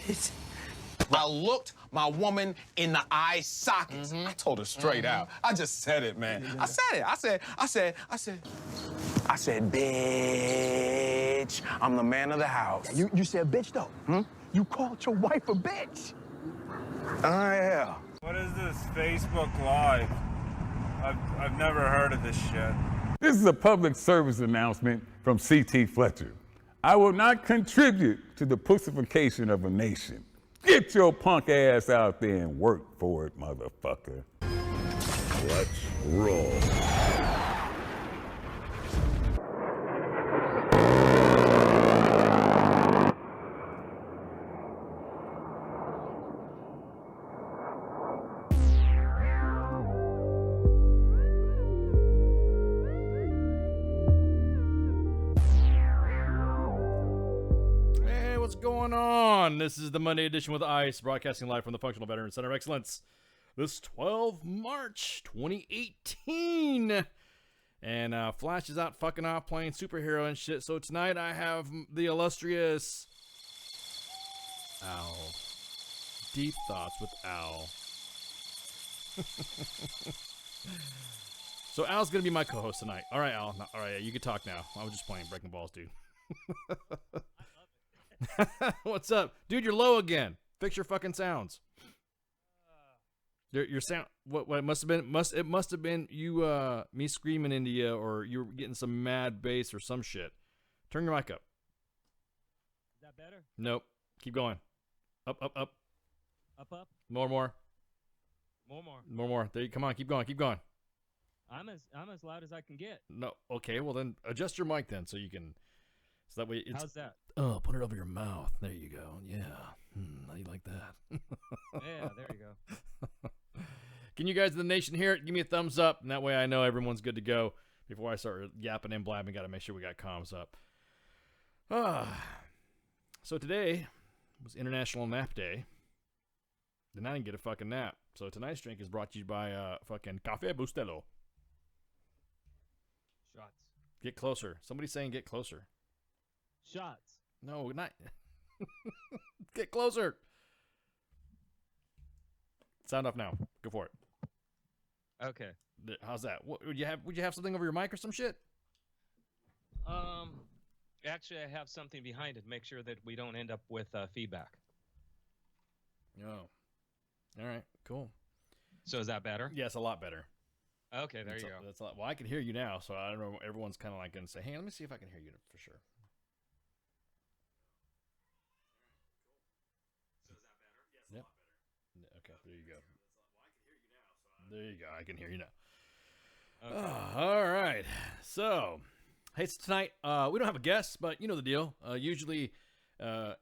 Bitch. I looked my woman in the eye sockets. I told her straight out. I just said it, man. I said it. I said, bitch, I'm the man of the house. Yeah, you said bitch, though. You called your wife a bitch. Yeah. What is this Facebook Live? I've never heard of this shit. This is a public service announcement from C.T. Fletcher. I will not contribute to the pussification of a nation. Get your punk ass out there and work for it, motherfucker. Let's roll. What's going on? This is the Monday edition with ICE, broadcasting live from the Functional Veteran Center of Excellence. This 12 March 2018. And Flash is out fucking off playing superhero and shit. So tonight I have the illustrious Al. Deep Thoughts with Al. So Al's going to be my co-host tonight. All right, Al. All right, you can talk now. I was just playing Breaking Balls, dude. What's up, dude? You're low again. Fix your fucking sounds. Your sound. What it must have been you me screaming into you, or you were getting some mad bass or some shit. Turn your mic up. Is that better? Nope. Keep going. Up. Up. More. More. There you come on. Keep going. I'm as loud as I can get. No. Okay. Well then, adjust your mic then, so you can. So that way it's. How's that? Oh, put it over your mouth. There you go. Yeah. How do you like that? Yeah, there you go. Can you guys in the nation hear it? Give me a thumbs up, and that way I know everyone's good to go. Before I start yapping and blabbing, got to make sure we got comms up. So today was International Nap Day. Then I didn't get a fucking nap. So tonight's drink is brought to you by fucking Cafe Bustelo. Shots. Get closer. Somebody's saying get closer. Shots. No, not. Get closer. Sound off now. Go for it. Okay. How's that? What, would you have something over your mic or some shit? Actually, I have something behind it. Make sure that we don't end up with feedback. Oh. All right. Cool. So is that better? Yeah, it's a lot better. Okay, there you go. That's a lot. Well, I can hear you now, so I don't know. Everyone's kind of like going to say, "Hey, let me see if I can hear you for sure." So is that better? Yes, yep. A lot better. Okay, there you go. Well, I can hear you now, so there you go. I can hear you now. Okay. All right. So, hey, it's tonight. We don't have a guest, but you know the deal. Usually,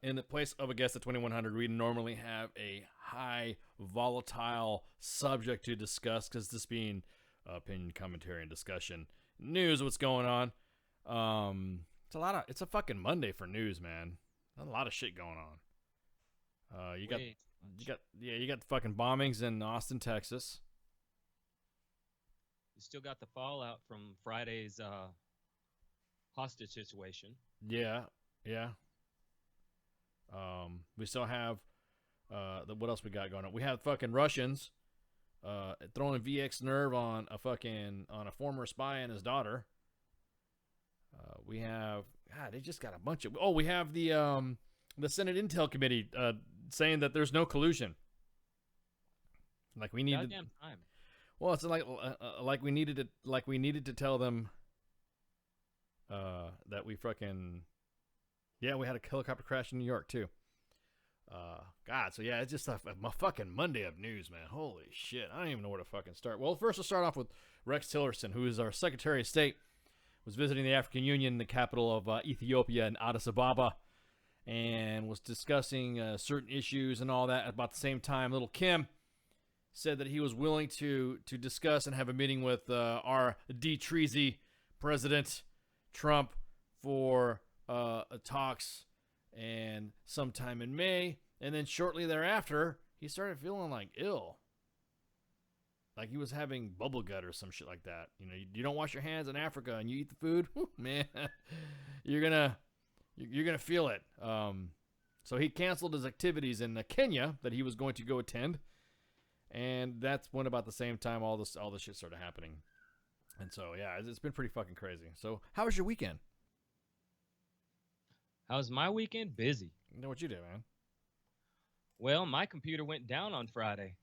in the place of a guest at 2100, we normally have a high volatile subject to discuss, because this being opinion, commentary, and discussion, news, what's going on. It's a fucking Monday for news, man. A lot of shit going on. You got the fucking bombings in Austin, Texas. You still got the fallout from Friday's hostage situation. Yeah. We still have what else we got going on? We have fucking Russians throwing VX nerve on a former spy and his daughter. We have they just got a bunch of. Oh, we have the Senate Intel Committee saying that there's no collusion. Like we need Goddamn time. Well, it's like we needed to tell them that we fucking we had a helicopter crash in New York too. God, so yeah, it's just a fucking Monday of news, man. Holy shit, I don't even know where to fucking start. Well, first we'll start off with Rex Tillerson, who is our Secretary of State, was visiting the African Union, the capital of Ethiopia, in Addis Ababa, and was discussing certain issues and all that. About the same time, Little Kim said that he was willing to discuss and have a meeting with our D-Treasy President Trump for talks, and sometime in May. And then shortly thereafter, he started feeling like ill. Like he was having bubble gut or some shit like that. You know, you don't wash your hands in Africa and you eat the food, man, you're gonna feel it. So he canceled his activities in Kenya that he was going to go attend, and that's when about the same time all this shit started happening. And so yeah, it's been pretty fucking crazy. So how was your weekend? How's my weekend? Busy. You know what you did, man? Well, my computer went down on Friday.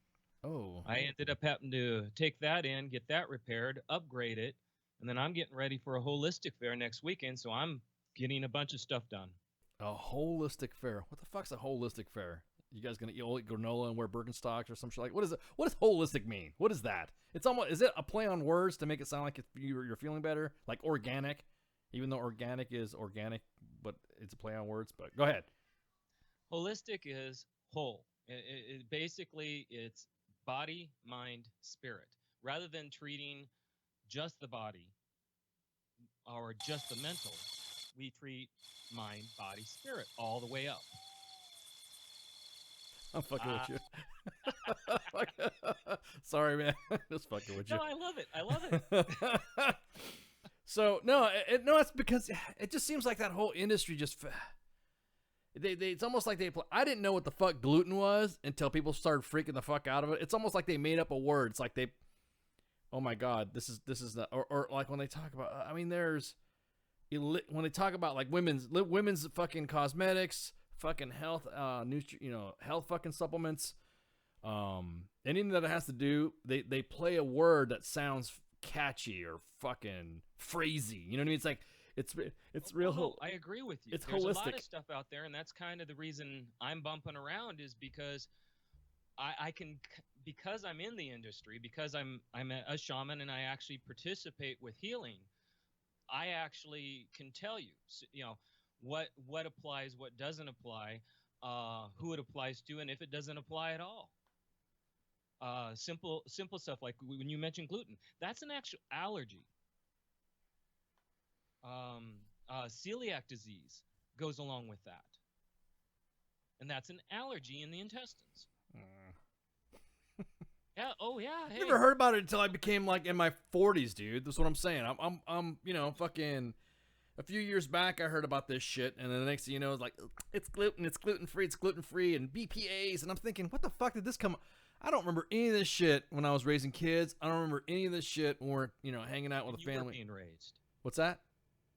Oh, I ended up having to take that in, get that repaired, upgrade it, and then I'm getting ready for a holistic fair next weekend, so I'm getting a bunch of stuff done. a holistic fair. What the fuck's a holistic fair? You guys gonna eat granola and wear Birkenstocks or some shit like? What is it? What does holistic mean? What is that? It's almost, is it a play on words to make it sound like you're feeling better, like organic, even though organic is organic, but it's a play on words. But go ahead. Holistic is whole. Basically, it's body, mind, spirit. Rather than treating just the body or just the mental, we treat mind, body, spirit all the way up. I'm fucking with you. Sorry, man. Just fucking with you. No, I love it. I love it. So no, it's because it just seems like that whole industry just. It's almost like I didn't know what the fuck gluten was until people started freaking the fuck out of it. It's almost like they made up a word. It's like they, oh my god, this is the or like when they talk about. I mean, there's when they talk about like women's fucking cosmetics, fucking health, health fucking supplements, anything that it has to do, they play a word that sounds catchy or fucking phrasey. You know what I mean? It's like. It's real. No, I agree with you. It's There's holistic. a lot of stuff out there, and that's kind of the reason I'm bumping around is because I can, because I'm in the industry, because I'm a shaman and I actually participate with healing. I actually can tell you, what applies, what doesn't apply, who it applies to, and if it doesn't apply at all. Simple stuff like when you mentioned gluten, that's an actual allergy. Celiac disease goes along with that, and that's an allergy in the intestines. Yeah. Oh yeah. Hey. Never heard about it until I became like in my 40s, dude. That's what I'm saying. I'm fucking. A few years back, I heard about this shit, and then the next thing you know, it's like it's gluten free, and BPA's, and I'm thinking, what the fuck did this come? I don't remember any of this shit when I was raising kids. I don't remember any of this shit when we're hanging out with a You were family. being raised. What's that?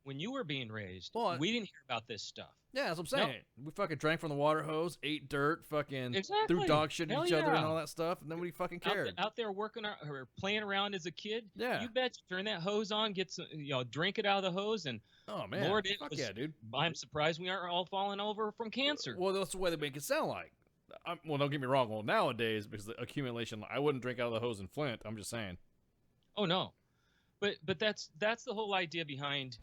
When you were being raised, Well, we didn't hear about this stuff. Yeah, that's what I'm saying. We fucking drank from the water hose, ate dirt, fucking Exactly. threw dog shit at Hell each other and yeah. all that stuff, and then we fucking cared. Out there working or playing around as a kid. Yeah. You bet. Turn that hose on, get some, drink it out of the hose, and Oh man, Lord, it fuck was, yeah, dude. I'm surprised we aren't all falling over from cancer. Well, that's the way they make it sound like. Well, don't get me wrong. Well, nowadays, because the accumulation, I wouldn't drink out of the hose in Flint. I'm just saying. Oh no, but that's the whole idea behind.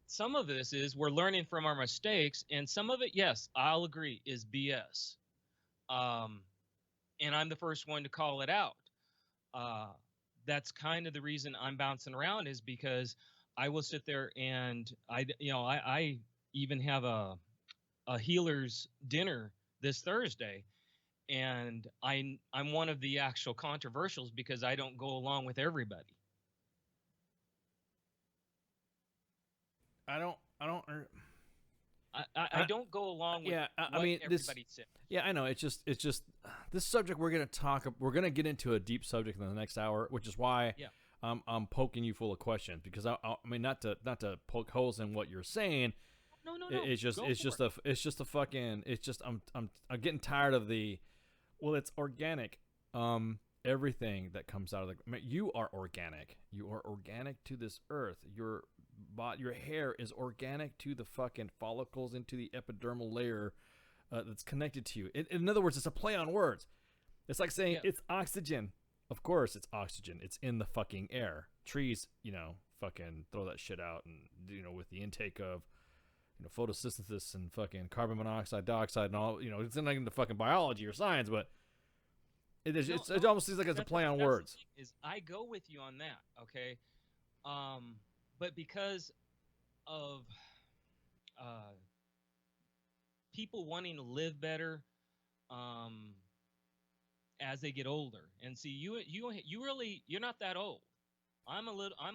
Some of this is we're learning from our mistakes, and some of it, yes, I'll agree, is BS. And I'm the first one to call it out. That's kind of the reason I'm bouncing around is because I will sit there and I even have a healer's dinner this Thursday, and I'm one of the actual controversials because I don't go along with everybody. I don't. I don't go along with Yeah, what I mean, everybody says. Yeah, I know. It's just this subject we're gonna get into a deep subject in the next hour, which is why Yeah. I'm poking you full of questions because I mean not to poke holes in what you're saying. No. It's just Go for it. I'm getting tired of the, well, it's organic. Everything that comes out of you are organic. You are organic to this earth. Your hair is organic to the fucking follicles into the epidermal layer that's connected to you. In other words, it's a play on words. It's like saying it's oxygen. Of course, it's oxygen. It's in the fucking air. Trees, fucking throw that shit out, and with the intake of photosynthesis and fucking carbon monoxide, dioxide, and all, it's not into fucking biology or science, but it almost seems like it's a play on words. Is I go with you on that, okay? But because of people wanting to live better as they get older, and see you're not that old. I'm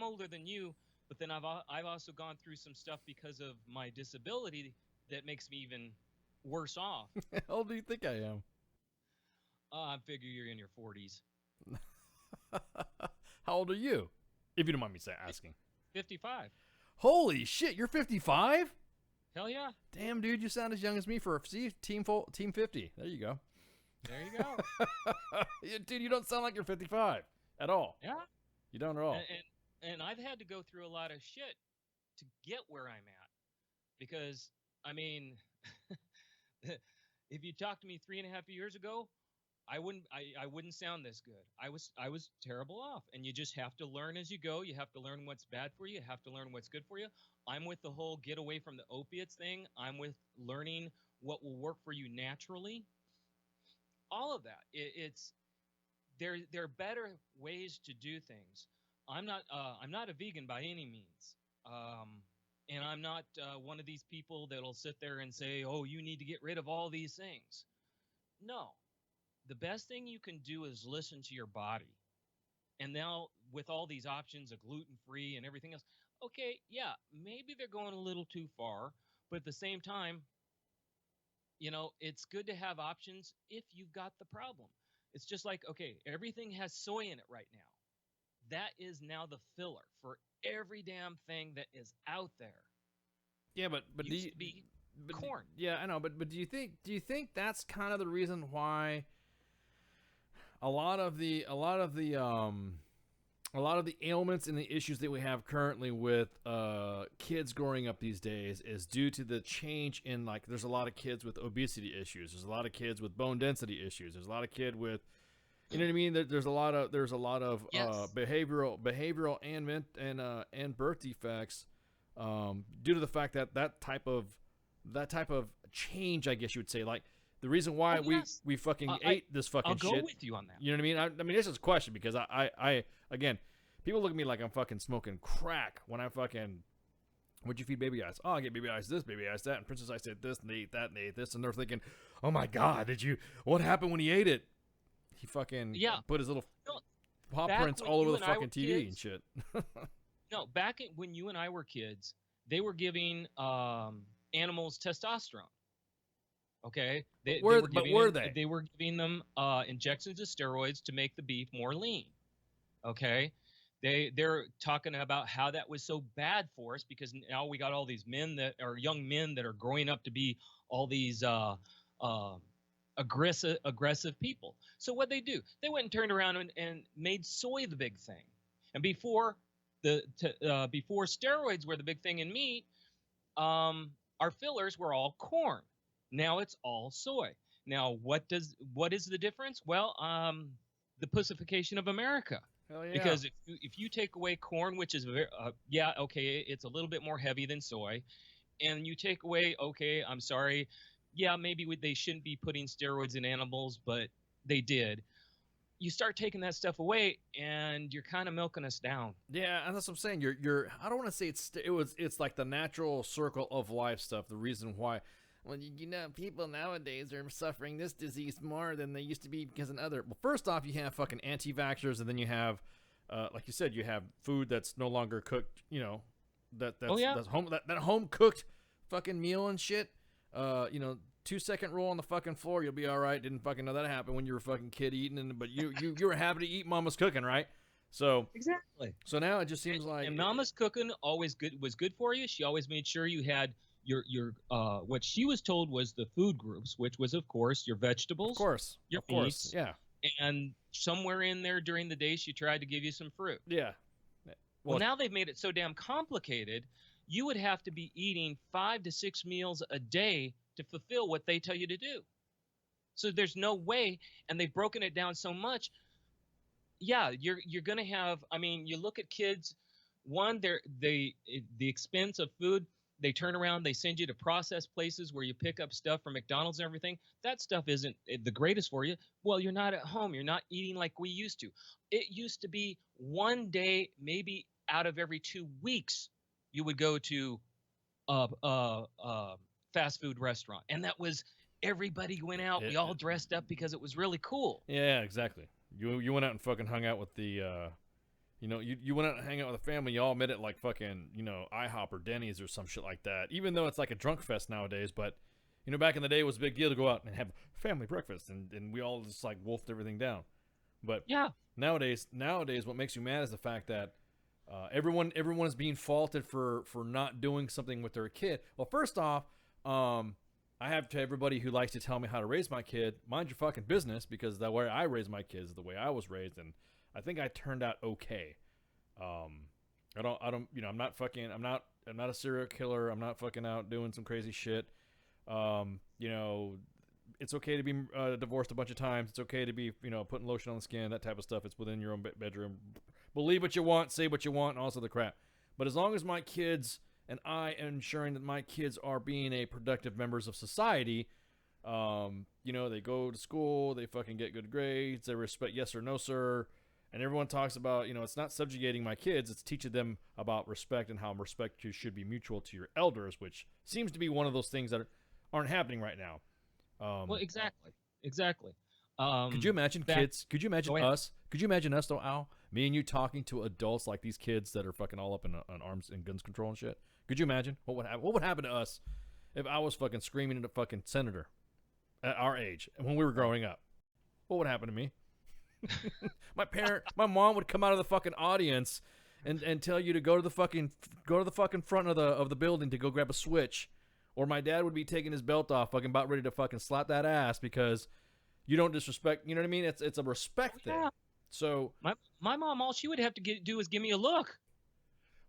older than you, but then I've also gone through some stuff because of my disability that makes me even worse off. How old do you think I am? I figure you're in your 40s. How old are you? If you don't mind me asking. 55. Holy shit, you're 55? Hell yeah. Damn, dude, you sound as young as me for team 50. There you go. There you go. Dude, you don't sound like you're 55 at all. Yeah. You don't at all. And I've had to go through a lot of shit to get where I'm at. Because, I mean, if you talked to me 3.5 years ago, I wouldn't sound this good. I was terrible off. And you just have to learn as you go. You have to learn what's bad for you. You have to learn what's good for you. I'm with the whole get away from the opiates thing. I'm with learning what will work for you naturally. All of that. There are better ways to do things. I'm not a vegan by any means. And I'm not one of these people that'll sit there and say, oh, you need to get rid of all these things. No. The best thing you can do is listen to your body. And now with all these options of gluten-free and everything else, okay, yeah, maybe they're going a little too far, but at the same time, you know, it's good to have options if you've got the problem. It's just like, okay, everything has soy in it right now. That is now the filler for every damn thing that is out there. Yeah, but Used to be corn. Yeah, I know, but do you think that's kind of the reason why a lot of the ailments and the issues that we have currently with kids growing up these days is due to the change in, like, there's a lot of kids with obesity issues, there's a lot of kids with bone density issues, there's a lot of kid with, you know what I mean, there's a lot of Yes. behavioral and birth defects due to the fact that that type of change, I guess you would say, like the reason why yes. we fucking ate this fucking I'll go shit. with you on that. You know what I mean? I mean, this is a question because I again, people look at me like I'm fucking smoking crack when I fucking, what'd you feed Baby Ice? Oh, I get Baby Ice this, Baby Ice that, and Princess Ice ate this, and they ate that, and they ate this, and they're thinking, oh my God, what happened when he ate it? He fucking put his little No, paw back prints when all over you the and I fucking were TV and kids- shit. No, when you and I were kids, they were giving animals testosterone. Okay, they were giving they? They were giving them injections of steroids to make the beef more lean. Okay, they're talking about how that was so bad for us because now we got all these men that are young men that are growing up to be all these aggressive people. So what they do? They went and turned around and made soy the big thing. And before before steroids were the big thing in meat, our fillers were all corn. Now it's all soy. Now what is the difference? Well, the pussification of America. Hell yeah. Because if you take away corn, which is very it's a little bit more heavy than soy, and you take away, okay, I'm sorry, yeah, maybe they shouldn't be putting steroids in animals, but they did. You start taking that stuff away, and you're kind of milking us down. Yeah, and that's what I'm saying. You're I don't want to say it's like the natural circle of life stuff. The reason why, well, you know, people nowadays are suffering this disease more than they used to be because of other. Well, first off, you have fucking anti-vaxxers, and then you have, like you said, you have food that's no longer cooked. You know, that's that home cooked fucking meal and shit. You know, 2-second roll on the fucking floor, you'll be all right. Didn't fucking know that happened when you were a fucking kid eating, but you were happy to eat mama's cooking, right? So Exactly. so now it just seems like And mama's cooking was good for you. She always made sure you had your what she was told was the food groups, which was of course your vegetables, your of course, meats, yeah, and somewhere in there during the day she tried to give you some fruit. yeah. Well, now they've made it so damn complicated. You would have to be eating 5 to 6 meals a day to fulfill what they tell you to do. So there's no way, and they've broken it down so much. Yeah, you're gonna have. I mean, you look at kids. One, the expense of food. They turn around. They send you to processed places where you pick up stuff from McDonald's and everything. That stuff isn't the greatest for you. Well, you're not at home. You're not eating like we used to. It used to be one day, maybe out of every 2 weeks, you would go to fast food restaurant, and that was everybody went out. We all dressed up because it was really cool. Yeah, exactly. You went out and fucking hung out with the, you know, you went out and hang out with the family. You all met at like fucking, you know, IHOP or Denny's or some shit like that. Even though it's like a drunk fest nowadays, but You know, back in the day, it was a big deal to go out and have family breakfast, and we all just like wolfed everything down. But Yeah. nowadays, what makes you mad is the fact that everyone is being faulted for not doing something with their kid. Well, first off, I have to everybody who likes to tell me how to raise my kid, mind your fucking business, because the way I raise my kids is the way I was raised, and I think I turned out okay. I don't, you know, I'm not a serial killer. I'm not fucking out doing some crazy shit. You know, it's okay to be divorced a bunch of times. It's okay to be, you know, putting lotion on the skin, that type of stuff. It's within your own bedroom. Believe what you want, say what you want, and also the crap. But as long as my kids and I am ensuring that my kids are being a productive members of society, you know, they go to school, they fucking get good grades, they respect yes or no, sir. And everyone talks about, you know, it's not subjugating my kids, it's teaching them about respect and how respect should be mutual to your elders, which seems to be one of those things that aren't happening right now. Well, exactly. Could you imagine kids? Could you imagine us? Could you imagine us though, Al? Me and you talking to adults like these kids that are fucking all up in on arms and guns control and shit. Could you imagine what would happen? What would happen to us if I was fucking screaming at a fucking senator at our age and when we were growing up? What would happen to me? My mom would come out of the fucking audience and tell you to go to the fucking front of the building to go grab a switch, or my dad would be taking his belt off, fucking about ready to fucking slap that ass because you don't disrespect. You know what I mean? It's a respect thing. Yeah. So My mom, all she would have to do is give me a look.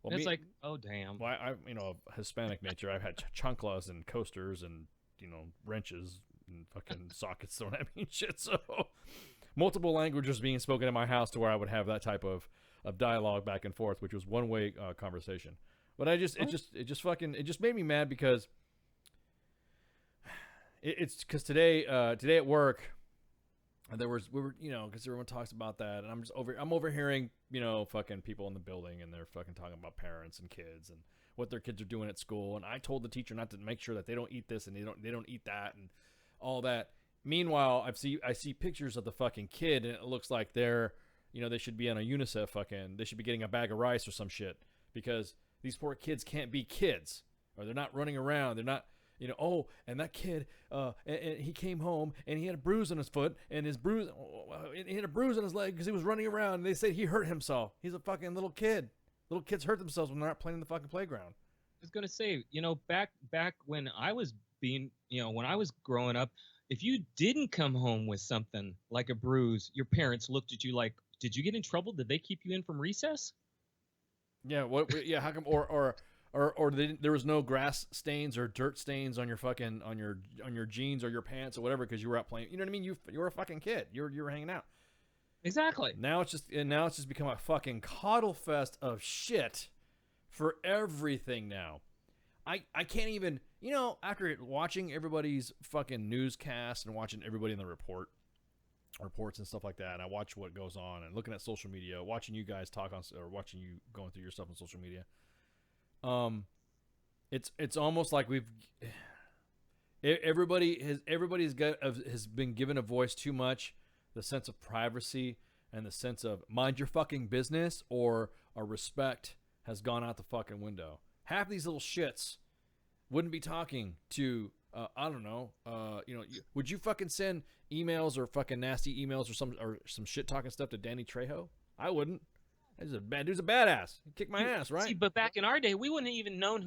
well, And it's me- like, oh damn. well, I you know, Hispanic nature. I've had chanclas and coasters and, you know, wrenches and fucking sockets thrown at me and shit. So multiple languages being spoken in my house to where I would have that type of dialogue back and forth, which was one-way conversation. But it just made me mad because it's because today at work we were, you know, because everyone talks about that, and I'm overhearing, you know, fucking people in the building, and they're fucking talking about parents and kids and what their kids are doing at school. And I told the teacher not to make sure that they don't eat this and they don't eat that and all that. Meanwhile, I see pictures of the fucking kid, and it looks like they're, you know, they should be on a UNICEF they should be getting a bag of rice or some shit, because these poor kids can't be kids, or they're not running around. They're not, you know, oh, and that kid, and he came home and he had a bruise on his foot, and he had a bruise on his leg because he was running around, and they said he hurt himself. He's a fucking little kid. Little kids hurt themselves when they're not playing in the fucking playground. I was gonna say, you know, back when I was when I was growing up, if you didn't come home with something like a bruise, your parents looked at you like, did you get in trouble? Did they keep you in from recess? Yeah, yeah, how come or there was no grass stains or dirt stains on your fucking on your jeans or your pants or whatever because you were out playing. You know what I mean? You were a fucking kid. You were hanging out. Exactly. Now it's just become a fucking coddle fest of shit for everything now. I can't even, you know, after watching everybody's fucking newscast and watching everybody in the reports and stuff like that, and I watch what goes on and looking at social media, watching you guys talk on, or watching you going through your stuff on social media. It's almost like everybody's has been given a voice too much, the sense of privacy and the sense of mind your fucking business, or a respect has gone out the fucking window. Half these little shits wouldn't be talking to I don't know, you know, would you fucking send emails or fucking nasty emails or some shit talking stuff to Danny Trejo? I wouldn't. Dude's a badass. He kicked my ass, right? See, but back in our day, we wouldn't have even known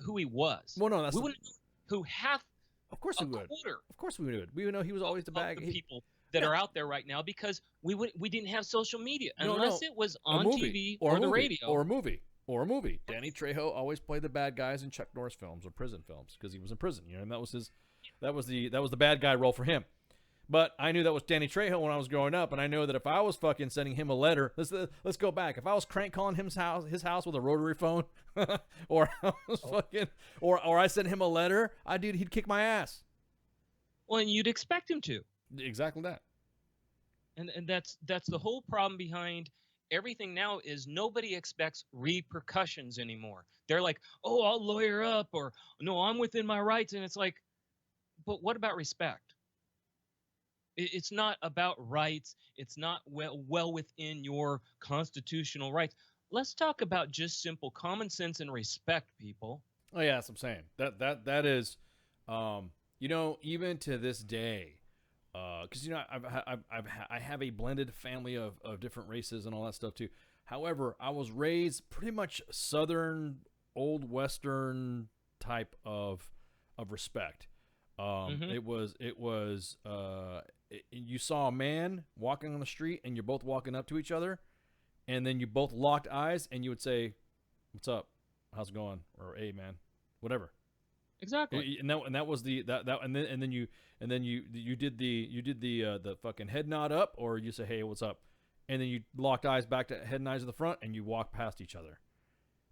who he was. Well, no, we wouldn't know who half of course we would. quarter Of course we would. We would know he was always the bag. of the people that are out there right now, because we didn't have social media No, unless it was A on movie, TV or the movie, radio. or a movie. Danny Trejo always played the bad guys in Chuck Norris films or prison films because he was in prison. You know, and that was the bad guy role for him. But I knew that was Danny Trejo when I was growing up, and I know that if I was fucking sending him a letter, let's go back. If I was crank calling his house with a rotary phone, or I was fucking, or I sent him a letter, he'd kick my ass. Well, and you'd expect him to. Exactly that. And that's the whole problem behind everything now, is nobody expects repercussions anymore. They're like, oh, I'll lawyer up, or no, I'm within my rights. And it's like, but what about respect? It's not about rights. It's not well within your constitutional rights. Let's talk about just simple common sense and respect, people. Oh yeah, that's what I'm saying. That is, You know, even to this day, because you know I have a blended family of different races and all that stuff too. However, I was raised pretty much Southern, old Western type of respect. It was you saw a man walking on the street and you're both walking up to each other, and then you both locked eyes and you would say, "What's up? How's it going?" Or "Hey, man," whatever. Exactly. And that was the and then you did the fucking head nod up, or you say, "Hey, what's up?" And then you locked eyes back to head nods to the front, and you walked past each other.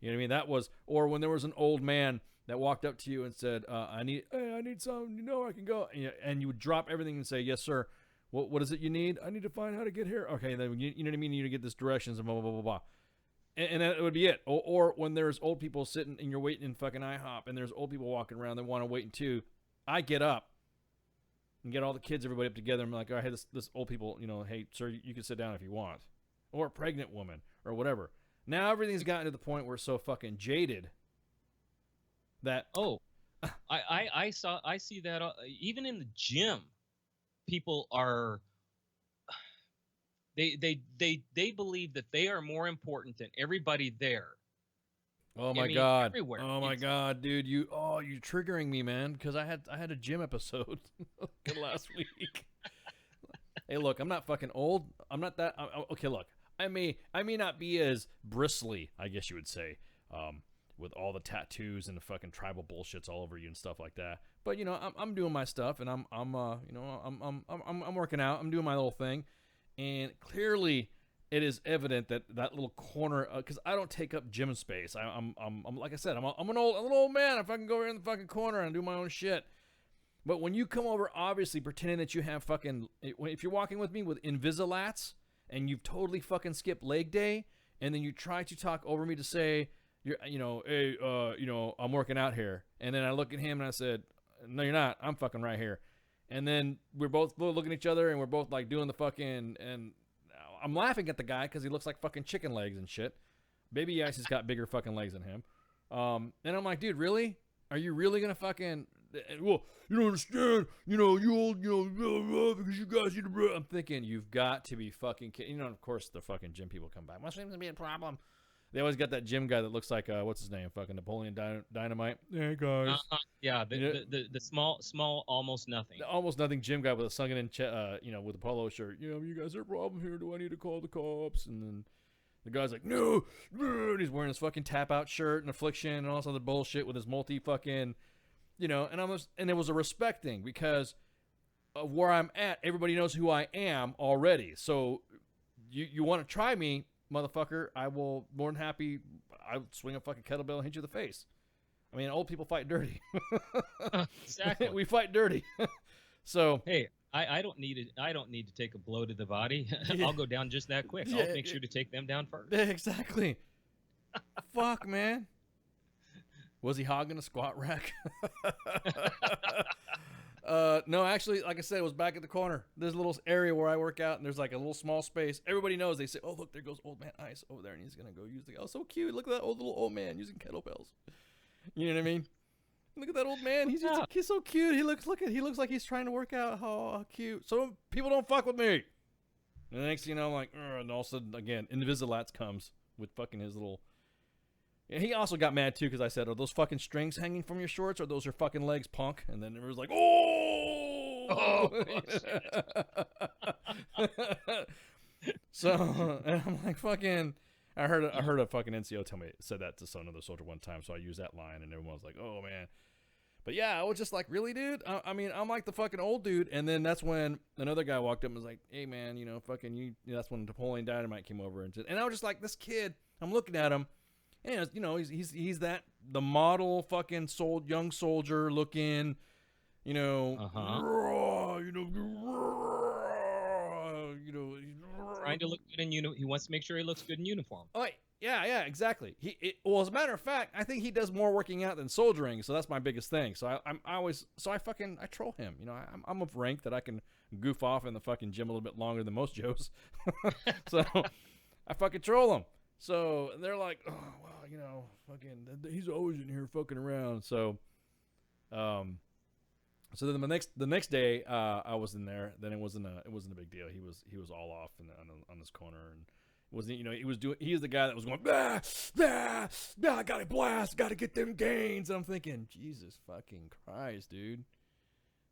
You know what I mean? That was, or when there was an old man that walked up to you and said, I need some, you know, I can go. And you would drop everything and say, "Yes, sir. What is it you need? I need to find how to get here." Okay, then you know what I mean? You need to get this directions and blah, blah, blah, blah, blah. And that would be it. Or when there's old people sitting and you're waiting in fucking IHOP and there's old people walking around that want to wait in too, I get up and get all the kids, everybody up together. And I'm like, "All right, hey, this old people, you know, hey, sir, you can sit down if you want." Or a pregnant woman or whatever. Now everything's gotten to the point where it's so fucking jaded that I see that even in the gym, people are they believe that they are more important than everybody there. oh my mean, god, everywhere. oh my It's- god, dude, you're triggering me, man, because I had a gym episode last week. Hey, look, I'm not fucking old. I'm not that. Okay, look, I may not be as bristly, I guess you would say, with all the tattoos and the fucking tribal bullshits all over you and stuff like that. But you know, I'm doing my stuff, and I'm working out. I'm doing my little thing, and clearly it is evident that little corner, because I don't take up gym space. I'm like I said, I'm an old man. If I can go here in the fucking corner and do my own shit. But when you come over, obviously pretending that you have fucking, if you're walking with me with Invisalats and you've totally fucking skipped leg day, and then you try to talk over me to say, "Hey, I'm working out here," and then I look at him and I said, "No, you're not. I'm fucking right here." And then we're both looking at each other and we're both like doing the fucking, and I'm laughing at the guy because he looks like fucking chicken legs and shit. Baby Ice has got bigger fucking legs than him. And I'm like, "Dude, really? Are you really gonna fucking? Well, you don't understand. You know, you old, because you guys need to." I'm thinking, you've got to be fucking kidding. You know, of course, the fucking gym people come by. "Must seem to be a problem." They always got that gym guy that looks like what's his name? Fucking Napoleon Dynamite. "Hey guys." Yeah, You know- the small almost nothing. The almost nothing gym guy with a sunken in, with a polo shirt. "You guys are a problem here. Do I need to call the cops?" And then the guy's like, "No," and he's wearing his fucking tap out shirt and Affliction and all this other bullshit with his multi fucking, and it was a respect thing because of where I'm at. Everybody knows who I am already. So you want to try me, motherfucker? I will more than happy. I'll swing a fucking kettlebell and hit you in the face. I mean, old people fight dirty. Exactly. We fight dirty. So Hey, I don't need it. I don't need to take a blow to the body. Yeah. I'll go down just that quick. Yeah, I'll make sure to take them down first. yeah, exactly. Fuck, man. Was he hogging a squat rack? No, actually, like I said, it was back at the corner. There's a little area where I work out, and there's like a little small space. Everybody knows. They say, "Oh, look, there goes old man Ice over there, and he's gonna go use the." "Oh, so cute! Look at that little old man using kettlebells." You know what I mean? Look at that old man. He's so cute. He looks like he's trying to work out. How cute. So people don't fuck with me. And the next thing you know, I'm like, "Ugh," and all of a sudden, again, Invisalats comes with fucking his little. And he also got mad too because I said, "Are those fucking strings hanging from your shorts, or those your fucking legs, punk?" And then it was like, "Oh!" So and I'm like, "Fucking." I heard a fucking NCO said that to another soldier one time, so I used that line, and everyone was like, "Oh man." But yeah, I was just like, "Really, dude?" I mean, I'm like the fucking old dude, and then that's when another guy walked up and was like, "Hey man, fucking you." That's when Napoleon Dynamite came over, and I was just like, this kid. I'm looking at him. And he's the model fucking young soldier looking, Trying to look good in uniform. He wants to make sure he looks good in uniform. Oh, yeah, exactly. Well, as a matter of fact, I think he does more working out than soldiering, so that's my biggest thing. So I troll him. I'm of rank that I can goof off in the fucking gym a little bit longer than most Joes. So I fucking troll him. So they're like, "Oh, well, fucking, he's always in here fucking around." So, So then the next day, I was in there. Then it wasn't a big deal. He was all off on this corner, and it wasn't, he was the guy that was going I gotta blast, gotta get them gains. And I'm thinking, Jesus fucking Christ, dude.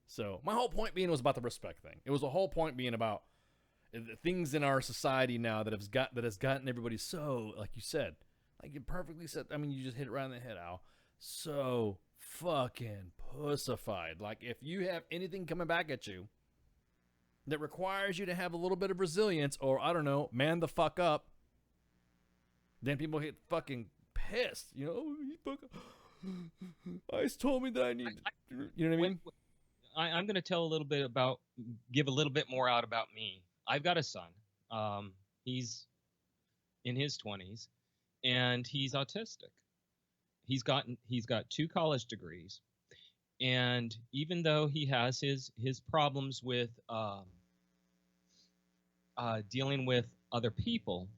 So my whole point being was about the respect thing. It was a whole point being about things in our society now that has gotten everybody so, like you said, like you perfectly said. I mean, you just hit it right on the head, Al. So fucking pussified. Like, if you have anything coming back at you that requires you to have a little bit of resilience, or I don't know, man the fuck up, then people get fucking pissed. Ice told me that I need. You know what I mean? I'm going to tell a little bit give a little bit more out about me. I've got a son. He's in his 20s, and he's autistic. He's got 2 college degrees, and even though he has his problems with dealing with other people,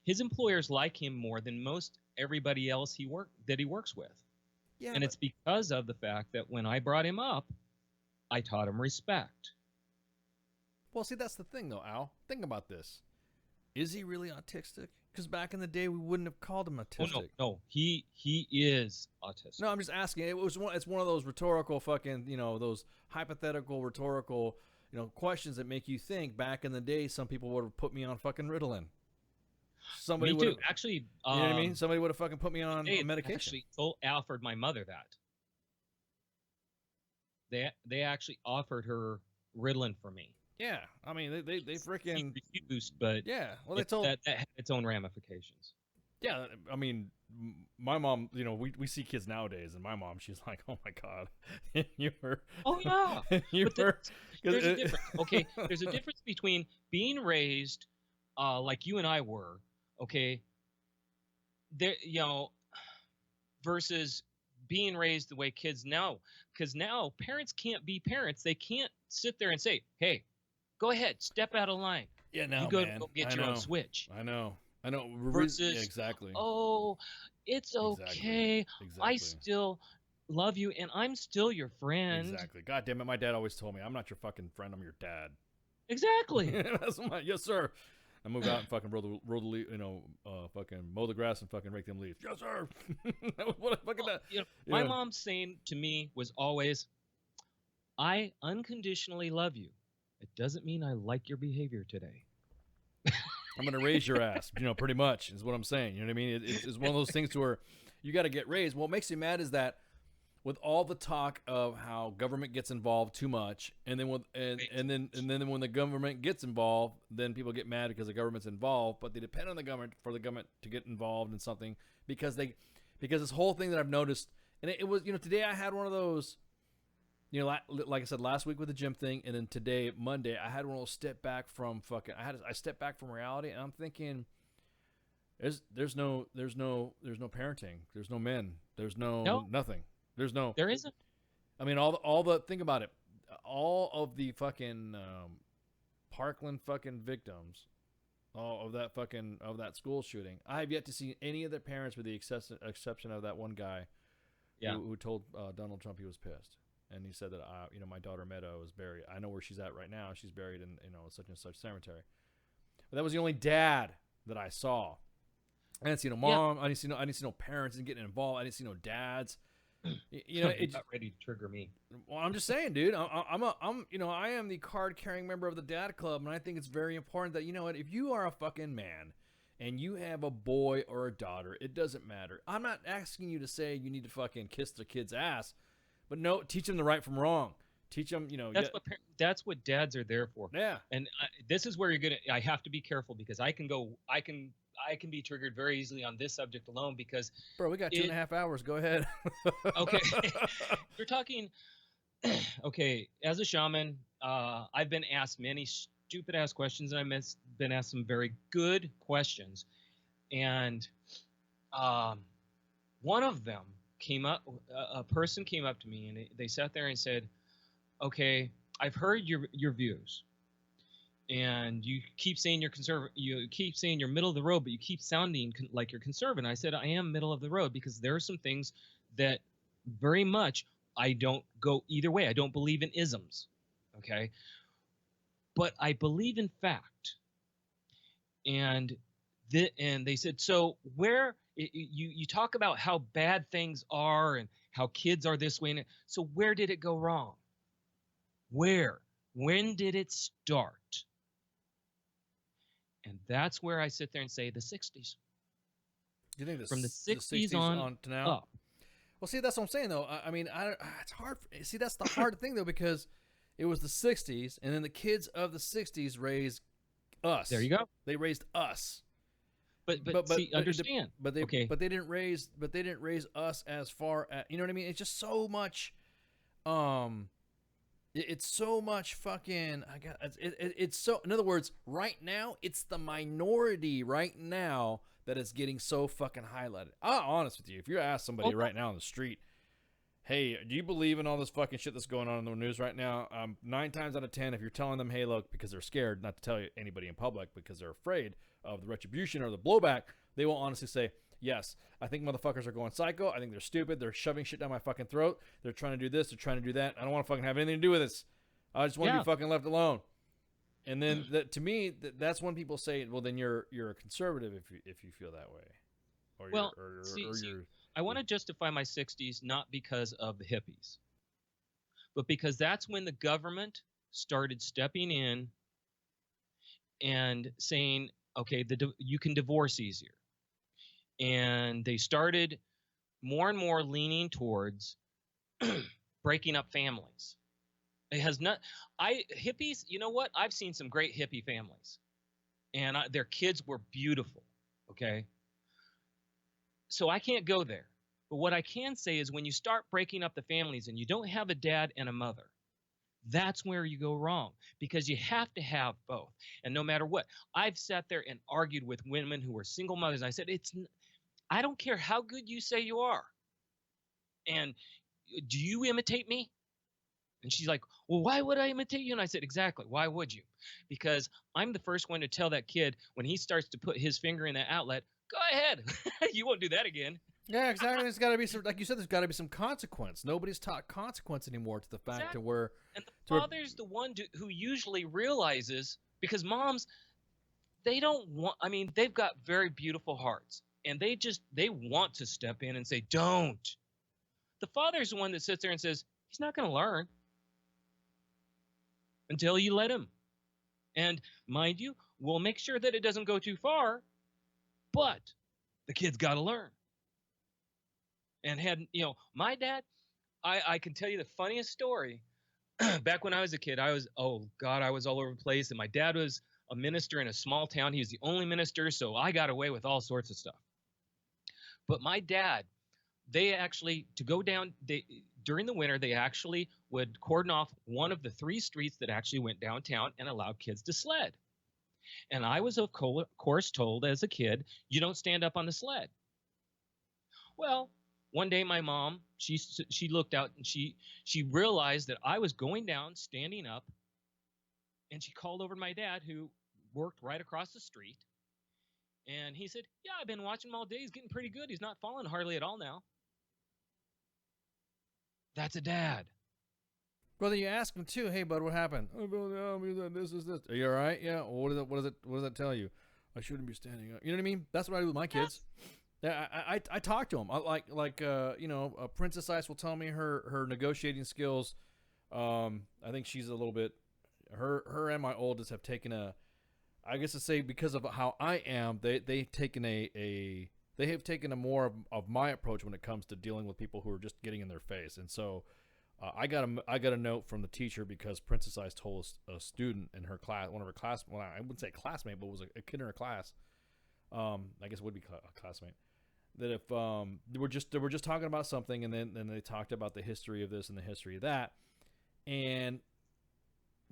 his employers like him more than most everybody else he works with. Yeah. And it's because of the fact that when I brought him up, I taught him respect. Well, see, that's the thing, though, Al. Think about this. Is he really autistic? Because back in the day, we wouldn't have called him autistic. Oh, no. He is autistic. No, I'm just asking. It's one of those rhetorical fucking, those hypothetical rhetorical, questions that make you think. Back in the day, some people would have put me on fucking Ritalin. Somebody Me would too. Actually, you know what I mean? Somebody would have fucking put me on medication. Actually told Alfred, my mother, that. They actually offered her Ritalin for me. Yeah, I mean they freaking refused, but yeah. Well, they told that had its own ramifications. Yeah, I mean, my mom. We see kids nowadays, and my mom, she's like, "Oh my god, you were." Oh yeah, you were. There's a difference. Okay, there's a difference between being raised, like you and I were. Okay. There, versus being raised the way kids now, because now parents can't be parents. They can't sit there and say, "Hey, go ahead, step out of line. Yeah, no, you go man. get your own switch." I know. Versus, yeah, exactly. Oh, it's okay. Exactly. I still love you, and I'm still your friend. Exactly. God damn it, my dad always told me, "I'm not your fucking friend. I'm your dad." Exactly. That's yes, sir. I move out and fucking fucking mow the grass and fucking rake them leaves. Yes, sir. That was what I fucking did. My mom's saying to me was always, "I unconditionally love you. It doesn't mean I like your behavior today." I'm gonna raise your ass, pretty much is what I'm saying. You know what I mean? It's one of those things to where you got to get raised. What makes me mad is that with all the talk of how government gets involved too much, and then then when the government gets involved, then people get mad because the government's involved, but they depend on the government for the government to get involved in something because this whole thing that I've noticed, and it was today I had one of those. Like I said last week with the gym thing, and then today, Monday, I had one of those step back from fucking. I stepped back from reality, and I'm thinking, there's no parenting, there's no men, there's no nothing, There isn't. I mean, all the think about it, all of the fucking Parkland fucking victims, all of that school shooting. I have yet to see any of their parents, with the exception of that one guy, who told Donald Trump he was pissed. And he said that, my daughter Meadow is buried. I know where she's at right now. She's buried in, such and such cemetery. But that was the only dad that I saw. I didn't see no mom. I didn't see no parents getting involved. I didn't see no dads. It's not ready to trigger me. Well, I'm just saying, dude. I am the card-carrying member of the Dad Club, and I think it's very important that if you are a fucking man and you have a boy or a daughter, it doesn't matter. I'm not asking you to say you need to fucking kiss the kid's ass. But no, teach them the right from wrong. Teach them, That's what dads are there for. Yeah. And this is where I have to be careful because I can be triggered very easily on this subject alone because. Bro, we got 2.5 hours. Go ahead. Okay. You're talking. Okay, as a shaman, I've been asked many stupid ass questions, and I've been asked some very good questions, and one of them. A person came up to me and they sat there and said, "Okay, I've heard your views, and you keep saying you're conservative. You keep saying you're middle of the road, but you keep sounding like you're conservative." And I said, "I am middle of the road because there are some things that very much I don't go either way. I don't believe in isms. Okay. But I believe in fact. And they said, so where you talk about how bad things are and how kids are this way. So where did it go wrong? Where? When did it start? And that's where I sit there and say the 60s. Do you think From the 60s on to now? up. Well, see, that's what I'm saying, though. I mean, it's hard. See, that's the hard thing, though, because it was the 60s, and then the kids of the 60s raised us. There you go. They raised us. But see, understand. But they okay. But they didn't raise us as far as, you know what I mean? It's just so much. It's so much fucking. It's so. In other words, right now, it's the minority right now that is getting so fucking highlighted. I'm honest with you. If you ask somebody right now on the street, hey, do you believe in all this fucking shit that's going on in the news right now? 9 times out of 10, if you're telling them, hey, look, because they're scared not to tell anybody in public because they're afraid of the retribution or the blowback, they will honestly say, yes, I think motherfuckers are going psycho. I think they're stupid. They're shoving shit down my fucking throat. They're trying to do this. They're trying to do that. I don't want to fucking have anything to do with this. I just want to be fucking left alone. And then to me, that's when people say, well, then you're a conservative if you feel that way. Or I want to justify my 60s not because of the hippies, but because that's when the government started stepping in and saying, okay, you can divorce easier. And they started more and more leaning towards breaking up families. It has not. Hippies. You know what? I've seen some great hippie families, and their kids were beautiful. Okay. So I can't go there. But what I can say is when you start breaking up the families and you don't have a dad and a mother, that's where you go wrong, because you have to have both. And no matter what, I've sat there and argued with women who were single mothers. I said, I don't care how good you say you are. And do you imitate me? And she's like, well, why would I imitate you? And I said, exactly. Why would you? Because I'm the first one to tell that kid when he starts to put his finger in that outlet, go ahead. You won't do that again. Yeah, exactly. There's got to be some, like you said, there's got to be some consequence. Nobody's taught consequence anymore to the fact to where. And the father's the one who usually realizes, because moms, they don't want, I mean, they've got very beautiful hearts and they want to step in and say, don't. The father's the one that sits there and says, he's not going to learn until you let him. And mind you, we'll make sure that it doesn't go too far, but the kid's got to learn. And my dad, I can tell you the funniest story. Back when I was a kid, I was all over the place. And my dad was a minister in a small town. He was the only minister, so I got away with all sorts of stuff. But my dad, they actually, during the winter, they actually would cordon off one of the 3 streets that actually went downtown and allowed kids to sled. And I was, of course, told as a kid, you don't stand up on the sled. Well, one day my mom, she looked out and she realized that I was going down, standing up, and she called over to my dad, who worked right across the street. And he said, yeah, I've been watching him all day. He's getting pretty good. He's not falling hardly at all now. That's a dad. Well, then you ask him too, hey, bud, what happened? Oh, this is this. Are you all right? Yeah. Well, what does that tell you? I shouldn't be standing up. You know what I mean? That's what I do with my kids. Yeah, I talk to them. Princess Ice will tell me her negotiating skills. I think she's a little bit. Her and my oldest have taken I guess to say, because of how I am, they've taken they have taken a more of my approach when it comes to dealing with people who are just getting in their face. And so I got a note from the teacher because Princess Ice told a student in her class, one of her class, well, I wouldn't say classmate, but it was a kid in her class. I guess it would be a classmate. That if they were just talking about something, and then they talked about the history of this and the history of that, and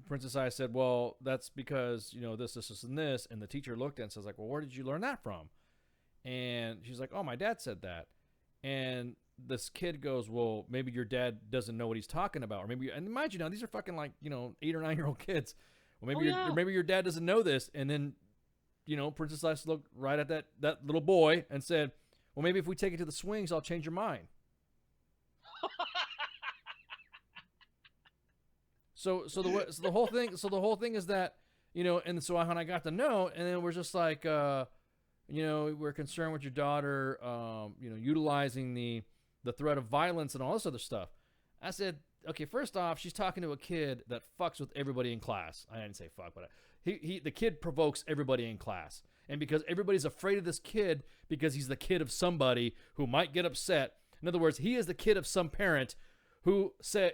Princess Ice said, well, that's because this, and this, and the teacher looked at it and says, like, well, where did you learn that from? And she's like, oh, my dad said that. And this kid goes, well, maybe your dad doesn't know what he's talking about, or maybe, and mind you, these are fucking 8 or 9-year-old kids. Well, maybe your dad doesn't know this, and then Princess Ice looked right at that little boy and said, well, maybe if we take it to the swings, I'll change your mind. So the whole thing is that, you know, and so when I got the note, and then we're just like, you know, we're concerned with your daughter, you know, utilizing the threat of violence and all this other stuff. I said, okay, first off, she's talking to a kid that fucks with everybody in class. I didn't say fuck, but the kid provokes everybody in class. And because everybody's afraid of this kid because he's the kid of somebody who might get upset. In other words, he is the kid of some parent who's you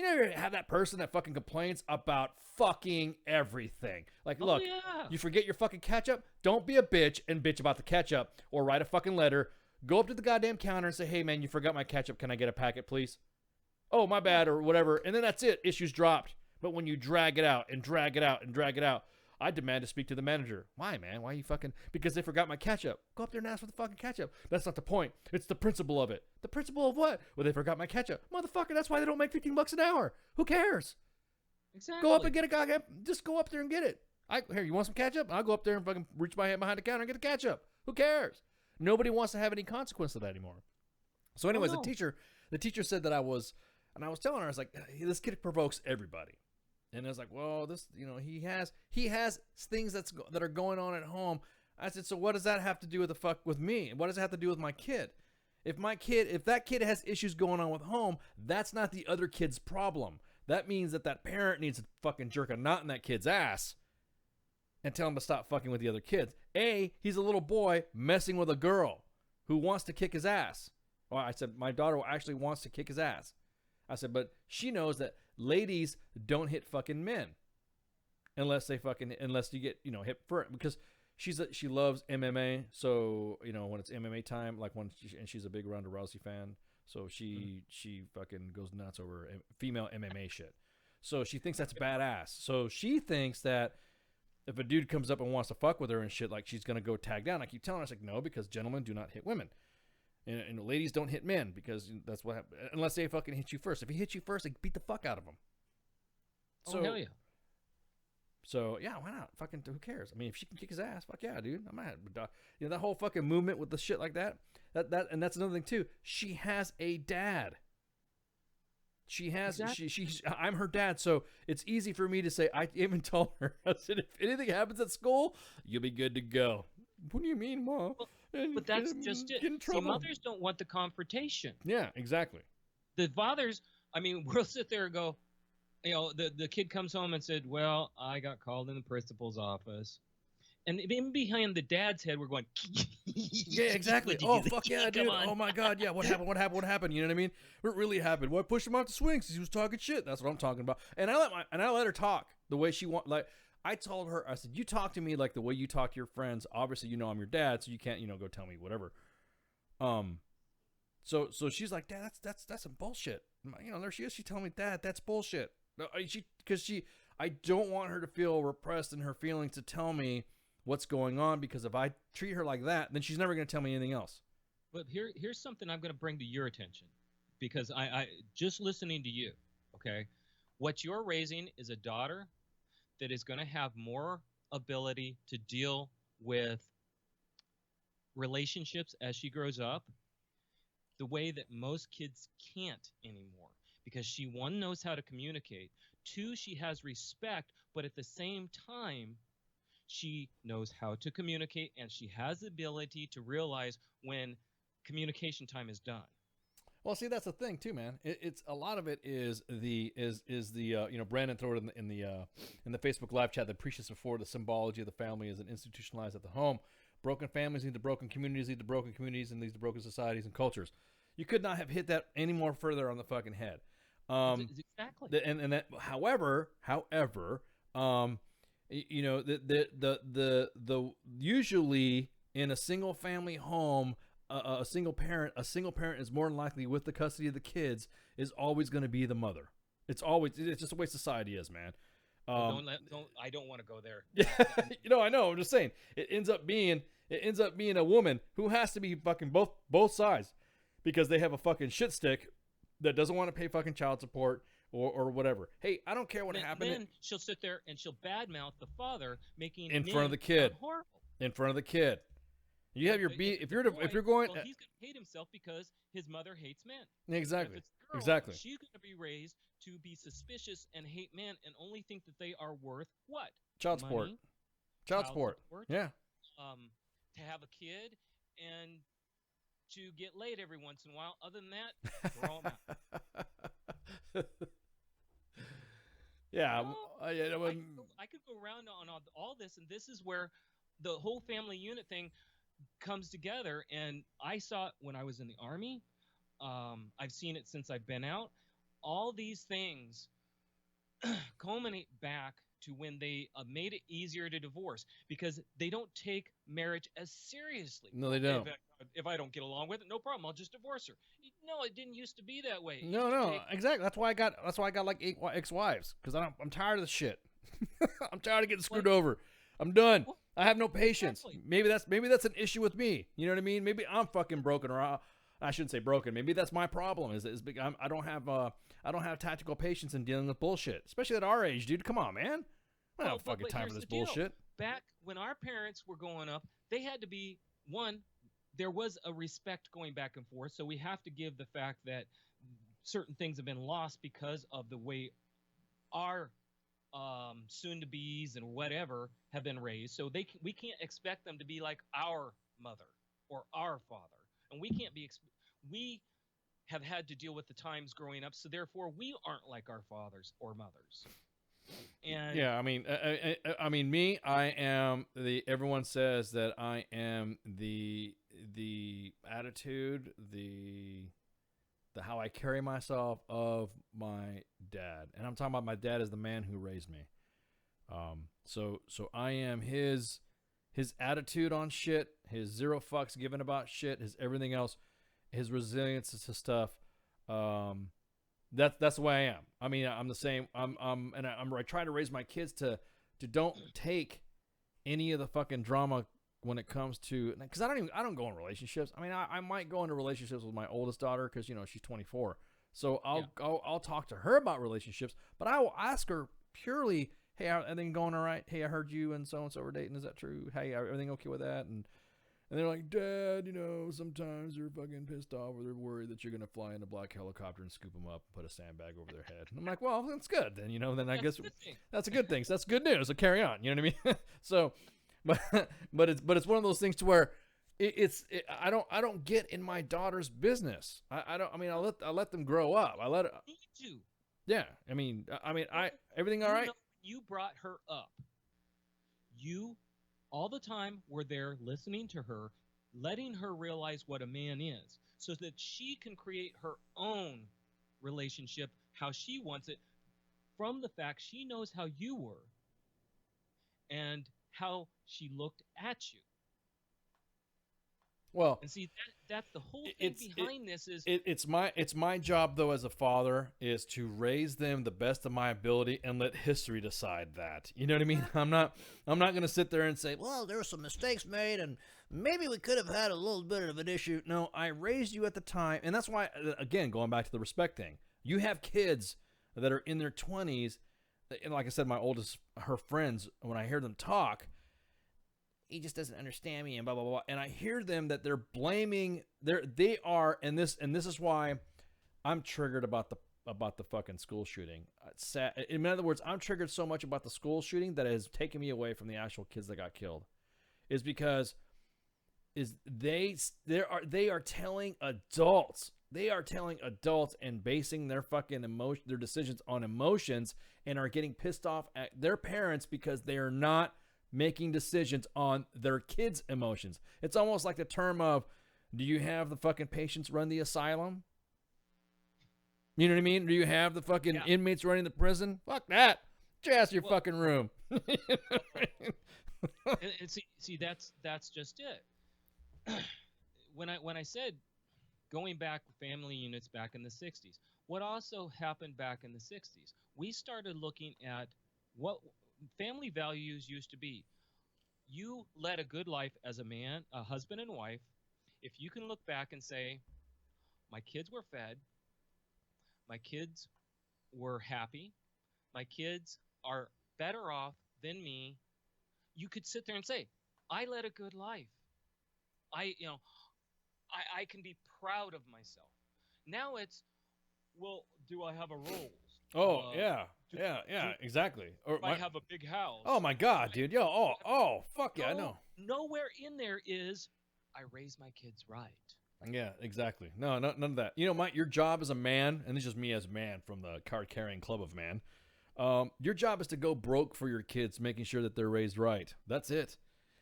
know, you have that person that fucking complains about fucking everything. Like, look, yeah. you forget your fucking ketchup? Don't be a bitch and bitch about the ketchup, or write a fucking letter. Go up to the goddamn counter and say, hey man, you forgot my ketchup. Can I get a packet, please? Oh, my bad, or whatever. And then that's it. Issue's dropped. But when you drag it out and drag it out and drag it out, I demand to speak to the manager. Why, man? Why you fucking... Because they forgot my ketchup. Go up there and ask for the fucking ketchup. That's not the point. It's the principle of it. The principle of what? Well, they forgot my ketchup. Motherfucker, that's why they don't make $15 an hour. Who cares? Exactly. Go up and get a goddamn... Just go up there and get it. Here, you want some ketchup? I'll go up there and fucking reach my hand behind the counter and get the ketchup. Who cares? Nobody wants to have any consequence of that anymore. So anyways, no. the teacher said that I was... And I was telling her, I was like, hey, this kid provokes everybody. And I was like, well, this, you know, he has things that are going on at home. I said, so what does that have to do with me? What does it have to do with my kid? If that kid has issues going on with home, that's not the other kid's problem. That means that parent needs to fucking jerk a knot in that kid's ass and tell him to stop fucking with the other kids. He's a little boy messing with a girl who wants to kick his ass. Well, I said, my daughter actually wants to kick his ass. I said, but she knows that ladies don't hit fucking men unless you get, you know, hit for it, because she loves MMA. So, you know, when it's MMA time, like and she's a big Ronda Rousey fan. So she fucking goes nuts over female MMA shit. So she thinks that's badass. So she thinks that if a dude comes up and wants to fuck with her and shit, like she's going to go tag down. I keep telling her, I was like, no, because gentlemen do not hit women. And ladies don't hit men, because that's what happens. Unless they fucking hit you first. If he hits you first, they beat the fuck out of him. Oh, hell yeah. So, yeah, why not? Fucking, who cares? I mean, if she can kick his ass, fuck yeah, dude. I'm not, you know, that whole fucking movement with the shit like that. And that's another thing, too. She has a dad. She has, Exactly. I'm her dad, so it's easy for me to say, I even told her, I said, if anything happens at school, you'll be good to go. What do you mean, Mom? But that's just it. Get in See, trouble. mothers don't want the confrontation. Yeah, exactly. The fathers, I mean, we'll sit there and go, you know, the kid comes home and said, well, I got called in the principal's office. And in behind the dad's head, we're going, Yeah, exactly. Oh, fuck yeah, dude. Oh, my God. Yeah, what happened? What happened? You know what I mean? What really happened? Well, I pushed him off the swing because he was talking shit. That's what I'm talking about. And I let her talk the way she want. Like, I told her, I said, you talk to me like the way you talk to your friends. Obviously, you know I'm your dad, so you can't, you know, go tell me whatever. So she's like, Dad, that's some bullshit. You know, there she is. She's telling me, Dad, that's bullshit. No, I don't want her to feel repressed in her feelings to tell me what's going on, because if I treat her like that, then she's never going to tell me anything else. But here's something I'm going to bring to your attention, because I just listening to you, okay? What you're raising is a daughter that is going to have more ability to deal with relationships as she grows up the way that most kids can't anymore, because she, one, knows how to communicate, two, she has respect, but at the same time she knows how to communicate, and she has the ability to realize when communication time is done. Well, see, that's the thing too, man. It's a lot of it is the you know, Brandon threw it in the Facebook live chat that preaches before the symbology of the family is institutionalized at the home. Broken families lead to broken communities, lead to broken communities, and leads to broken societies and cultures. You could not have hit that any more further on the fucking head. Exactly. And that, however, you know, the usually in a single family home, a single parent is more than likely with the custody of the kids is always going to be the mother. It's just the way society is, man. I don't want to go there. Yeah, you know, I know. I'm just saying, it ends up being a woman who has to be fucking both sides, because they have a fucking shit stick that doesn't want to pay fucking child support or whatever. Hey, I don't care what happened. Then she'll sit there and she'll badmouth the father, making in front of the kid. Horrible. In front of the kid. You have your if you're going. Well, he's gonna hate himself because his mother hates men. Exactly. If it's girl, Exactly. she's going to be raised to be suspicious and hate men and only think that they are worth what? Child support. Money, Child support. Yeah. to have a kid, and to get laid every once in a while. Other than that, throw 'em out. Yeah. No, Yeah, I could go around on all this, and this is where the whole family unit thing comes together. And I saw it when I was in the Army. I've seen it since I've been out. All these things culminate back to when they made it easier to divorce, because they don't take marriage as seriously. No, they don't. If I don't get along with it, no problem. I'll just divorce her. No, it didn't used to be that way. It No, used to no, take- exactly. That's why I got like 8 ex-wives, because I'm tired of the shit. I'm tired of getting screwed over. I'm done. Well, I have no patience. exactly. Maybe that's an issue with me. You know what I mean? Maybe I'm fucking broken, or I shouldn't say broken. Maybe that's my problem. I don't have tactical patience in dealing with bullshit, especially at our age, dude. Come on, man. I don't Well, have fucking but time here's for this the deal. bullshit. Back when our parents were growing up, they had to be one. There was a respect going back and forth, so we have to give the fact that certain things have been lost because of the way our soon-to-be's and whatever have been raised. So we can't expect them to be like our mother or our father, and we can't be. We have had to deal with the times growing up, so therefore we aren't like our fathers or mothers. And Yeah, I mean, me. I am the. Everyone says that I am the attitude, the how I carry myself of my dad, and I'm talking about my dad as the man who raised me. So I am his attitude on shit, his zero fucks given about shit, his everything else, his resilience to stuff. That's the way I am. I mean, I'm the same. I try to raise my kids to don't take any of the fucking drama when it comes to, because I don't go in relationships. I mean, I might go into relationships with my oldest daughter because she's 24. So I'll talk to her about relationships, but I will ask her purely, hey, everything going all right? Hey, I heard you and so were dating. Is that true? Hey, everything okay with that? And they're like, Dad, sometimes they're fucking pissed off, or they're worried that you're gonna fly in a black helicopter and scoop them up and put a sandbag over their head. And I'm like, well, that's good. Then then I guess that's a good thing. that's a good thing. So that's good news. So carry on. You know what I mean? So, but it's one of those things to where I don't get in my daughter's business. I don't. I mean, I let them grow up. Me too. Yeah. I mean, everything all right? You brought her up. You, all the time, were there listening to her, letting her realize what a man is, so that she can create her own relationship how she wants it, from the fact she knows how you were and how she looked at you. Well, And see, that's the whole thing behind this is it's my job though as a father is to raise them the best of my ability and let history decide that. You know what I mean? I'm not going to sit there and say, well, there were some mistakes made and maybe we could have had a little bit of an issue. No, I raised you at the time, and that's why, again, going back to the respect thing. You have kids that are in their 20s, and like I said, my oldest, her friends, when I hear them talk, he just doesn't understand me and blah blah blah, and I hear them that they're blaming they are, and this is why I'm triggered about the fucking school shooting. It's sad. In other words, I'm triggered so much about the school shooting that it has taken me away from the actual kids that got killed, is because they are telling adults and basing their fucking their decisions on emotions, and are getting pissed off at their parents because they are not making decisions on their kids' emotions. It's almost like the term of, do you have the fucking patients run the asylum? You know what I mean? Do you have the fucking inmates running the prison? Fuck that. Just your fucking room. and see that's just it. When I said going back family units back in the 60s, what also happened back in the 60s, we started looking at what family values used to be. You led a good life as a man, a husband and wife, if you can look back and say, my kids were fed, my kids were happy, my kids are better off than me. You could sit there and say, I led a good life. I can be proud of myself. Now it's, well, do I have a Rolls? Oh, Uh, yeah. do- Yeah, exactly. Or Do I have a big house? oh, my God, dude. Yo, fuck yeah, I know. Nowhere in there is I raise my kids right. Yeah, exactly. No, none of that. You know, your job as a man, and this is just me as a man from the card-carrying club of man, your job is to go broke for your kids, making sure that they're raised right. That's it.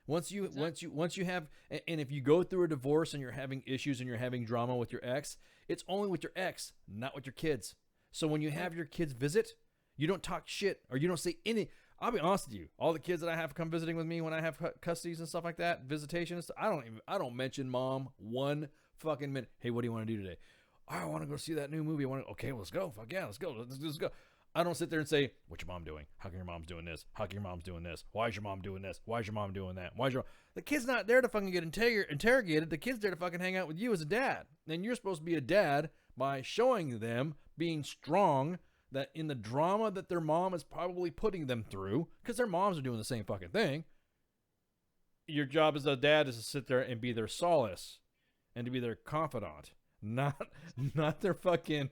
Once you have, and if you go through a divorce and you're having issues and you're having drama with your ex, it's only with your ex, not with your kids. So when you have your kids visit, you don't talk shit or you don't say any. I'll be honest with you. All the kids that I have come visiting with me when I have custodies and stuff like that, visitations, I don't mention mom one fucking minute. Hey, what do you want to do today? I want to go see that new movie. Okay, well, let's go. Fuck yeah, let's go. Let's go. I don't sit there and say, what's your mom doing? How come your mom's doing this? How come your mom's doing this? Why is your mom doing this? Why is your mom doing that? The kid's not there to fucking get interrogated. The kid's there to fucking hang out with you as a dad. And you're supposed to be a dad by showing them being strong that in the drama that their mom is probably putting them through, because their moms are doing the same fucking thing. Your job as a dad is to sit there and be their solace and to be their confidant, not their fucking,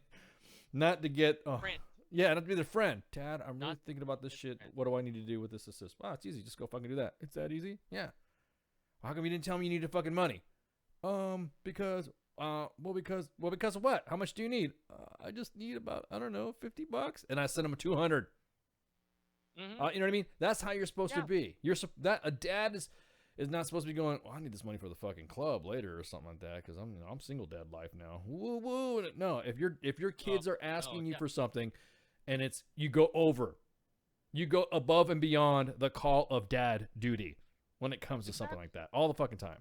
not to get, Friend. yeah, not to be their friend. Dad, I'm really Not thinking about this their shit. friend. What do I need to do with this assist? Wow, it's easy. Just go fucking do that. It's that easy? Yeah. How come you didn't tell me you needed fucking money? Because of what? How much do you need? I just need about, I don't know, $50. And I sent him 200. Mhm. You know what I mean? That's how you're supposed to Yeah. be. A dad is not supposed to be going, well, I need this money for the fucking club later or something like that because I'm single dad life now. Woo woo. No, if your kids are asking you yeah. for something, and you go above and beyond the call of dad duty when it comes to something like that all the fucking time.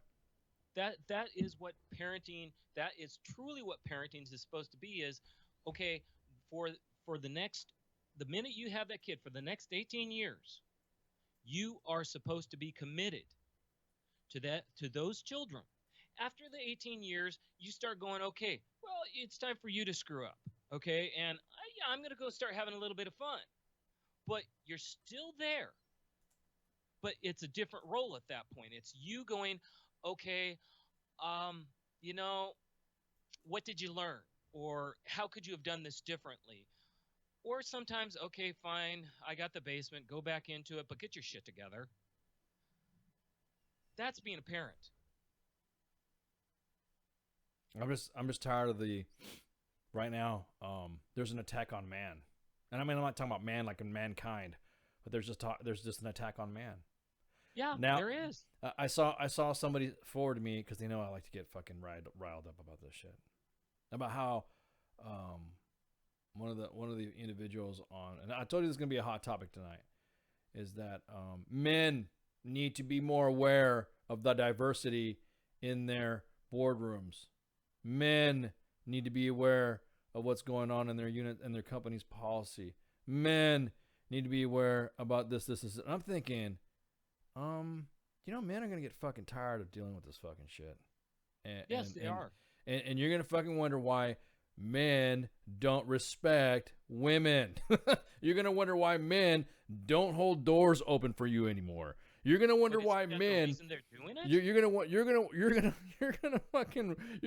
That is what parenting. That is truly what parenting is supposed to be. Is okay for the minute you have that kid for the next 18 years, you are supposed to be committed to those children. After the 18 years, you start going, okay, well, it's time for you to screw up, okay, and I'm gonna go start having a little bit of fun, but you're still there. But it's a different role at that point. It's you going, okay, you know, what did you learn? Or how could you have done this differently? Or sometimes, okay, fine, I got the basement, go back into it, but get your shit together. That's being a parent. I'm just tired of right now, there's an attack on man. And I mean, I'm not talking about man like in mankind, but there's just an attack on man. Yeah, Now, there is. I saw somebody forward to me because they know I like to get fucking riled up about this shit. About how one of the individuals on, and I told you this is gonna be a hot topic tonight, is that men need to be more aware of the diversity in their boardrooms. Men need to be aware of what's going on in their unit and their company's policy. Men need to be aware about this. And I'm thinking, men are gonna get fucking tired of dealing with this fucking shit. Yes, they are. And you're gonna fucking wonder why men don't respect women. You're gonna wonder why men don't hold doors open for you anymore. You're gonna wonder But why isn't that the men. reason they're doing it? You're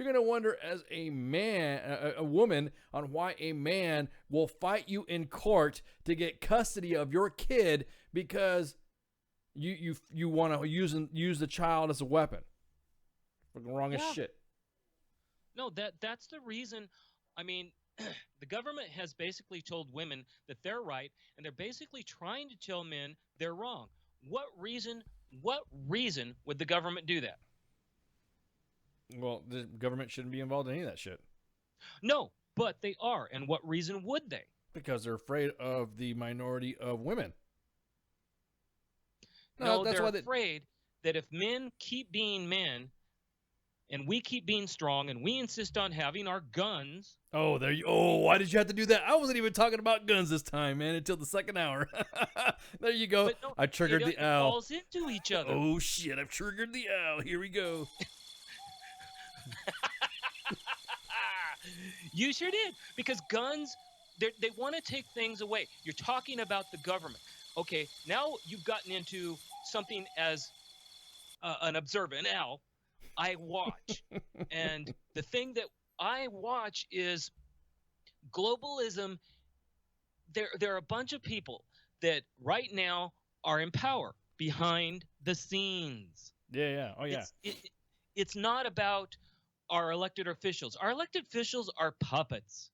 gonna wonder as a man, a woman, on why a man will fight you in court to get custody of your kid because you want to use the child as a weapon. Fucking wrong as shit. No, that's the reason. I mean, the government has basically told women that they're right, and they're basically trying to tell men they're wrong. What reason would the government do that? Well, the government shouldn't be involved in any of that shit No, but they are. And what reason would they? because they're afraid of the minority of women. No, that's they're why afraid that if men keep being men and we keep being strong and we insist on having our guns. Oh, there you. Oh, why did you have to do that? I wasn't even talking about guns this time, man, until the second hour. There you go. But no, I triggered the it owl. falls into each other. Oh shit! I've triggered the owl. Here we go. You sure did, because guns, they want to take things away. You're talking about the government. Okay, now you've gotten into something as an observer, an owl. I watch, and the thing that I watch is globalism, there are a bunch of people that right now are in power behind the scenes. Yeah. Oh yeah. It's not about our elected officials. Our elected officials are puppets.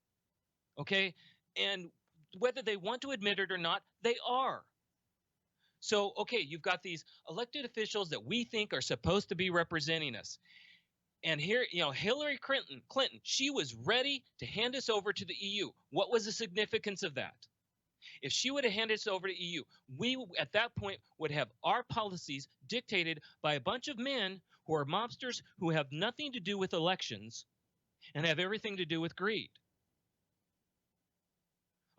Okay? And whether they want to admit it or not, they are. So, okay, you've got these elected officials that we think are supposed to be representing us. And here, Hillary Clinton, she was ready to hand us over to the EU. What was the significance of that? If she would have handed us over to EU, we at that point would have our policies dictated by a bunch of men who are mobsters who have nothing to do with elections and have everything to do with greed.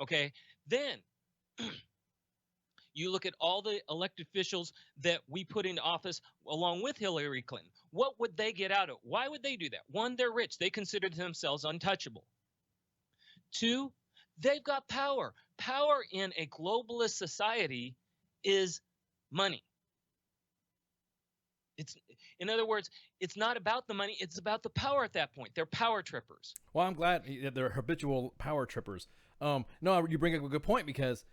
Okay, then you look at all the elected officials that we put into office along with Hillary Clinton. What would they get out of it? Why would they do that? One, they're rich. They consider themselves untouchable. Two, they've got power. Power in a globalist society is money. In other words, it's not about the money. It's about the power at that point. They're power trippers. Well, I'm glad that they're habitual power trippers. No, you bring up a good point because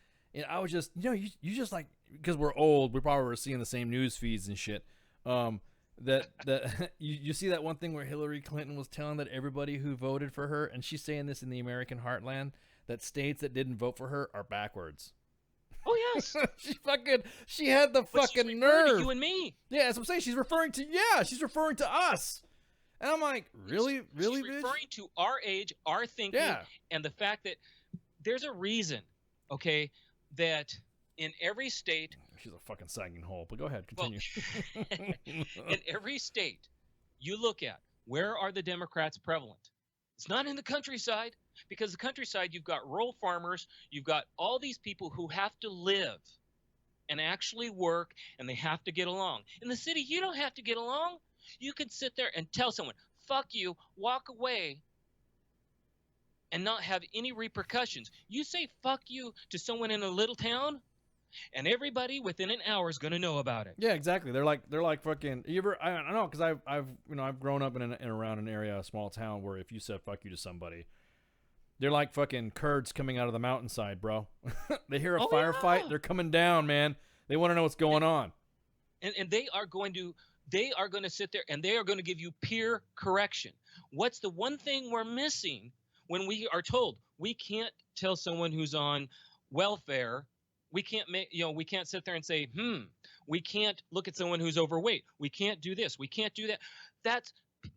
I was just, you just like, because we're old, we probably were seeing the same news feeds and shit. That you see that one thing where Hillary Clinton was telling that everybody who voted for her, and she's saying this in the American heartland, that states that didn't vote for her are backwards. Oh yes, she had the but fucking she's nerve. referring to you and me. Yeah, that's what I'm saying. She's referring to us. And I'm like, really, She's bitch? referring to our age, our thinking, Yeah. and the fact that there's a reason, okay, that in every state, She's a fucking sagging hole. But go ahead, continue. in every state, you look at where are the Democrats prevalent. It's not in the countryside, because the countryside, you've got rural farmers, you've got all these people who have to live and actually work, and they have to get along. In the city, you don't have to get along. You can sit there and tell someone, fuck you, walk away, and not have any repercussions. You say fuck you to someone in a little town, and everybody within an hour is going to know about it. Yeah, exactly. They're like fucking. You ever? I don't know, because I've grown up in around an area, a small town, where if you said fuck you to somebody, they're like fucking Kurds coming out of the mountainside, bro. They hear a firefight, yeah. they're coming down, man. They want to know what's going on. And they are going to sit there and they are going to give you peer correction. What's the one thing we're missing when we are told we can't tell someone who's on welfare? We can't we can't sit there and say, we can't look at someone who's overweight. We can't do this. We can't do that.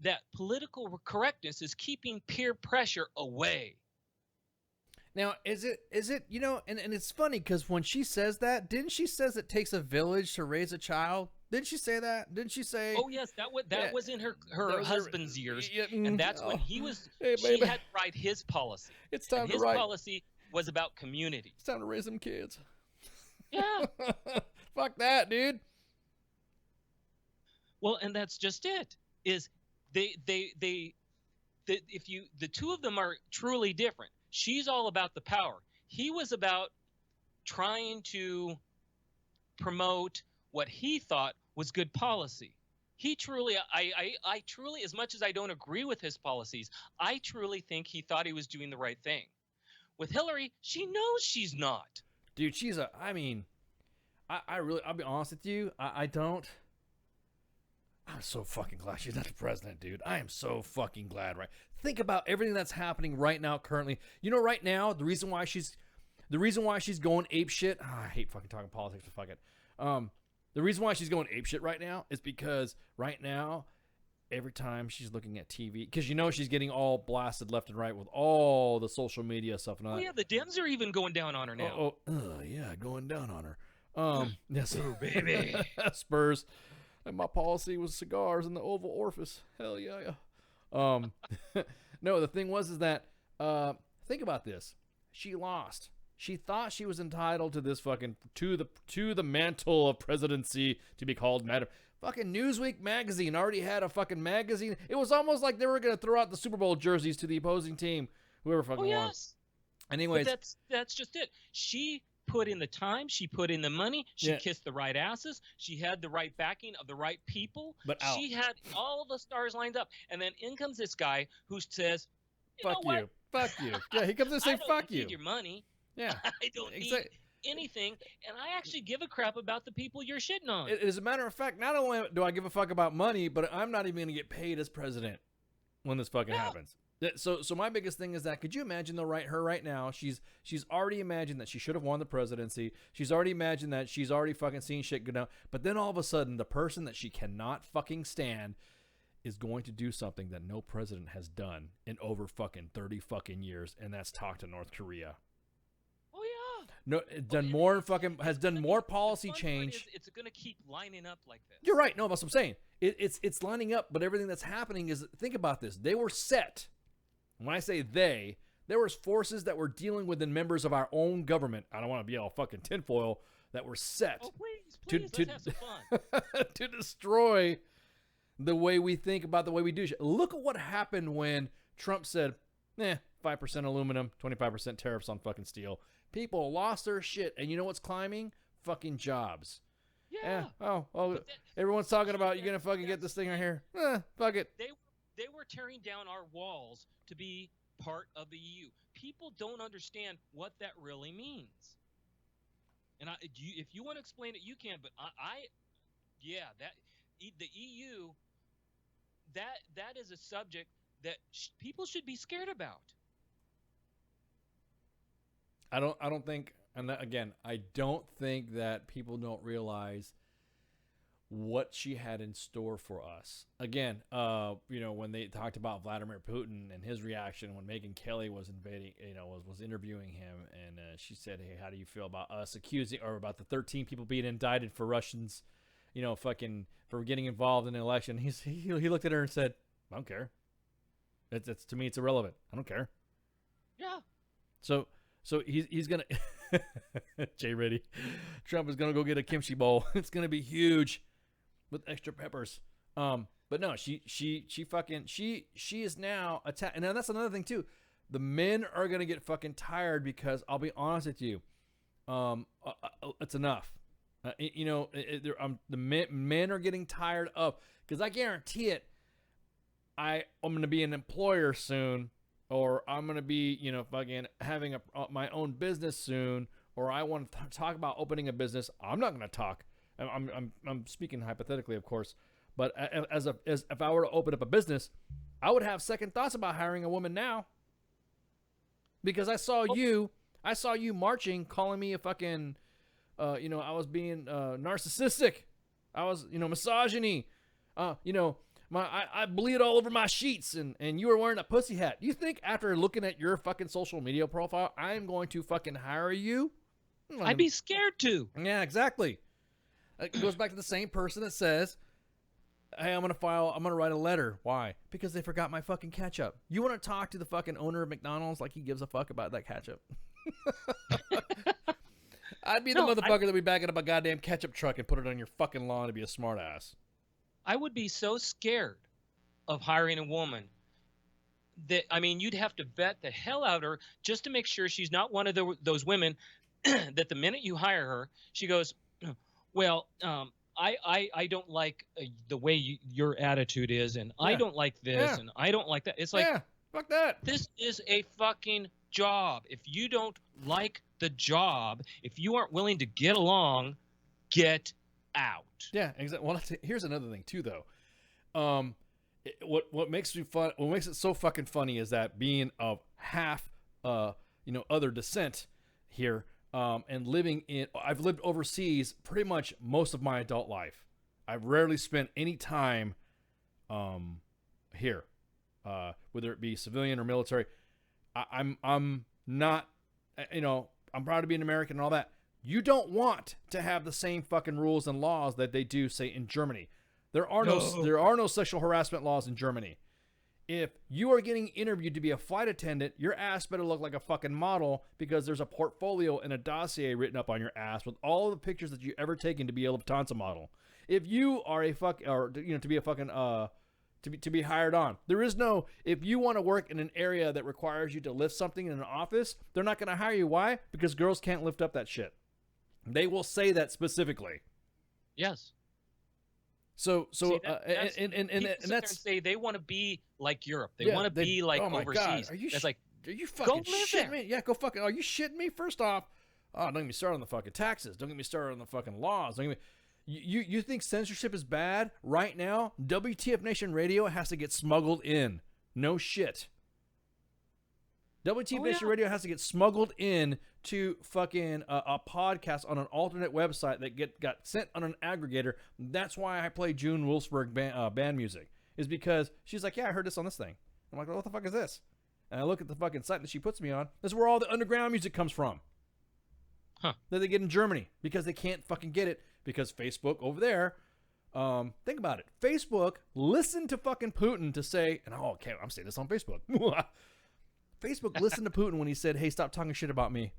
That political correctness is keeping peer pressure away. Now, is it and it's funny because when she says that, didn't she says it takes a village to raise a child? Didn't she say that? Didn't she say? Oh yes, that was in her was husband's years, yeah, and that's when he was. Hey, she baby. had to write his policy. It's time and to his write. policy was about community. It's time to raise them kids. Yeah. Fuck that, dude. Well, and that's just it. Is the two of them are truly different. She's all about the power. He was about trying to promote what he thought was good policy. He truly, I truly, as much as I don't agree with his policies, I truly think he thought he was doing the right thing. With Hillary, she knows she's not. Dude, I'll be honest with you. I'm so fucking glad she's not the president, dude. I am so fucking glad, right? Think about everything that's happening right now, currently. You know, right now, the reason why she's going ape shit. I hate fucking talking politics, but fuck it. The reason why she's going ape shit right now is because right now, every time she's looking at TV, because she's getting all blasted left and right with all the social media stuff and all that. Yeah, the Dems are even going down on her now. Yeah, going down on her. Yes, baby. Spurs. And my policy was cigars in the Oval Office. Hell yeah. No, the thing was that think about this. She lost. She thought she was entitled to this fucking to the mantle of presidency to be called madam. Fucking Newsweek magazine already had a fucking magazine. It was almost like they were gonna throw out the Super Bowl jerseys to the opposing team, whoever fucking won. Yes. Anyways, but that's just it. She put in the time. She put in the money. She kissed the right asses. She had the right backing of the right people. But she had all the stars lined up. And then in comes this guy who says, fuck know what? you. Fuck you. Yeah, he comes to say I don't fuck need you. your money. Yeah. I don't need Exact- anything, and I actually give a crap about the people you're shitting on. As a matter of fact, not only do I give a fuck about money, but I'm not even going to get paid as president when this fucking happens. So my biggest thing is that, could you imagine though, her right now, she's already imagined that she should have won the presidency. She's already imagined that she's already fucking seen shit go down. But then all of a sudden, the person that she cannot fucking stand is going to do something that no president has done in over fucking 30 fucking years, and that's talk to North Korea. Oh yeah. No, done more fucking has done more policy The fun part change. is it's going to keep lining up like this. You're right. No, that's what I'm saying. It's lining up, but everything that's happening is, think about this. They were set. When I say they, there was forces that were dealing with the members of our own government. I don't want to be all fucking tinfoil, that were set Oh please, let's have some fun. to destroy the way we think about the way we do shit. Look at what happened when Trump said, 5% aluminum, 25% tariffs on fucking steel. People lost their shit, and you know what's climbing? Fucking jobs. Yeah. Oh, But that- everyone's talking about, you're gonna fucking get this thing right here. Fuck it. They were tearing down our walls to be part of the EU. People don't understand what that really means. And if you want to explain it, you can. But the EU, that is a subject that people should be scared about. I don't think, and again, I don't think that people don't realize what she had in store for us. Again, when they talked about Vladimir Putin and his reaction when Megyn Kelly was invading, was interviewing him, and she said, "Hey, how do you feel about us accusing, or about the 13 people being indicted for Russians, for getting involved in the election?" He looked at her and said, "I don't care. It's to me, it's irrelevant. I don't care." Yeah. So he's gonna Jay Reddy, Trump is gonna go get a kimchi bowl. It's gonna be huge with extra peppers. But no, she is now attacked. And now that's another thing too. The men are gonna get fucking tired, because I'll be honest with you, it's enough. The men are getting tired of, because I guarantee it. I'm gonna be an employer soon. Or I'm going to be, fucking having my own business soon, or I want to talk about opening a business. I'm not going to talk. I'm speaking hypothetically, of course. But as if I were to open up a business, I would have second thoughts about hiring a woman now. Because I saw you marching, calling me a fucking, I was being narcissistic. I was, misogyny. I bleed all over my sheets, and you were wearing a pussy hat. You think after looking at your fucking social media profile, I'm going to fucking hire you? I'd be scared to. Yeah, exactly. It goes back to the same person that says, "Hey, I'm gonna write a letter." Why? Because they forgot my fucking ketchup. You want to talk to the fucking owner of McDonald's like he gives a fuck about that ketchup? I'd be the motherfucker that be backing up a goddamn ketchup truck and put it on your fucking lawn to be a smart ass. I would be so scared of hiring a woman that, you'd have to vet the hell out of her just to make sure she's not one of those women that the minute you hire her, she goes, "Well, I don't like the way your attitude is, and I don't like this, and I don't like that." It's like, fuck that. This is a fucking job. If you don't like the job, if you aren't willing to get along, get out. Yeah, exactly. Well, here's another thing too, though. What makes it so fucking funny is that being of half, other descent here, and I've lived overseas pretty much most of my adult life. I've rarely spent any time, here, whether it be civilian or military. I'm not, I'm proud to be an American and all that. You don't want to have the same fucking rules and laws that they do, say, in Germany. There are no sexual harassment laws in Germany. If you are getting interviewed to be a flight attendant, your ass better look like a fucking model, because there's a portfolio and a dossier written up on your ass with all the pictures that you ever taken to be a Lufthansa model. If you are to be a fucking to be hired on, there is no, if you want to work in an area that requires you to lift something in an office, they're not going to hire you. Why? Because girls can't lift up that shit. They will say that specifically. Yes. So See, and that's say they want to be like Europe. They want to be like overseas. God, are you it's like Are you fucking live shitting there. me? Yeah, go fucking. Are you shitting me? First off, don't get me started on the fucking taxes. Don't get me started on the fucking laws. Don't get me. You think censorship is bad? Right now, WTF Nation Radio has to get smuggled in. No shit. WTF Nation Radio has to get smuggled in to fucking a podcast on an alternate website that got sent on an aggregator. That's why I play June Wolfsburg band music. Is because she's like, yeah, I heard this on this thing. I'm like, well, what the fuck is this? And I look at the fucking site that she puts me on. This is where all the underground music comes from. Huh. That they get in Germany because they can't fucking get it because Facebook over there. Think about it. Facebook listened to fucking Putin to say, and okay, I'm saying this on Facebook. Facebook listened to Putin when he said, hey, stop talking shit about me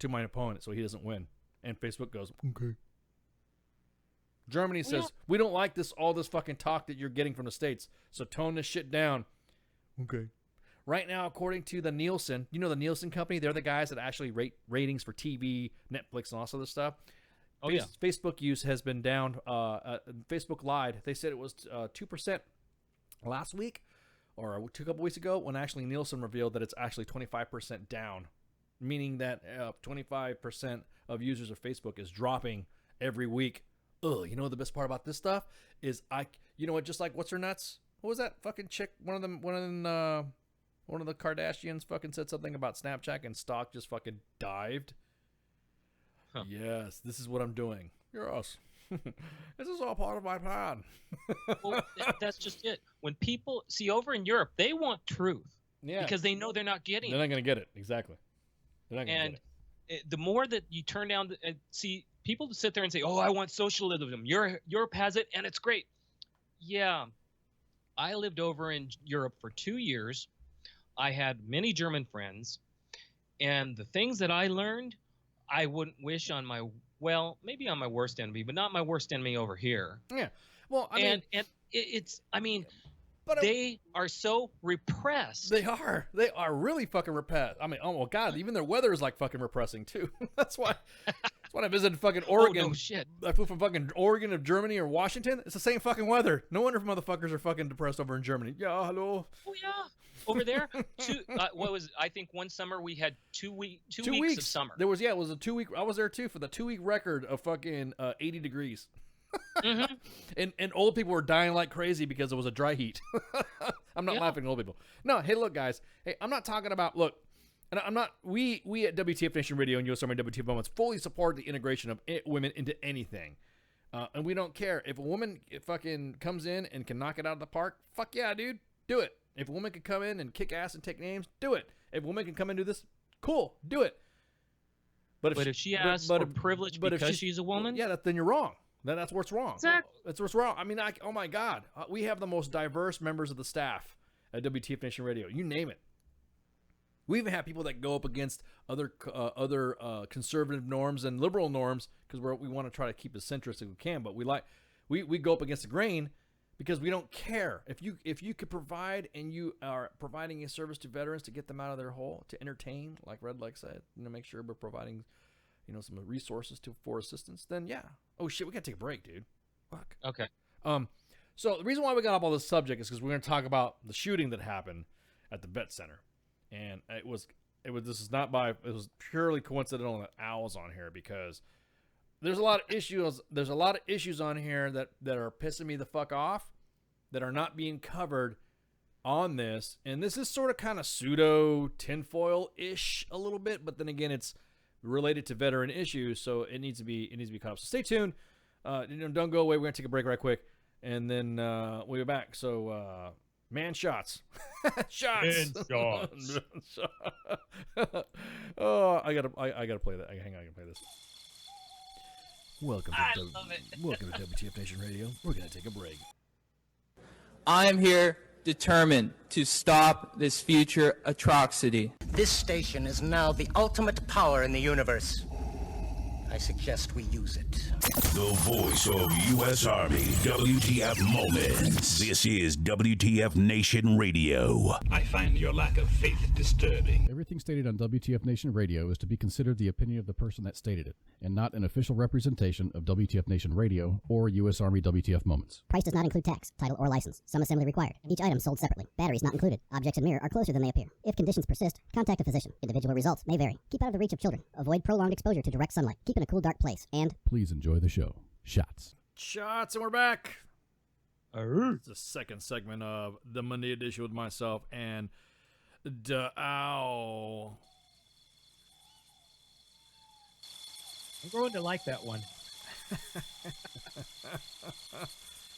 to my opponent so he doesn't win. And Facebook goes, okay. Germany says, we don't like all this fucking talk that you're getting from the States, so tone this shit down. Okay. Right now, according to the Nielsen, you know the Nielsen company? They're the guys that actually rate ratings for TV, Netflix, and all this other stuff. Oh, yeah. Facebook use has been down. Facebook lied. They said it was 2% last week or a couple weeks ago when actually Nielsen revealed that it's actually 25% down, meaning that 25% of users of Facebook is dropping every week. Ugh, you know the best part about this stuff is you know what, just like What's Her Nuts? What was that fucking chick? One of the Kardashians fucking said something about Snapchat and stock just fucking dived. Huh. Yes, this is what I'm doing. Yes. This is all part of my plan. Well, that's just it. When people see over in Europe, they want truth. Yeah. Because they know they're not getting They're it. not going to get it. Exactly. They're not going to And get it. the more that you turn down, see, people sit there and say, oh, I want socialism. Europe has it, and it's great. Yeah. I lived over in Europe for 2 years. I had many German friends. And the things that I learned, I wouldn't wish on maybe on my worst enemy, but not my worst enemy over here. Yeah. Well, I mean, but they are so repressed. They are really fucking repressed. I mean, oh my God, even their weather is like fucking repressing too. That's why I visited fucking Oregon. Oh, no shit. I flew from fucking Oregon to Germany or Washington. It's the same fucking weather. No wonder motherfuckers are fucking depressed over in Germany. Yeah, hello. Oh yeah. Over there, I think one summer we had 2 weeks of summer. It was a 2 week. I was there too for the 2 week record of fucking 80 degrees. Mm-hmm. and old people were dying like crazy because it was a dry heat. I'm not laughing at old people. No, hey, look, guys. Hey, I'm not talking about and I'm not. We at WTF Nation Radio and US Army WTF Moments fully support the integration of women into anything, and we don't care if a woman fucking comes in and can knock it out of the park. Fuck yeah, dude, do it. If a woman can come in and kick ass and take names, do it. If a woman can come and do this, cool, do it. But if she asks for privilege because she's a woman, yeah, then you're wrong. That's what's wrong. Exactly. That's what's wrong. I mean, oh my God, we have the most diverse members of the staff at WTF Nation Radio. You name it. We even have people that go up against other conservative norms and liberal norms because we want to try to keep as centrist as we can. But we go up against the grain. Because we don't care. If you could provide and you are providing a service to veterans to get them out of their hole, to entertain, like Red Leg said, make sure we're providing, some resources for assistance, then yeah. Oh shit, we gotta take a break, dude. Fuck. Okay. So the reason why we got up all this subject is because we're gonna talk about the shooting that happened at the vet center. And it was purely coincidental that Al was on here because there's a lot of issues on here that are pissing me the fuck off that are not being covered on this. And this is sort of kind of pseudo tinfoil-ish a little bit, but then again, it's related to veteran issues, so it needs to be caught up. So stay tuned. Don't go away. We're gonna take a break right quick, and then we'll be back. So man shots. Shots. Man shots. Oh, I gotta play that. Hang on, I can play this. Welcome to WTF Nation Radio. We're going to take a break. I am here determined to stop this future atrocity. This station is now the ultimate power in the universe. I suggest we use it. The voice of U.S. Army, WTF Moments. This is WTF Nation Radio. I find your lack of faith disturbing. Everything stated on WTF Nation Radio is to be considered the opinion of the person that stated it, and not an official representation of WTF Nation Radio or U.S. Army WTF Moments. Price does not include tax, title, or license. Some assembly required. Each item sold separately. Batteries not included. Objects in mirror are closer than they appear. If conditions persist, contact a physician. Individual results may vary. Keep out of the reach of children. Avoid prolonged exposure to direct sunlight. Keep in a cool, dark place. And please enjoy the show. Shots. Shots, and we're back. It's the second segment of the Monday edition with myself and Owl. I'm going to like that one.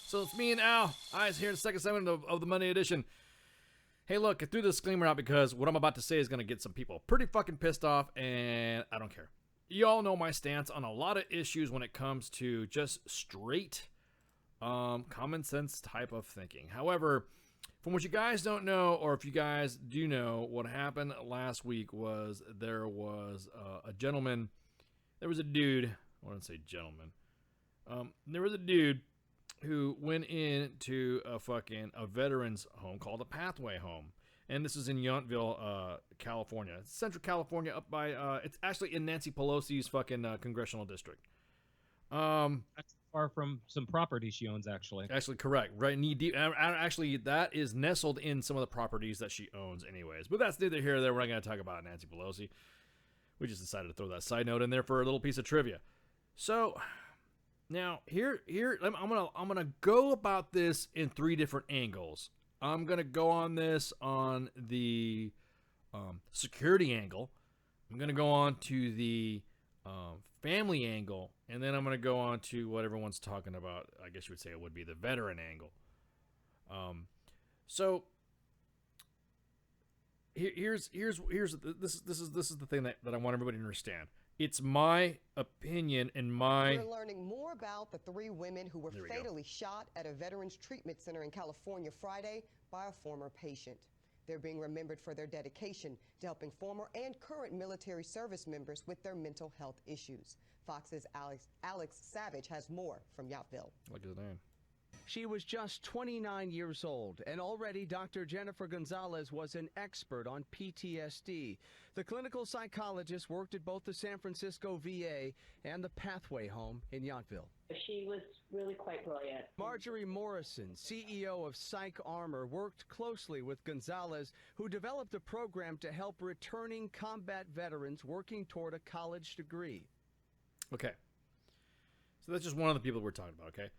So it's me and Al. Eyes here in the second segment of the Monday edition. Hey, look, I threw the disclaimer out because what I'm about to say is going to get some people pretty fucking pissed off, and I don't care. You all know my stance on a lot of issues when it comes to just straight common sense type of thinking. However, from what you guys don't know, or if you guys do know, what happened last week was there was a gentleman. There was a dude. I want to say gentleman. There was a dude who went into a veterans home called a Pathway Home. And this is in Yountville, California. It's Central California, up by, it's actually in Nancy Pelosi's fucking congressional district. That's far from some property she owns, actually. Actually, correct. Right, knee deep. Actually, that is nestled in some of the properties that she owns anyways. But that's neither here nor there. We're not going to talk about Nancy Pelosi. We just decided to throw that side note in there for a little piece of trivia. So, now, here, I'm gonna go about this in three different angles. I'm going to go on this on the security angle. I'm going to go on to the family angle. And then I'm going to go on to what everyone's talking about. I guess you would say it would be the veteran angle. So here's this is the thing that I want everybody to understand. It's my opinion and my... We're learning more about the three women who were fatally shot at a veterans treatment center in California Friday by a former patient. They're being remembered for their dedication to helping former and current military service members with their mental health issues. Fox's Alex Savage has more from Yountville. Look at his name. She was just 29 years old, and already Dr. Jennifer Gonzalez was an expert on PTSD. The clinical psychologist worked at both the San Francisco VA and the Pathway Home in Yountville. She was really quite brilliant. Marjorie Morrison, CEO of Psych Armor, worked closely with Gonzalez, who developed a program to help returning combat veterans working toward a college degree. Okay. So that's just one of the people we're talking about, okay?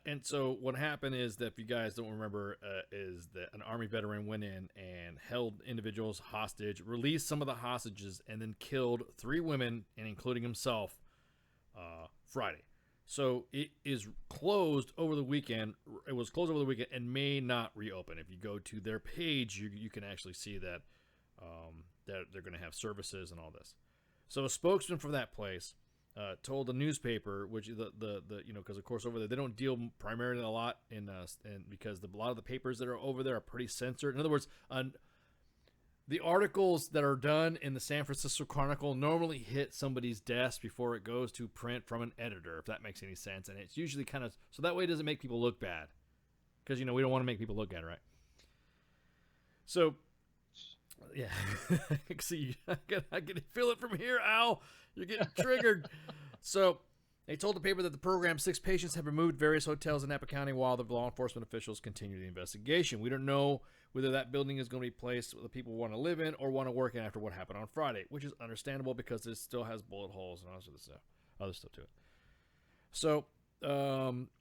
And so what happened is that, if you guys don't remember, is that an Army veteran went in and held individuals hostage, released some of the hostages, and then killed 3 women, and including himself, Friday. So it is closed over the weekend. It was closed over the weekend and may not reopen. If you go to their page, you can actually see that that they're going to have services and all this. So a spokesman for that place told the newspaper, which the because of course over there they don't deal primarily a lot in because a lot of the papers that are over there are pretty censored. In other words, the articles that are done in the San Francisco Chronicle normally hit somebody's desk before it goes to print from an editor, if that makes any sense. And it's usually kind of so that way it doesn't make people look bad, because we don't want to make people look bad, right? So yeah, see, I can feel it from here, Al. You're getting triggered. So they told the paper that the program 6 patients have removed various hotels in Napa County while the law enforcement officials continue the investigation. We don't know whether that building is going to be placed where the people want to live in or want to work in after what happened on Friday, which is understandable because it still has bullet holes and other stuff to it. So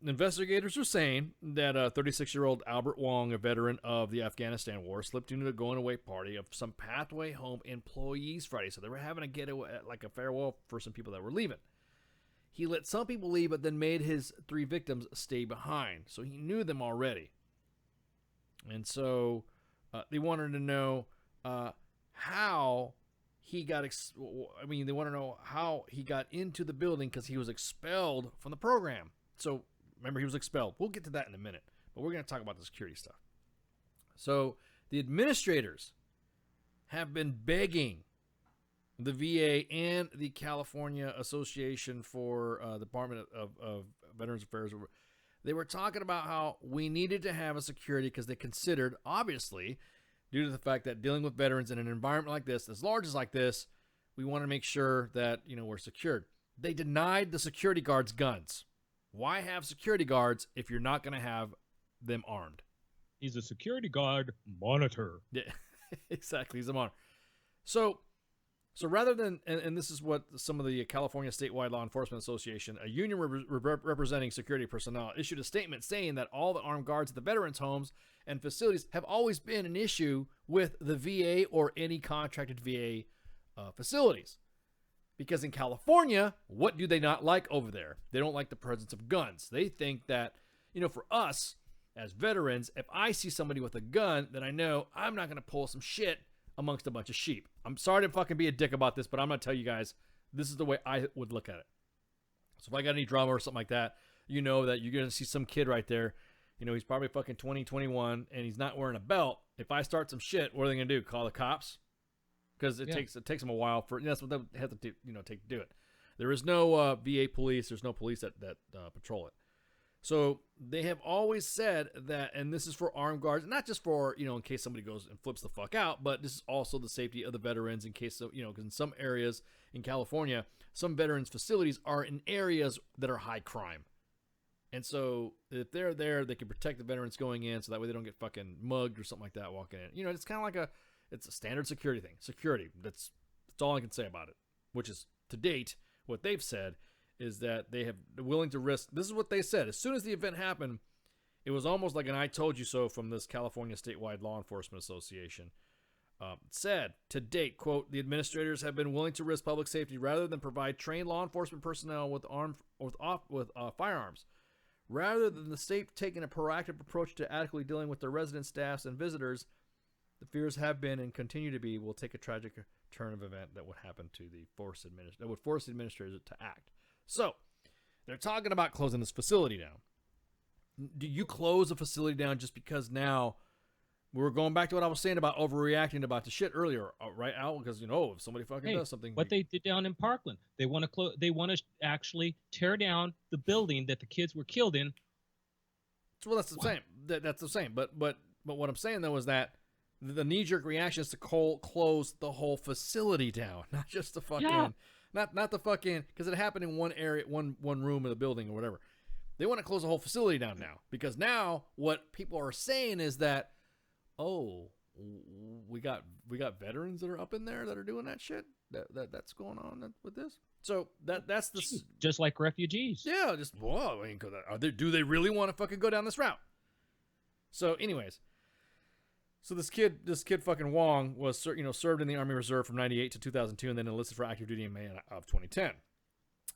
investigators are saying that 36-year-old Albert Wong, a veteran of the Afghanistan war, slipped into a going-away party of some Pathway Home employees Friday. So they were having a getaway, like a farewell for some people that were leaving. He let some people leave, but then made his 3 victims stay behind. So he knew them already. And so they wanted to know how he got, they want to know how he got into the building, because he was expelled from the program. So remember, he was expelled. We'll get to that in a minute, but we're going to talk about the security stuff. So the administrators have been begging the VA and the California Association for the Department of Veterans Affairs, they were talking about how we needed to have a security because they considered, obviously, due to the fact that dealing with veterans in an environment like this, as large as like this, we want to make sure that, we're secured. They denied the security guards guns. Why have security guards if you're not going to have them armed? He's a security guard monitor. Yeah, exactly. He's a monitor. So rather than, and this is what some of the California Statewide Law Enforcement Association, a union representing security personnel, issued a statement saying that all the armed guards at the veterans' homes and facilities have always been an issue with the VA or any contracted VA facilities. Because in California, what do they not like over there? They don't like the presence of guns. They think that, for us as veterans, if I see somebody with a gun, then I know I'm not going to pull some shit amongst a bunch of sheep. I'm sorry to fucking be a dick about this, but I'm going to tell you guys, this is the way I would look at it. So if I got any drama or something like that, that you're going to see some kid right there, he's probably fucking 20, 21, and he's not wearing a belt. If I start some shit, what are they going to do? Call the cops? Because it takes them a while for, that's what they have to do, take to do it. There is no VA police. There's no police that patrol it. So they have always said that, and this is for armed guards, not just for, in case somebody goes and flips the fuck out, but this is also the safety of the veterans in case of, because in some areas in California, some veterans facilities are in areas that are high crime. And so if they're there, they can protect the veterans going in so that way they don't get fucking mugged or something like that walking in. It's kind of like it's a standard security thing. Security, that's all I can say about it, which is, to date, what they've said is that they have willing to risk. This is what they said. As soon as the event happened, it was almost like an I told you so from this California Statewide Law Enforcement Association. Said, to date, quote, the administrators have been willing to risk public safety rather than provide trained law enforcement personnel with firearms. Rather than the state taking a proactive approach to adequately dealing with their resident staffs and visitors, the fears have been and continue to be will take a tragic turn of event that would happen to that would force the administrators to act. So, they're talking about closing this facility down. Do you close a facility down just because now we're going back to what I was saying about overreacting about the shit earlier, right, Al? Because if somebody fucking does something, what they did down in Parkland, they want to close. They want to actually tear down the building that the kids were killed in. Well, that's the same. That's the same. But what I'm saying though is that the knee-jerk reaction is to close the whole facility down, not just the fucking, not the fucking, because it happened in one area, one room of the building or whatever. They want to close the whole facility down now because now what people are saying is that, we got veterans that are up in there that are doing that shit. That's going on with this. So that's the just like refugees. Yeah, just whoa. I mean, do they really want to fucking go down this route? So, anyways. So this kid fucking Wong was, served in the Army Reserve from 98 to 2002 and then enlisted for active duty in May of 2010.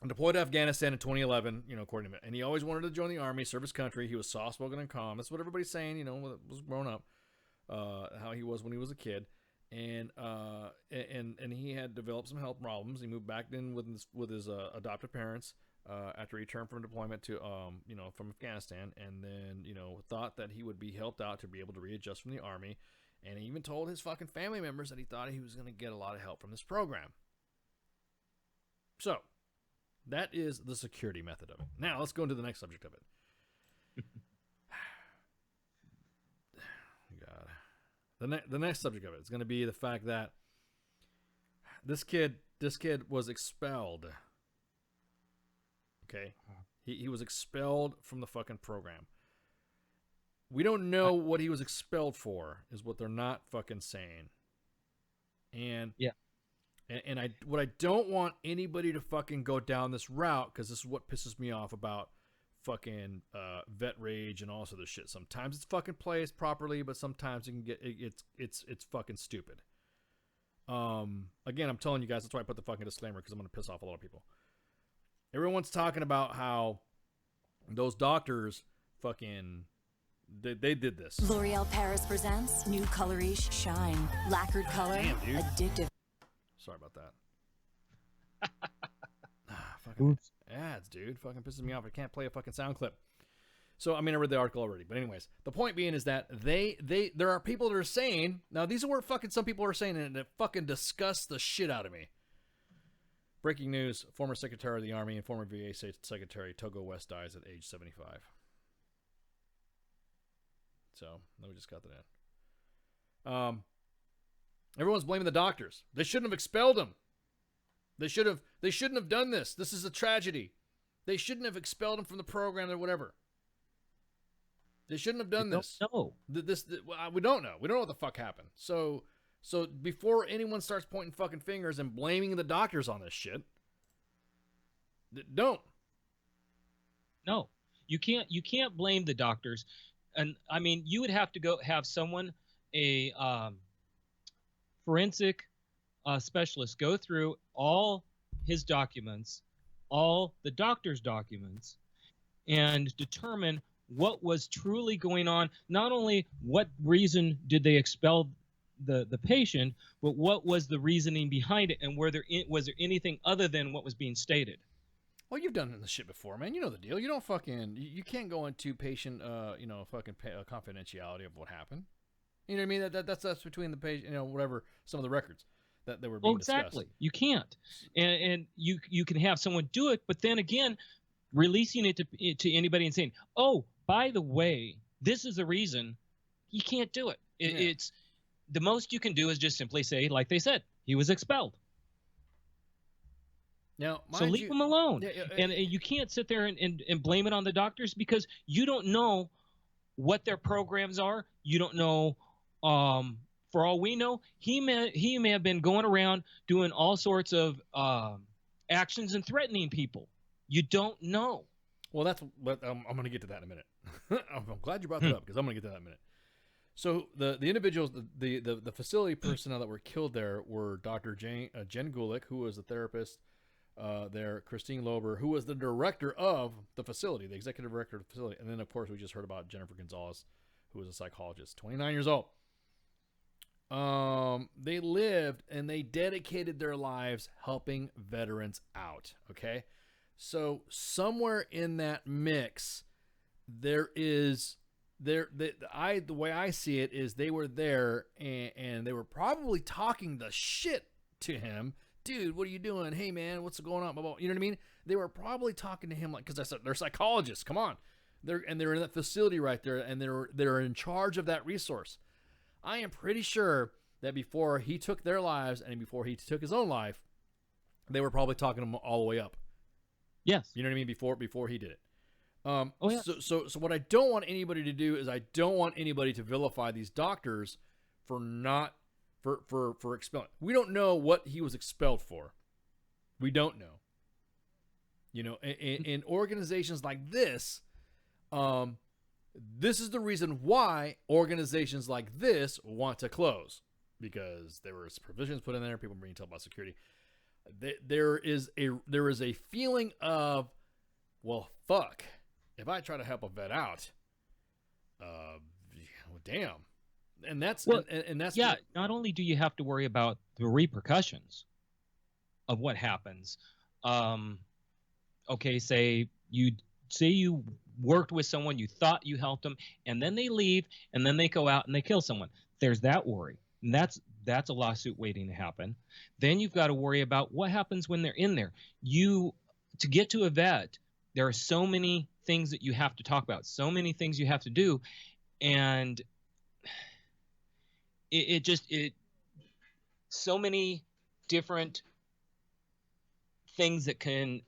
And deployed to Afghanistan in 2011, according to him. And he always wanted to join the Army, serve his country. He was soft-spoken and calm. That's what everybody's saying, was grown up, how he was when he was a kid. And he had developed some health problems. He moved back in with his adoptive parents after he returned from deployment to from Afghanistan, and then thought that he would be helped out to be able to readjust from the Army, and he even told his fucking family members that he thought he was going to get a lot of help from this program. So that is the security method of it. Now let's go into the next subject of it. God, the next subject of it is going to be the fact that this kid was expelled. Okay, he was expelled from the fucking program. We don't know what he was expelled for, is what they're not fucking saying. And what I don't want anybody to fucking go down this route, because this is what pisses me off about fucking vet rage and all this other shit. Sometimes it's fucking placed properly, but sometimes it can get it's fucking stupid. Again, I'm telling you guys, that's why I put the fucking disclaimer, because I'm gonna piss off a lot of people. Everyone's talking about how those doctors fucking they did this. L'Oreal Paris presents new Colorish Shine. Lacquered color, addictive. Sorry about that. Fucking ads, dude. Fucking pisses me off. I can't play a fucking sound clip. So, I mean, I read the article already. But anyways, the point being is that there are people that are saying, now these are what fucking some people are saying, and it fucking disgusts the shit out of me. Breaking news, former Secretary of the Army and former VA Secretary Togo West dies at age 75. So, we just got that. Everyone's blaming the doctors. They shouldn't have expelled him. They shouldn't have done this. This is a tragedy. They shouldn't have expelled him from the program or whatever. They shouldn't have done this. No. We don't know. We don't know what the fuck happened. So before anyone starts pointing fucking fingers and blaming the doctors on this shit, don't. No, you can't blame the doctors. And I mean, you would have to go have someone, a forensic specialist, go through all his documents, all the doctor's documents, and determine what was truly going on. Not only what reason did they expel the patient, but what was the reasoning behind it, and was there anything other than what was being stated? Well, you've done this shit before, man. You know the deal. You don't fucking, you can't go into patient, confidentiality of what happened. You know what I mean? That's between the patient, whatever, some of the records that were being exactly. discussed. You can't, and you can have someone do it, but then again, releasing it to anybody and saying, oh, by the way, this is the reason, you can't do it. It's the most you can do is just simply say, like they said, he was expelled. Now, so leave them alone. And you can't sit there and blame it on the doctors, because you don't know what their programs are. You don't know. For all we know, he may have been going around doing all sorts of actions and threatening people. You don't know. Well, that's what I'm going to get to that in a minute. I'm glad you brought that up, because I'm going to get to that in a minute. So the individuals, the facility personnel that were killed there were Dr. Jen Gulick, who was the therapist there, Christine Lober, who was the director of the facility, the executive director of the facility, and then, of course, we just heard about Jennifer Gonzalez, who was a psychologist, 29 years old. They lived and they dedicated their lives helping veterans out, okay? So somewhere in that mix, the way I see it is they were there and they were probably talking the shit to him. Dude, what are you doing? Hey, man, what's going on? You know what I mean? They were probably talking to him like, because I said they're psychologists. Come on, they're in that facility right there, and they're in charge of that resource. I am pretty sure that before he took their lives and before he took his own life, they were probably talking to him all the way up. Yes, you know what I mean. Before he did it. Yeah. So what I don't want anybody to do is I don't want anybody to vilify these doctors for not. For expelling. We don't know what he was expelled for. We don't know. In organizations like this, this is the reason why organizations like this want to close, because there were provisions put in there. People being told about security. There is a feeling of, well, fuck. If I try to help a vet out, well, damn. And that's not only do you have to worry about the repercussions of what happens. Okay, say you worked with someone, you thought you helped them, and then they leave, and then they go out and they kill someone. There's that worry, and that's a lawsuit waiting to happen. Then you've got to worry about what happens when they're in there. To get to a vet, there are so many things that you have to talk about, so many things you have to do, and so many different things that can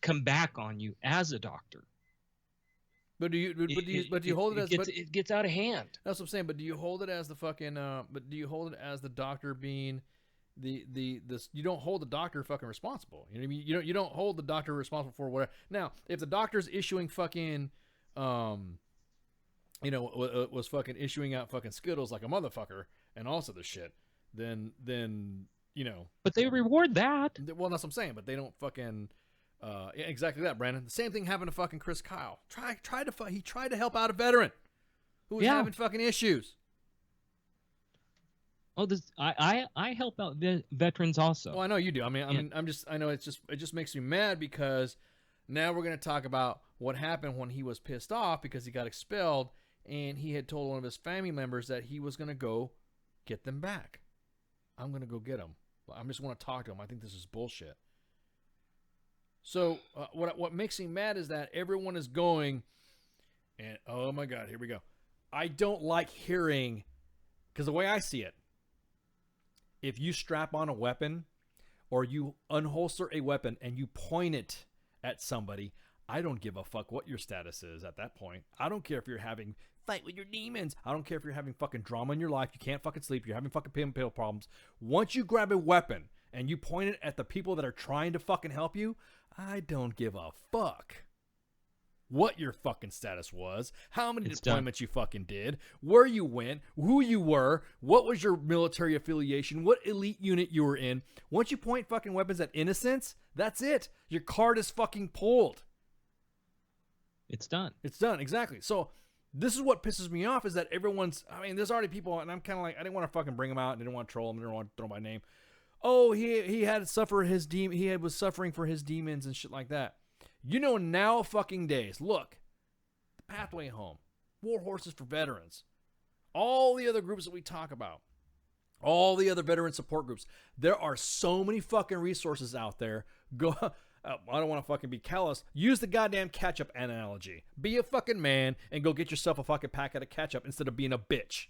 come back on you as a doctor. But do you hold it as it gets out of hand? That's what I'm saying. But do you hold it as the fucking? But do you hold it as the doctor being this? You don't hold the doctor fucking responsible. You know what I mean? You don't hold the doctor responsible for whatever. Now, if the doctor's issuing fucking was fucking issuing out fucking Skittles like a motherfucker and also the shit, then But they reward that. Well, that's what I'm saying. But they don't fucking exactly that, Brandon. The same thing happened to fucking Chris Kyle. He tried to help out a veteran who was having fucking issues. Oh, I help out veterans also. Well, I know you do. I know it just makes me mad because now we're gonna talk about what happened when he was pissed off because he got expelled and he had told one of his family members that he was gonna go get them back. I'm gonna go get them. I just want to talk to him. I think this is bullshit. So what makes me mad is that everyone is going, and oh my God, here we go. I don't like hearing, because the way I see it, if you strap on a weapon or you unholster a weapon and you point it at somebody, I don't give a fuck what your status is at that point. I don't care if you're having fight with your demons. I don't care if you're having fucking drama in your life. You can't fucking sleep. You're having fucking pill problems. Once you grab a weapon and you point it at the people that are trying to fucking help you, I don't give a fuck what your fucking status was, how many deployments you fucking did, where you went, who you were, what was your military affiliation, what elite unit you were in. Once you point fucking weapons at innocents, that's it. Your card is fucking pulled. It's done. It's done, exactly. So this is what pisses me off is that everyone's, I mean, there's already people, and I'm kind of like, I didn't want to fucking bring them out, and I didn't want to troll them, I didn't want to throw my name. Oh, he had suffer his was suffering for his demons and shit like that. You know, now fucking days. Look, the Pathway Home, War Horses for Veterans, all the other groups that we talk about, all the other veteran support groups. There are so many fucking resources out there. Go. I don't want to fucking be callous. Use the goddamn ketchup analogy. Be a fucking man and go get yourself a fucking packet of ketchup instead of being a bitch.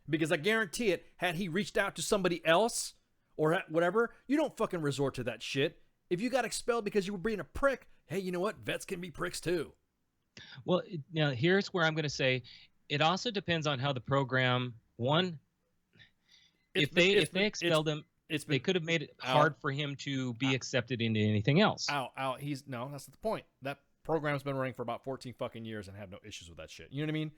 Because I guarantee it, had he reached out to somebody else or whatever, you don't fucking resort to that shit. If you got expelled because you were being a prick, hey, you know what? Vets can be pricks too. Well, now here's where I'm going to say it also depends on how the program, one, if they expelled him, they could have made it hard for him to be accepted into anything else. That's not the point. That program's been running for about 14 fucking years and have no issues with that shit. You know what I mean?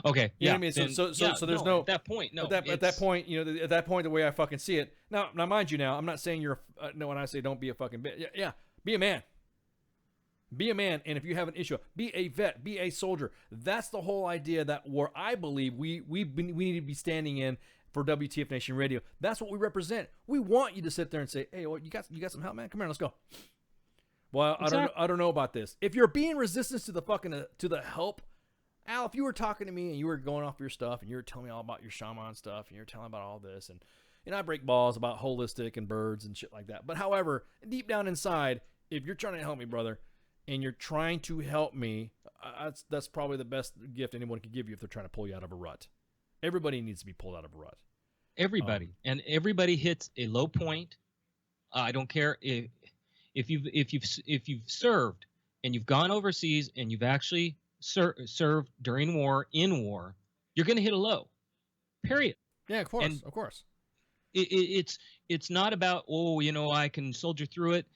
Okay. You know what I mean? So there's no at that point. No, at that point, you know, at that point, the way I fucking see it. Now, mind you, now I'm not saying you're no. When I say don't be a fucking bitch, yeah, be a man. Be a man, and if you have an issue, be a vet, be a soldier. That's the whole idea that where I believe we need to be standing in for WTF Nation Radio. That's what we represent. We want you to sit there and say, hey, well, you got some help, man? Come here, let's go. Well, exactly. I don't know about this. If you're being resistant to the fucking to the help. Al, if you were talking to me and you were going off your stuff and you were telling me all about your shaman stuff and you're telling about all this and I break balls about holistic and birds and shit like that. But however, deep down inside, if you're trying to help me, brother, and you're trying to help me, that's probably the best gift anyone could give you if they're trying to pull you out of a rut. Everybody needs to be pulled out of a rut. Everybody. And everybody hits a low point. I don't care if you've served and you've gone overseas and you've actually served during war, in war, you're going to hit a low, period. Yeah, of course, of course. It's not about, oh, you know, I can soldier through it.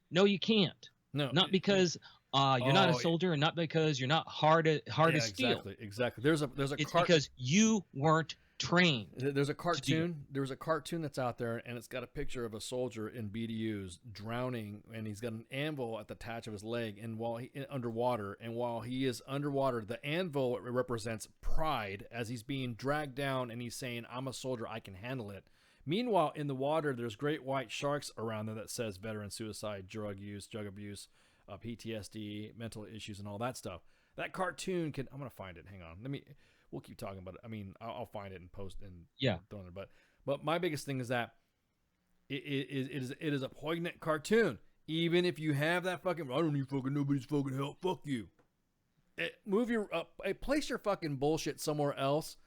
No, you can't. No, not because you're not a soldier, and not because you're not hard as steel. Exactly. There's a it's because you weren't trained. There's a cartoon. There's a cartoon that's out there, and it's got a picture of a soldier in BDUs drowning, and he's got an anvil at the attach of his leg, and while he underwater, the anvil represents pride as he's being dragged down, and he's saying, "I'm a soldier, I can handle it." Meanwhile, in the water, there's great white sharks around there that says veteran suicide, drug use, drug abuse, PTSD, mental issues, and all that stuff. That cartoon I'm gonna find it. Hang on, we'll keep talking about it. I mean, I'll find it and post and throw it. But my biggest thing is that it is a poignant cartoon. Even if you have that fucking, I don't need fucking nobody's fucking help. Fuck you. Place your fucking bullshit somewhere else.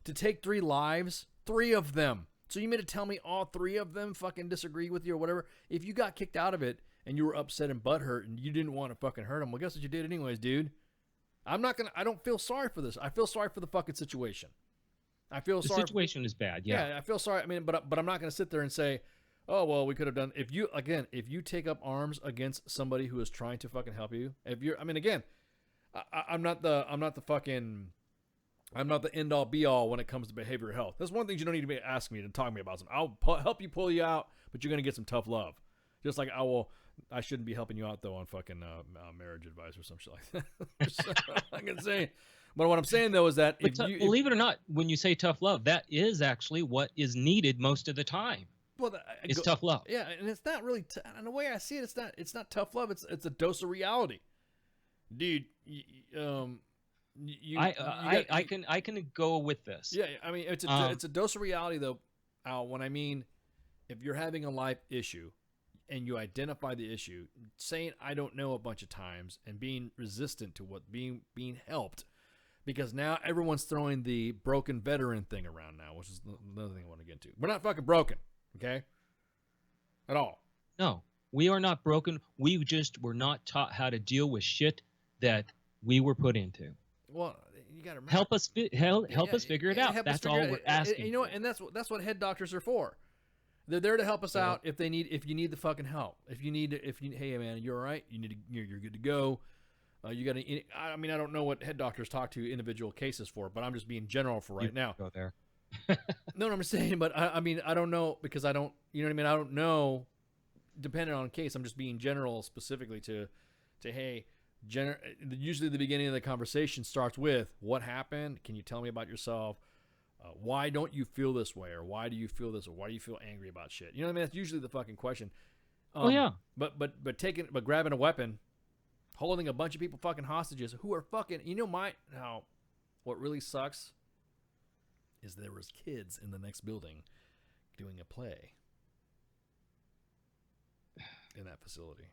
To take 3 lives, 3 of them. So you mean to tell me all 3 of them fucking disagree with you or whatever? If you got kicked out of it and you were upset and butthurt and you didn't want to fucking hurt them, well, guess what you did anyways, dude? I don't feel sorry for this. I feel sorry for the fucking situation. The situation is bad. Yeah. I feel sorry. I mean, but I'm not going to sit there and say, oh, well, we could have done, if you take up arms against somebody who is trying to fucking help you, I'm not the end all be all when it comes to behavioral health. That's one thing you don't need to be asking me to talk to me about. I'll help you pull you out, but you're going to get some tough love. Just like I shouldn't be helping you out though on fucking marriage advice or some shit like that. I can say, but what I'm saying though is that believe it or not, when you say tough love, that is actually what is needed most of the time. Well, it's tough love. Yeah, and it's not really. And the way I see it, it's not tough love. It's a dose of reality, dude. I can go with this. Yeah, I mean it's a dose of reality though, Al. When I mean if you're having a life issue and you identify the issue, saying I don't know a bunch of times and being resistant to what being helped, because now everyone's throwing the broken veteran thing around now, which is another thing I want to get into. We're not fucking broken, okay? At all. No, we are not broken. We just were not taught how to deal with shit that we were put into. Well, you got to help us figure it out. That's all we're asking. You know, and that's what head doctors are for. They're there to help us out if you need the fucking help. Hey man, you're all right. You're good to go. You got to. I mean, I don't know what head doctors talk to individual cases for, but I'm just being general for right now. Go there. No, I'm just saying, but I mean, I don't know because I don't. You know what I mean? I don't know. Depending on case, I'm just being general, specifically to hey. Usually the beginning of the conversation starts with what happened. Can you tell me about yourself? Why don't you feel this way, or why do you feel this, or why do you feel angry about shit? You know what I mean? That's usually the fucking question. Yeah. But grabbing a weapon, holding a bunch of people fucking hostages who are fucking. You know what really sucks is there was kids in the next building doing a play in that facility.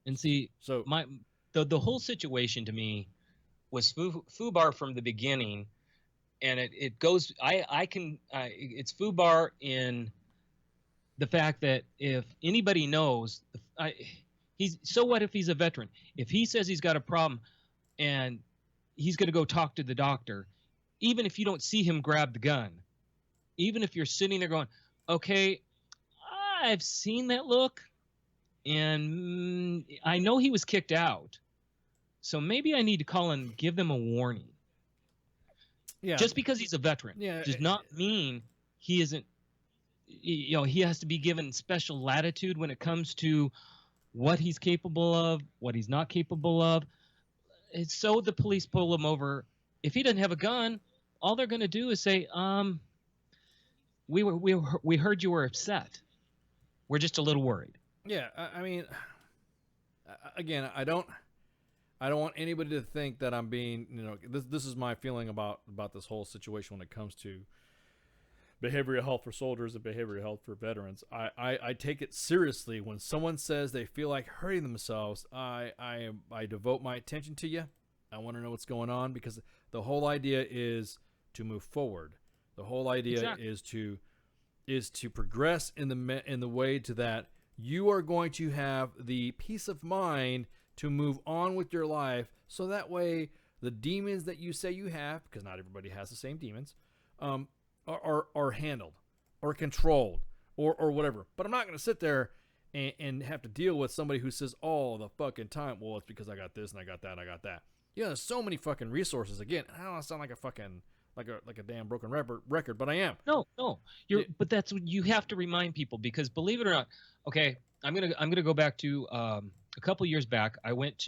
And see, so the whole situation to me was FUBAR from the beginning, and it goes. It's FUBAR in the fact that if anybody knows, so what if he's a veteran? If he says he's got a problem, and he's going to go talk to the doctor, even if you don't see him grab the gun, even if you're sitting there going, okay, I've seen that look. And I know he was kicked out, so maybe I need to call and give them a warning. Yeah. Just because he's a veteran does not mean he isn't. You know, he has to be given special latitude when it comes to what he's capable of, what he's not capable of. It's so the police pull him over. If he doesn't have a gun, all they're going to do is say, we heard you were upset. We're just a little worried. Yeah, I mean, again, I don't want anybody to think that I'm being, this is my feeling about this whole situation when it comes to behavioral health for soldiers and behavioral health for veterans. I take it seriously when someone says they feel like hurting themselves. I devote my attention to you. I want to know what's going on, because the whole idea is to move forward. The whole idea is to progress in the way to that. You are going to have the peace of mind to move on with your life, so that way the demons that you say you have, because not everybody has the same demons, are handled or controlled or whatever. But I'm not going to sit there and have to deal with somebody who says all the fucking time, well, it's because I got this and I got that and I got that. Yeah, there's so many fucking resources. Again, I don't want to sound like a fucking like a damn broken record, but I am. No, but that's what you have to remind people, because believe it or not, okay, I'm gonna go back to a couple years back. I went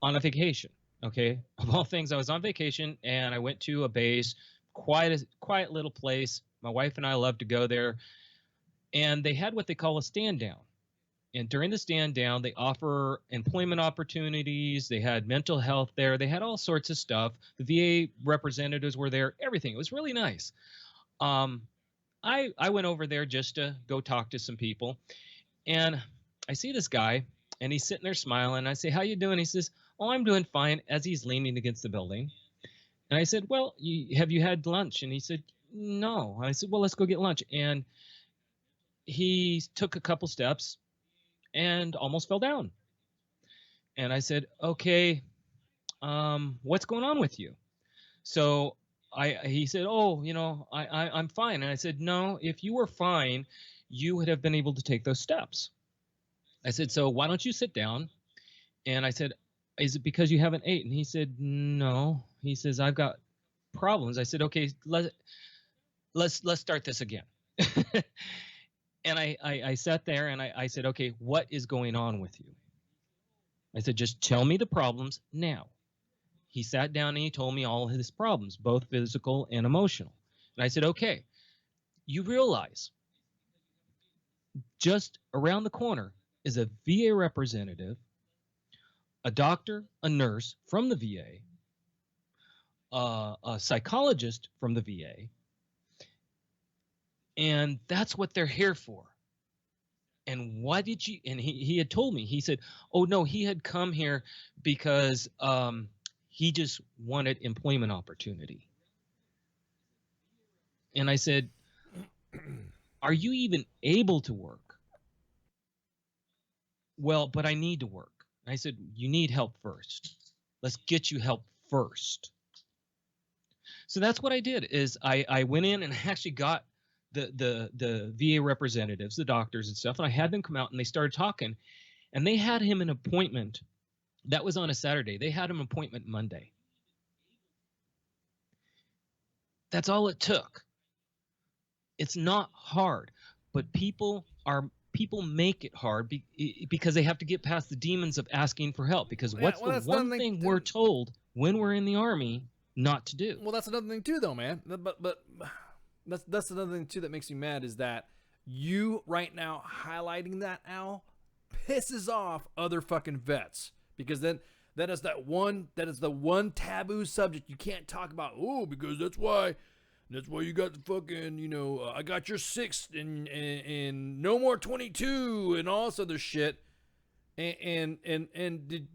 on a vacation. Okay, of all things, I was on vacation and I went to a base, quiet little place. My wife and I love to go there, and they had what they call a stand down. And during the stand down, they offer employment opportunities. They had mental health there. They had all sorts of stuff. The VA representatives were there. Everything. It was really nice. I went over there just to go talk to some people, and I see this guy, and he's sitting there smiling. I say, "How you doing?" He says, "Oh, I'm doing fine," as he's leaning against the building. And I said, "Well, have you had lunch?" And he said, "No." I said, "Well, let's go get lunch." And he took a couple steps and almost fell down. And I said, "Okay, what's going on with you?" So he said, "Oh, I'm fine." And I said, "No, if you were fine, you would have been able to take those steps." I said, "So why don't you sit down?" And I said, "Is it because you haven't ate?" And he said, "No." He says, "I've got problems." I said, "Okay, let's start this again." And I sat there and I said, "Okay, what is going on with you?" I said, "Just tell me the problems now." He sat down and he told me all of his problems, both physical and emotional. And I said, "Okay, you realize just around the corner is a VA representative, a doctor, a nurse from the VA, a psychologist from the VA, And that's what they're here for. And why did you? And he had told me, he said, oh, no, he had come here because he just wanted employment opportunity. And I said, are you even able to work? Well, but I need to work. I said, you need help first. Let's get you help first. So that's what I did is I went in and actually got the VA representatives, the doctors and stuff, and I had them come out and they started talking, and they had him an appointment. That was on a Saturday. They had him an appointment Monday. That's all it took. It's not hard, but people make it hard because they have to get past the demons of asking for help. Because what's the one thing we're told when we're in the Army not to do? Well, that's another thing too, though, man. But that's another thing too that makes me mad is that you right now highlighting that, Al, pisses off other fucking vets, because then that is the one taboo subject you can't talk about. Oh, because that's why you got the fucking, I got your 6 and no more 22 and all this other shit. And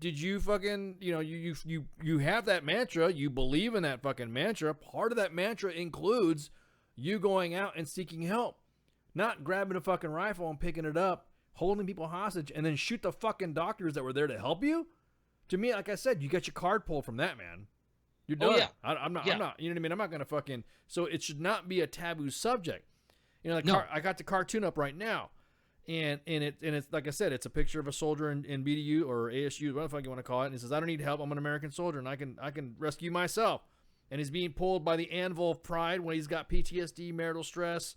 did you fucking, you have that mantra, you believe in that fucking mantra. Part of that mantra includes you going out and seeking help, not grabbing a fucking rifle and picking it up, holding people hostage, and then shoot the fucking doctors that were there to help you. To me, like I said, you got your card pulled from that, man. You're done. Oh, yeah. I'm not, you know what I mean? I'm not going to fucking, so it should not be a taboo subject. I got the cartoon up right now, and it's like I said, it's a picture of a soldier in BDU or ASU, whatever the fuck you want to call it, and he says, I don't need help, I'm an American soldier, and I can rescue myself. And he's being pulled by the anvil of pride when he's got PTSD, marital stress,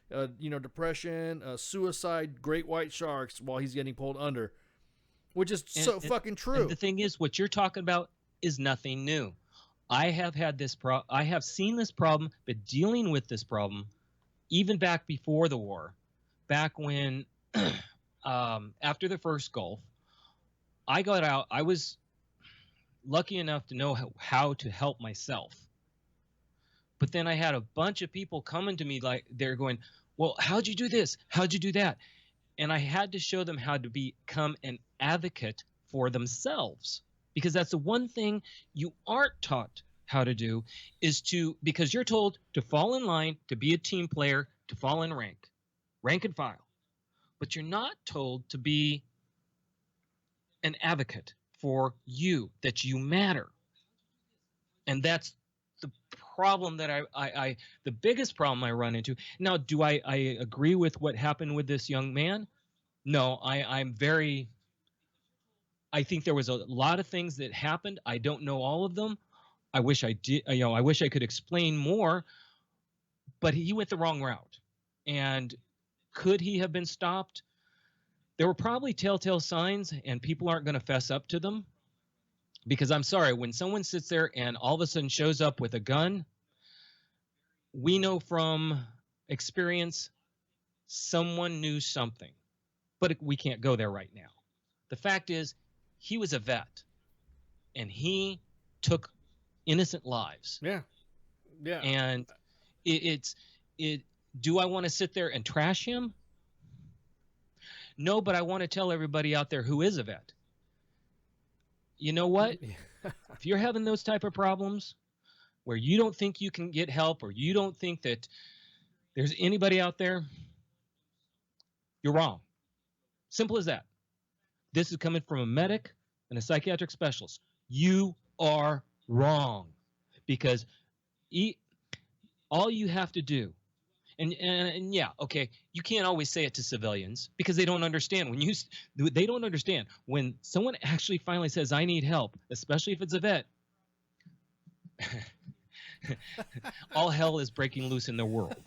depression, suicide, great white sharks while he's getting pulled under, which is fucking true. And the thing is, what you're talking about is nothing new. I have had this I have seen this problem, been dealing with this problem, even back before the war, back when, after the first Gulf, I got out. I was lucky enough to know how to help myself. But then I had a bunch of people coming to me like they're going, well, how'd you do this? How'd you do that? And I had to show them how to become an advocate for themselves. Because that's the one thing you aren't taught how to do because you're told to fall in line, to be a team player, to fall in rank and file. But you're not told to be an advocate for you, that you matter. And that's the problem that the biggest problem I run into. Now, do I agree with what happened with this young man? No, I think there was a lot of things that happened. I don't know all of them. I wish I did. I wish I could explain more. But he went the wrong route. And could he have been stopped? There were probably telltale signs, and people aren't going to fess up to them. Because I'm sorry, when someone sits there and all of a sudden shows up with a gun, we know from experience someone knew something. But we can't go there right now. The fact is, he was a vet, and he took innocent lives. Yeah. And do I want to sit there and trash him? No, but I want to tell everybody out there who is a vet. You know what? If you're having those type of problems where you don't think you can get help, or you don't think that there's anybody out there, you're wrong. Simple as that. This is coming from a medic and a psychiatric specialist. You are wrong, because all you have to do, and yeah, okay, you can't always say it to civilians because they don't understand. They don't understand when someone actually finally says, "I need help," especially if it's a vet. All hell is breaking loose in their world.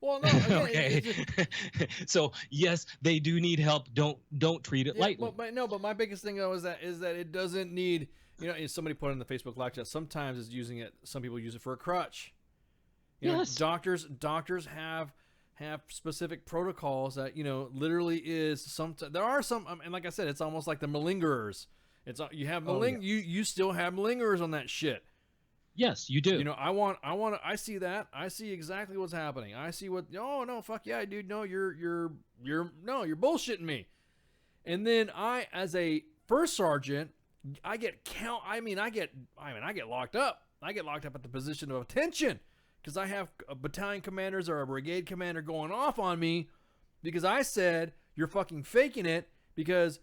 Well, no. Okay. So yes, they do need help. Don't treat it lightly. But my biggest thing though is that it doesn't need. Somebody put in the Facebook Live chat. Sometimes it's using it. Some people use it for a crutch. Yes. Doctors have specific protocols that literally is some. There are some, and like I said, it's almost like the malingerers. You still have malingerers on that shit. Yes, you do. You know, I see that. I see exactly what's happening. I see what. Oh no, fuck yeah, dude. No, you're bullshitting me. And then I, as a first sergeant, I get locked up. I get locked up at the position of attention because I have battalion commanders or a brigade commander going off on me because I said you're fucking faking it because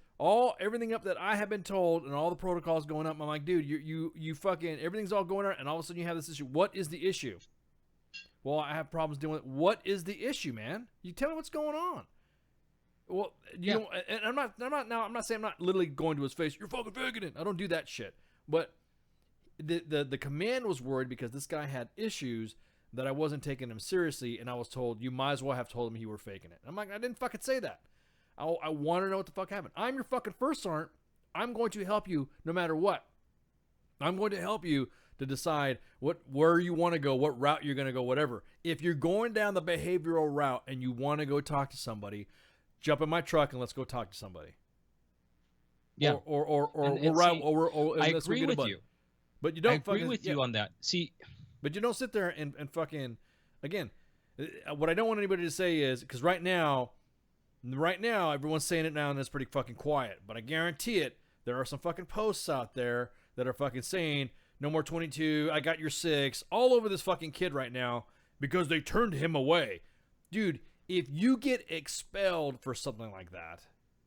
everything up that I have been told and all the protocols going up. I'm like, dude, you fucking everything's all going on, and all of a sudden you have this issue. What is the issue? Well, I have problems dealing with it. What is the issue, man? You tell me what's going on. Well, you know, and I'm not saying I'm not literally going to his face. You're fucking faking it. I don't do that shit. But the command was worried because this guy had issues that I wasn't taking him seriously, and I was told you might as well have told him he were faking it. I'm like, I didn't fucking say that. I want to know what the fuck happened. I'm your fucking first sergeant. I'm going to help you no matter what. I'm going to help you to decide where you want to go, what route you're going to go, whatever. If you're going down the behavioral route and you want to go talk to somebody, jump in my truck and let's go talk to somebody. Yeah. Or I let's agree go get a with you. But you don't. I agree with you on that. See, but you don't sit there and fucking again. What I don't want anybody to say is because right now everyone's saying it now and it's pretty fucking quiet. But I guarantee it, there are some fucking posts out there that are fucking saying no more 22. I got your 6 all over this fucking kid right now because they turned him away, dude. If you get expelled for something like that,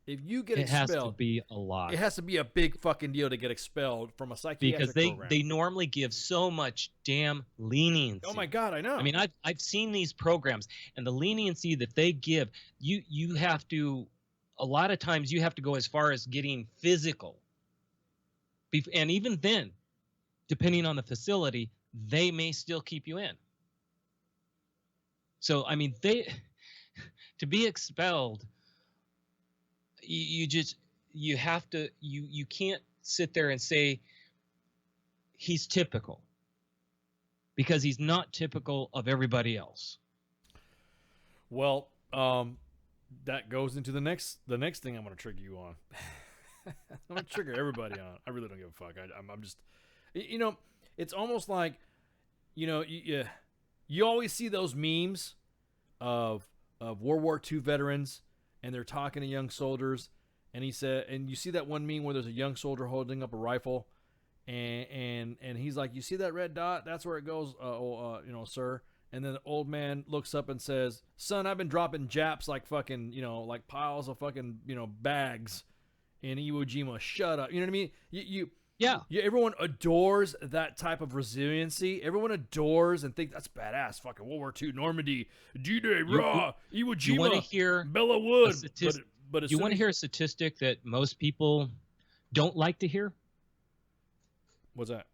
if you get expelled, it has to be a lot. It has to be a big fucking deal to get expelled from a psychiatric program. They normally give so much damn leniency. Oh my God, I know. I mean, I've seen these programs, and the leniency that they give, you have to, a lot of times you have to go as far as getting physical. And even then, depending on the facility, they may still keep you in. So I mean, to be expelled, you can't sit there and say he's typical because he's not typical of everybody else. Well, that goes into the next thing I'm going to trigger you on. I'm going to trigger everybody on. I really don't give a fuck. I'm just, you know, it's almost like, you know, you always see those memes of World War II veterans, and they're talking to young soldiers, and he said, and you see that one meme where there's a young soldier holding up a rifle, and he's like, you see that red dot? That's where it goes, you know, sir. And then the old man looks up and says, son, I've been dropping Japs like fucking, you know, like piles of fucking, you know, bags in Iwo Jima. Shut up. You know what I mean? Yeah. Everyone adores that type of resiliency. Everyone adores and think that's badass. Fucking World War II, Normandy, D-Day, raw, Iwo Jima, you want to hear Bella Wood. But you want to hear a statistic that most people don't like to hear? What's that?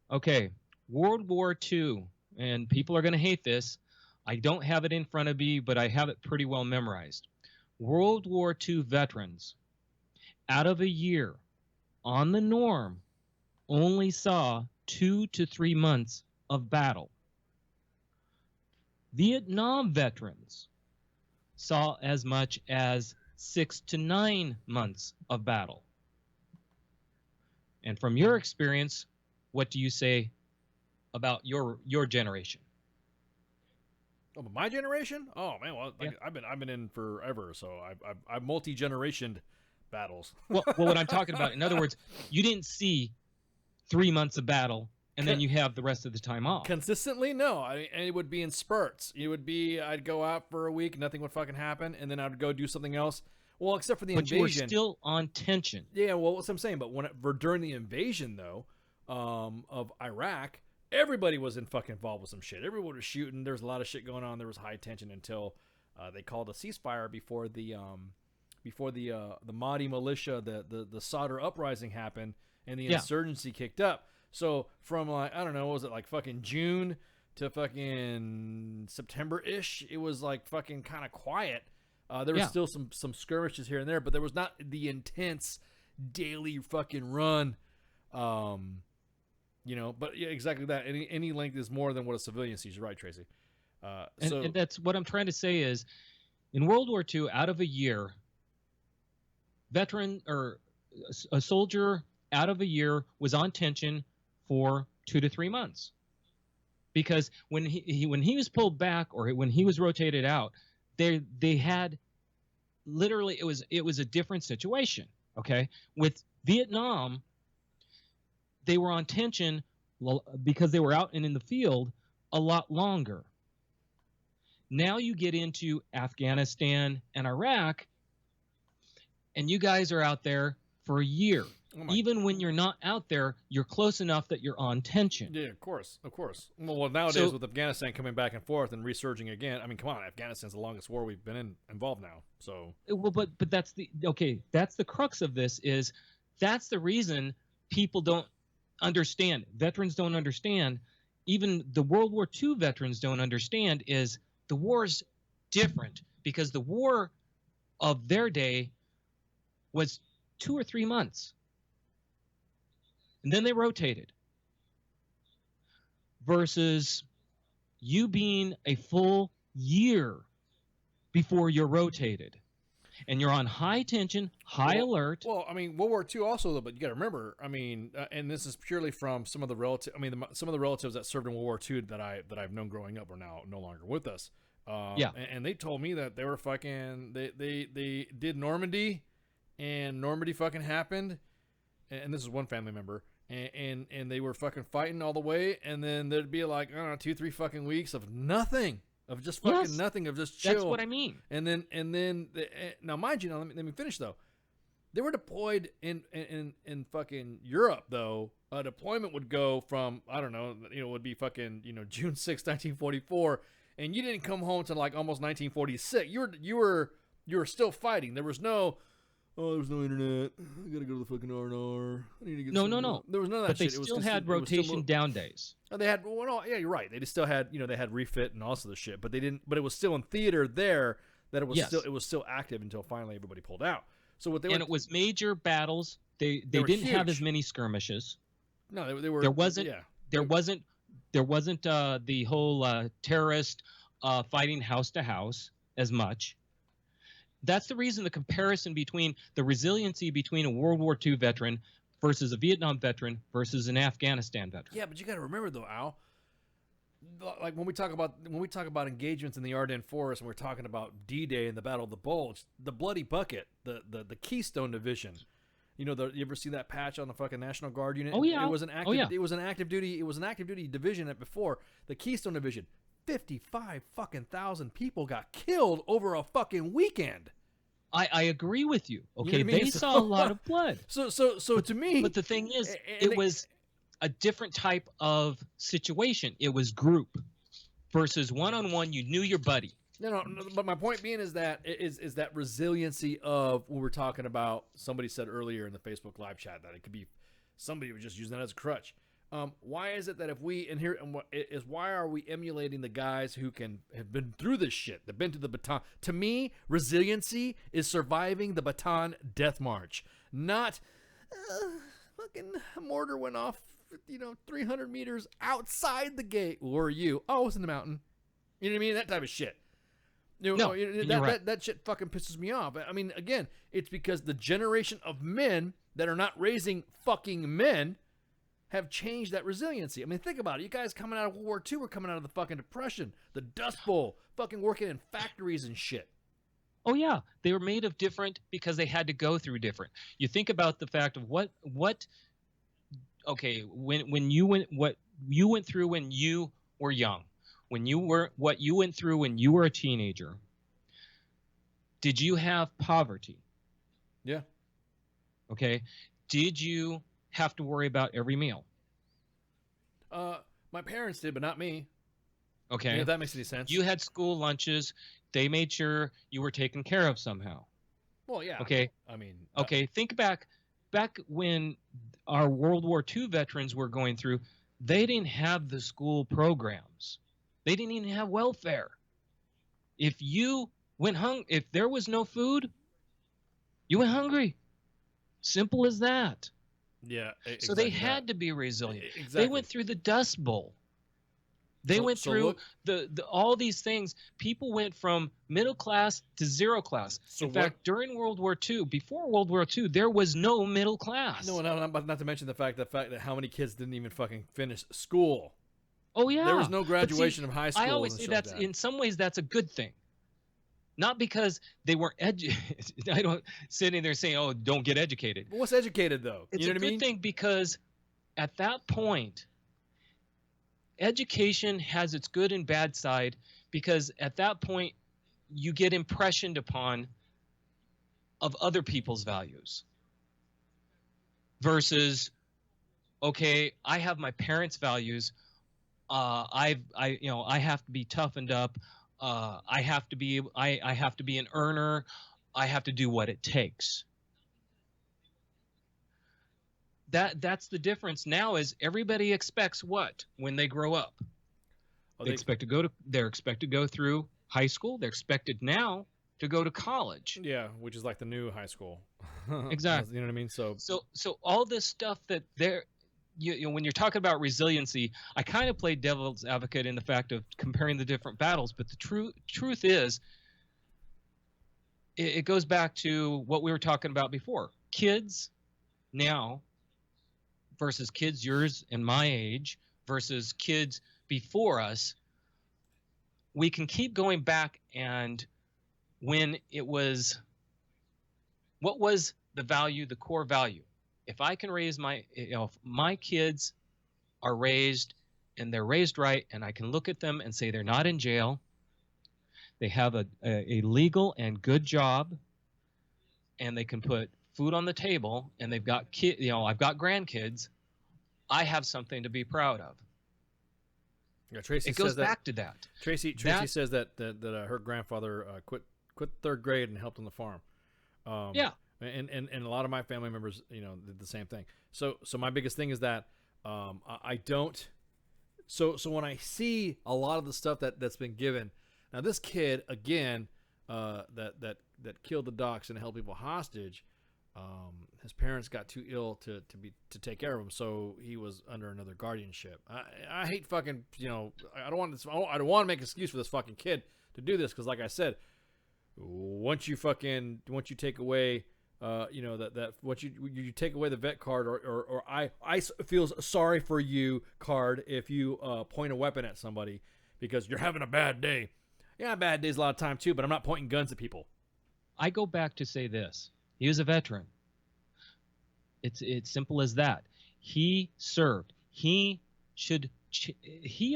Okay, World War II, and people are going to hate this. I don't have it in front of me, but I have it pretty well memorized. World War II veterans, out of a year, on the norm, only saw 2 to 3 months of battle. Vietnam veterans saw as much as 6 to 9 months of battle. And from your experience, what do you say about your generation? Oh, my generation? Oh man, well, like, yeah. I've been in forever, so I've multi-generationed battles. well, what I'm talking about, in other words, you didn't see 3 months of battle and then you have the rest of the time off. Consistently, no. And it would be in spurts. It would be, I'd go out for a week, nothing would fucking happen, and then I'd go do something else. Well, except for the invasion. But you were still on tension. Yeah, well, that's what I'm saying. But during the invasion, though, of Iraq, everybody was involved with some shit. Everyone was shooting. There was a lot of shit going on. There was high tension until they called a ceasefire before the Mahdi militia, the Sadr uprising happened, and the insurgency kicked up. So from like, I don't know, what was it like fucking June to fucking September-ish? It was like fucking kind of quiet. There was still some skirmishes here and there, but there was not the intense daily fucking run. You know, but yeah, exactly that. Any length is more than what a civilian sees. You're right, Tracy. And that's what I'm trying to say is, in World War II, out of a year, a soldier out of a year was on tension for 2 to 3 months. Because when he was pulled back or when he was rotated out, they had literally it was a different situation. Okay, with Vietnam, they were on tension because they were out and in the field a lot longer. Now you get into Afghanistan and Iraq, and you guys are out there for a year. Even when you're not out there, you're close enough that you're on tension. Yeah, of course. Well, nowadays with Afghanistan coming back and forth and resurging again, I mean, come on, Afghanistan's the longest war we've been involved now. So well, but that's the crux of this is that's the reason people don't understand. Veterans don't understand. Even the World War II veterans don't understand is the war's different because the war of their day was 2 or 3 months. And then they rotated. Versus you being a full year before you're rotated. And you're on high tension, high alert. Well, I mean, World War II also, though, but you got to remember, I mean, and this is purely from some of the relatives. I mean, some of the relatives that served in World War II that I've known growing up are now no longer with us. Yeah. And they told me that they were fucking, they did Normandy, and Normandy fucking happened. And this is one family member. And they were fucking fighting all the way, and then there'd be like, I don't know, 2-3 fucking weeks of nothing, of just fucking nothing, of just chill. That's what I mean. And then now mind you, now let me finish though. They were deployed in fucking Europe though. A deployment would go from, I don't know, it would be fucking, June 6, 1944, and you didn't come home to like almost 1946. You were still fighting. There was no, oh, there's no internet. I gotta go to the fucking R&R. I need to get No. There was none of that but shit. they still had rotation down days. Oh, they had. Well, no, yeah, you're right. They just still had. They had refit and also the shit. But they didn't. But it was still in theater there. That it was still active until finally everybody pulled out. So what it was major battles. They didn't have as many skirmishes. No, they were. There wasn't. Yeah. There wasn't the whole terrorist fighting house to house as much. That's the reason the comparison between the resiliency between a World War II veteran versus a Vietnam veteran versus an Afghanistan veteran. Yeah, but you got to remember though, Al. Like when we talk about engagements in the Ardennes Forest, and we're talking about D-Day and the Battle of the Bulge, the Bloody Bucket, the Keystone Division. You ever see that patch on the fucking National Guard unit? Oh yeah. It was an active duty division at before the Keystone Division. 55 fucking thousand people got killed over a fucking weekend. I agree with you. Okay, You know what I mean? they saw a lot of blood. So to me, but the thing is, it was a different type of situation. It was group versus one-on-one. You knew your buddy. No. But my point being is that resiliency of when we're talking about. Somebody said earlier in the Facebook live chat that it could be somebody was just using that as a crutch. Why is it that why are we emulating the guys who have been through this shit? They've been to the Bataan. To me, resiliency is surviving the Bataan Death March, not fucking a mortar went off, 300 meters outside the gate. Where are you? Oh, it's in the mountain. You know what I mean? That type of shit. That shit fucking pisses me off. I mean, again, it's because the generation of men that are not raising fucking men have changed that resiliency. I mean, think about it. You guys coming out of World War II were coming out of the fucking Depression, the Dust Bowl, fucking working in factories and shit. Oh yeah, they were made of different because they had to go through different. You think about the fact of what when you went through when you were young, what you went through when you were a teenager. Did you have poverty? Yeah. Okay. Did you have to worry about every meal? My parents did, but not me. Okay. If that makes any sense. You had school lunches. They made sure you were taken care of somehow. Well, yeah. Okay. I mean. Okay. Think back when our World War II veterans were going through, they didn't have the school programs. They didn't even have welfare. If you went if there was no food, you went hungry. Simple as that. Yeah. So they had to be resilient. Exactly. They went through the Dust Bowl. They So- went so through look- the all these things. People went from middle class to zero class. So In fact, during World War II, before World War II, there was no middle class. No, not to mention the fact that how many kids didn't even fucking finish school. Oh yeah, There was no But graduation see, of high school. I always and say shit like that's that. in some ways that's a good thing. Not because they weren't educated. I don't sitting there saying, "Oh, don't get educated." But what's educated though? It's You know a what I good mean? thing because at that point, education has its good and bad side, because at that point you get impressioned upon of other people's values versus, okay, I have my parents' values. I have to be toughened up. I have to be an earner. I have to do what it takes. That's the difference now. Is everybody expects what when they grow up? They're expected to go through high school. They're expected now to go to college. Yeah, which is like the new high school. Exactly. You know what I mean? So all this stuff that they're you know, when you're talking about resiliency, I kind of played devil's advocate in the fact of comparing the different battles, but the truth is, it goes back to what we were talking about before. Kids now versus kids yours and my age versus kids before us, we can keep going back, and when it was, what was the value, the core value? If I can raise if my kids are raised and they're raised right, and I can look at them and say they're not in jail, they have a legal and good job, and they can put food on the table, and they've got I've got grandkids, I have something to be proud of. Yeah, Tracy it goes says that, back to that. Tracy says that her grandfather quit third grade and helped on the farm. Yeah. And a lot of my family members, did the same thing. So my biggest thing is that I don't. So when I see a lot of the stuff that's been given, now this kid again, that killed the docs and held people hostage, his parents got too ill to take care of him, so he was under another guardianship. I hate fucking I don't want to make an excuse for this fucking kid to do this, because like I said, once you take away once you take away the vet card, or I feel sorry for you card if you point a weapon at somebody because you're having a bad day. Yeah, bad days a lot of time too, but I'm not pointing guns at people. I go back to say this. He was a veteran. It's simple as that. He served. He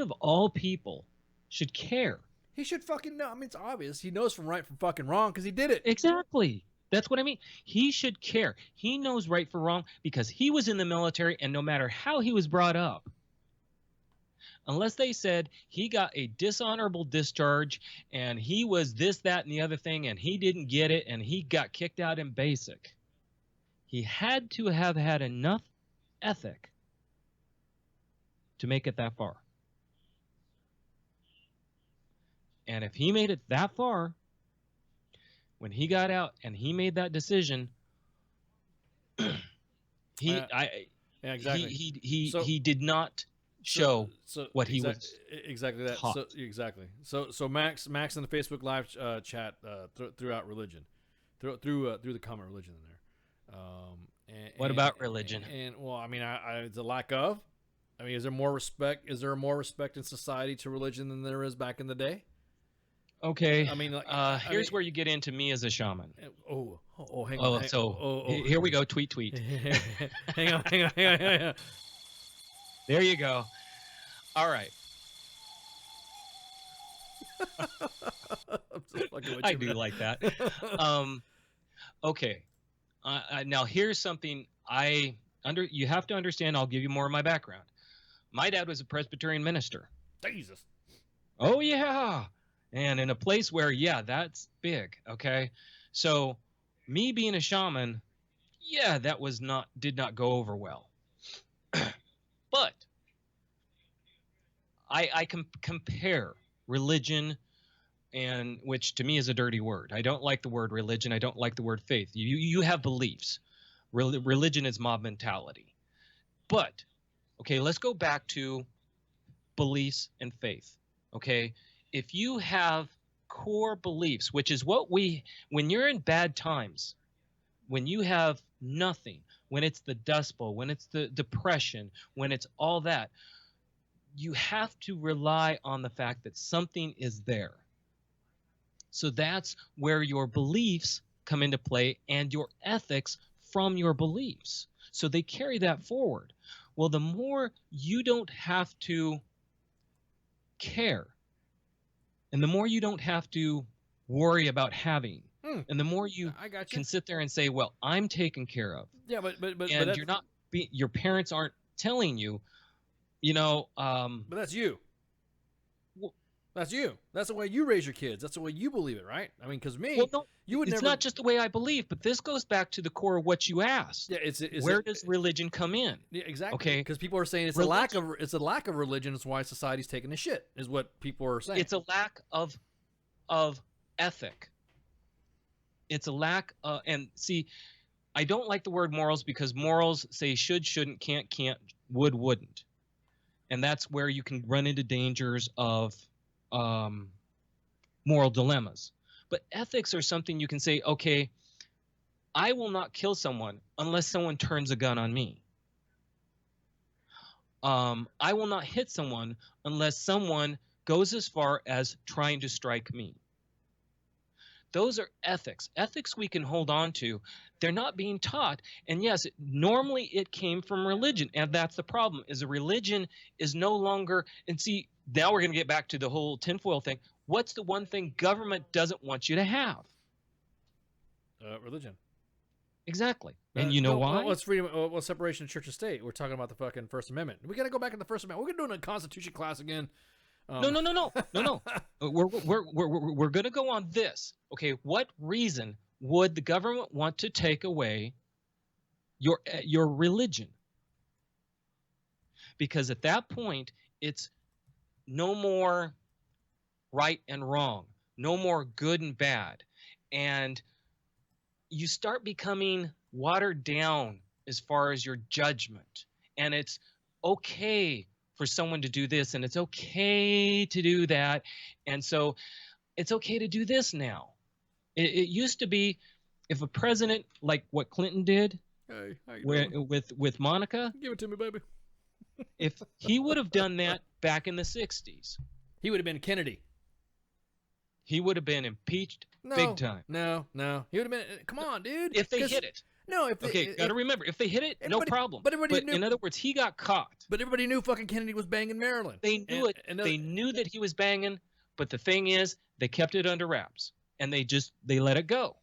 of all people should care. He should fucking know. I mean, it's obvious. He knows from right from fucking wrong because he did it. Exactly. That's what I mean. He should care. He knows right from wrong because he was in the military, and no matter how he was brought up, unless they said he got a dishonorable discharge and he was this, that, and the other thing, and he didn't get it, and he got kicked out in basic, he had to have had enough ethic to make it that far. And if he made it that far, when he got out and he made that decision, he did not show what he was exactly that. taught. So Max in the Facebook live chat threw out religion, threw the comment religion in there. What about religion? And well, I mean, it's a lack of. I mean, is there more respect? Is there more respect in society to religion than there is back in the day? Okay. I mean, here's where you get into me as a shaman. Hang on. Here we go. Tweet. hang on. There you go. All right. I do like that. Okay. Now here's something you have to understand. I'll give you more of my background. My dad was a Presbyterian minister. Jesus. Oh yeah. And in a place where, yeah, that's big. Okay. So me being a shaman, yeah, that did not go over well. But I can compare religion, and which to me is a dirty word. I don't like the word religion. I don't like the word faith. You have beliefs. Religion is mob mentality. But, okay, let's go back to beliefs and faith. Okay, if you have core beliefs, which is what when you're in bad times, when you have nothing, when it's the Dust Bowl, when it's the depression, when it's all that, you have to rely on the fact that something is there. So that's where your beliefs come into play and your ethics from your beliefs. So they carry that forward. Well, the more you don't have to care, and the more you don't have to worry about having, and the more you can sit there and say, well, I'm taken care of. Yeah, but and you're not your parents aren't telling you, you know. But that's you. That's you. That's the way you raise your kids. That's the way you believe it, right? I mean, because me, well, no, you would it's never. Not just the way I believe, but this goes back to the core of what you asked. Yeah, where does religion come in? Yeah, exactly. Okay, because people are saying it's a lack of religion is why society's taking a shit. Is what people are saying. It's a lack of ethic. It's a lack of, and see, I don't like the word morals because morals say should, shouldn't, can't, would, wouldn't, and that's where you can run into dangers of moral dilemmas. But ethics are something you can say, okay, I will not kill someone unless someone turns a gun on me. I will not hit someone unless someone goes as far as trying to strike me. Those are ethics. Ethics we can hold on to. They're not being taught. And yes, normally it came from religion. And that's the problem, is a religion is no longer, and see, now we're going to get back to the whole tinfoil thing. What's the one thing government doesn't want you to have? Religion. Exactly. And you know why? What's freedom? What's separation of church and state? We're talking about the fucking First Amendment. We got to go back in the First Amendment. We're going to do a Constitution class again. No. We're going to go on this. Okay, what reason would the government want to take away your religion? Because at that point, it's no more right and wrong, no more good and bad, and you start becoming watered down as far as your judgment. And it's okay for someone to do this, and it's okay to do that, and so it's okay to do this now. It used to be, if a president, like what Clinton did with Monica, give it to me, baby. If he would have done that back in the 60s, he would have been Kennedy. He would have been impeached big time. No. He would have been. Come on, dude. If they hit it. No, got to remember, if they hit it, no problem. But knew, in other words, he got caught. But everybody knew fucking Kennedy was banging Marilyn. They knew it. And they knew that he was banging. But the thing is, they kept it under wraps, and they let it go.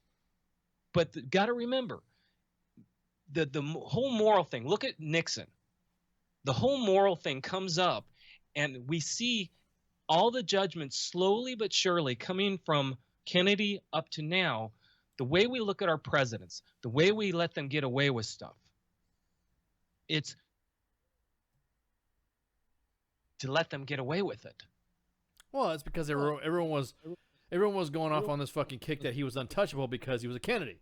But got to remember, the whole moral thing. Look at Nixon. The whole moral thing comes up, and we see all the judgments slowly but surely coming from Kennedy up to now. The way we look at our presidents, the way we let them get away with stuff, it's to let them get away with it. Well, it's because everyone was going off on this fucking kick that he was untouchable because he was a Kennedy.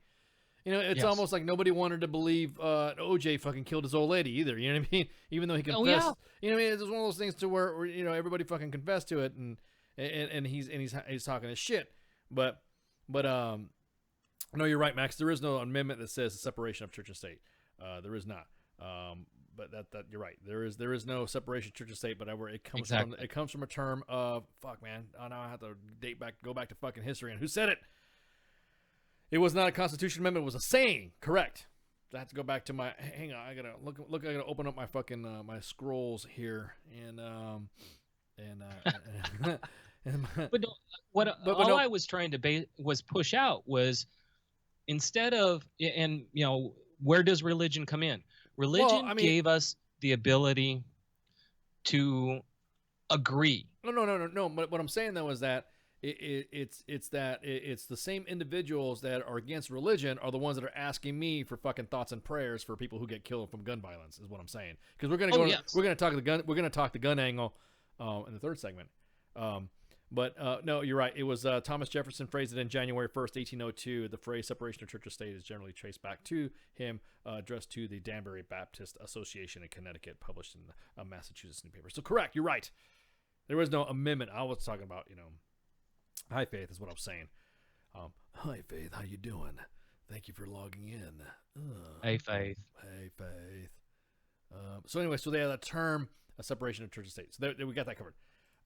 You know, it's almost like nobody wanted to believe OJ fucking killed his old lady either. You know what I mean? Even though he confessed. Oh, yeah. You know what I mean? It's one of those things to where you know everybody fucking confessed to it, and he's talking his shit. But no, you're right, Max. There is no amendment that says the separation of church and state. There is not. But that you're right. There is no separation of church and state. But it comes from a term of fuck, man. Oh, now I have to go back to fucking history and who said it. It was not a Constitution amendment. It was a saying. Correct. I have to go back to my. Hang on. I gotta look. I gotta open up my fucking my scrolls here But all I was trying to was push out was, instead of, and you know, where does religion come in? Religion gave us the ability to agree. No. But what I'm saying though is that it's the same individuals that are against religion are the ones that are asking me for fucking thoughts and prayers for people who get killed from gun violence, is what I'm saying. Because we're gonna talk the gun angle in the third segment. But no, you're right. It was Thomas Jefferson phrased it in January 1st, 1802. The phrase separation of church and state is generally traced back to him, addressed to the Danbury Baptist Association in Connecticut, published in a Massachusetts newspaper. So correct, you're right. There was no amendment. I was talking about, Hi Faith is what I'm saying. Hi Faith, how you doing? Thank you for logging in. Hey Faith. Hey Faith. So anyway, so they had a term, a separation of church and state. So we got that covered.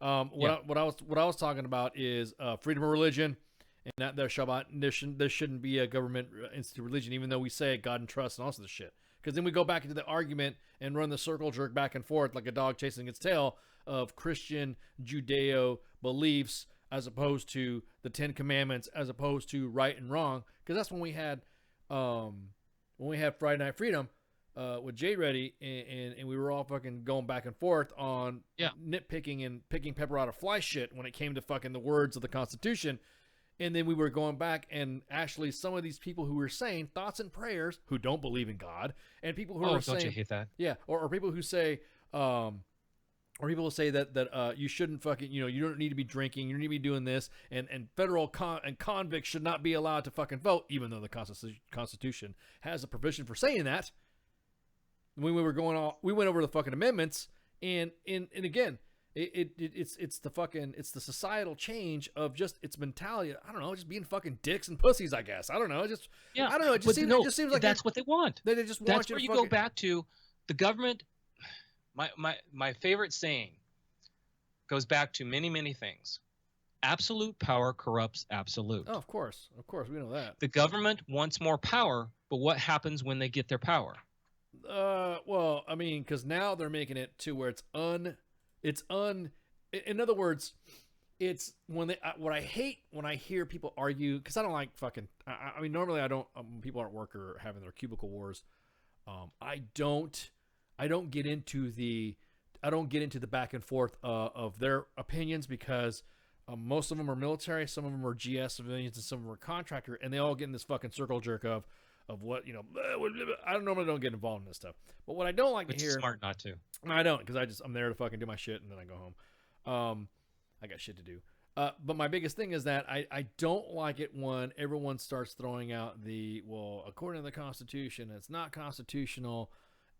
What I was talking about is freedom of religion, and that there shouldn't be a government instituted religion, even though we say God and trust and all this shit. Because then we go back into the argument and run the circle jerk back and forth like a dog chasing its tail of Christian Judeo beliefs as opposed to the Ten Commandments, as opposed to right and wrong. Because that's when we had Friday Night Freedom with Jay Reddy, and we were all fucking going back and forth on nitpicking and picking pepper out of fly shit when it came to fucking the words of the Constitution. And then we were going back, and actually some of these people who were saying thoughts and prayers who don't believe in God, and people who are saying, don't you hate that? Yeah, or people who say, or people will say that you shouldn't fucking, you don't need to be drinking, you don't need to be doing this, and federal convicts should not be allowed to fucking vote, even though the Constitution has a provision for saying that. When we went over the fucking amendments, and again, it's the societal change of just its mentality. I don't know, just being fucking dicks and pussies. I guess I don't know. I don't know. It just seems like that's what they want. They just want that's you where to you fucking go back to the government. My favorite saying goes back to many things. Absolute power corrupts absolute. Oh, of course, we know that. The government wants more power, but what happens when they get their power? Well, I mean, because now they're making it to where in other words, it's when what I hate when I hear people argue, because I don't like fucking, I mean, normally I don't, people aren't at work or having their cubicle wars. I don't get into the back and forth of their opinions, because most of them are military, some of them are GS civilians, and some of them are contractor, and they all get in this fucking circle jerk of what, I normally don't get involved in this stuff. But what I don't like to hear, smart not to. No, I don't, because I'm there to fucking do my shit, and then I go home. I got shit to do. But my biggest thing is that I don't like it when everyone starts throwing out according to the Constitution, it's not constitutional,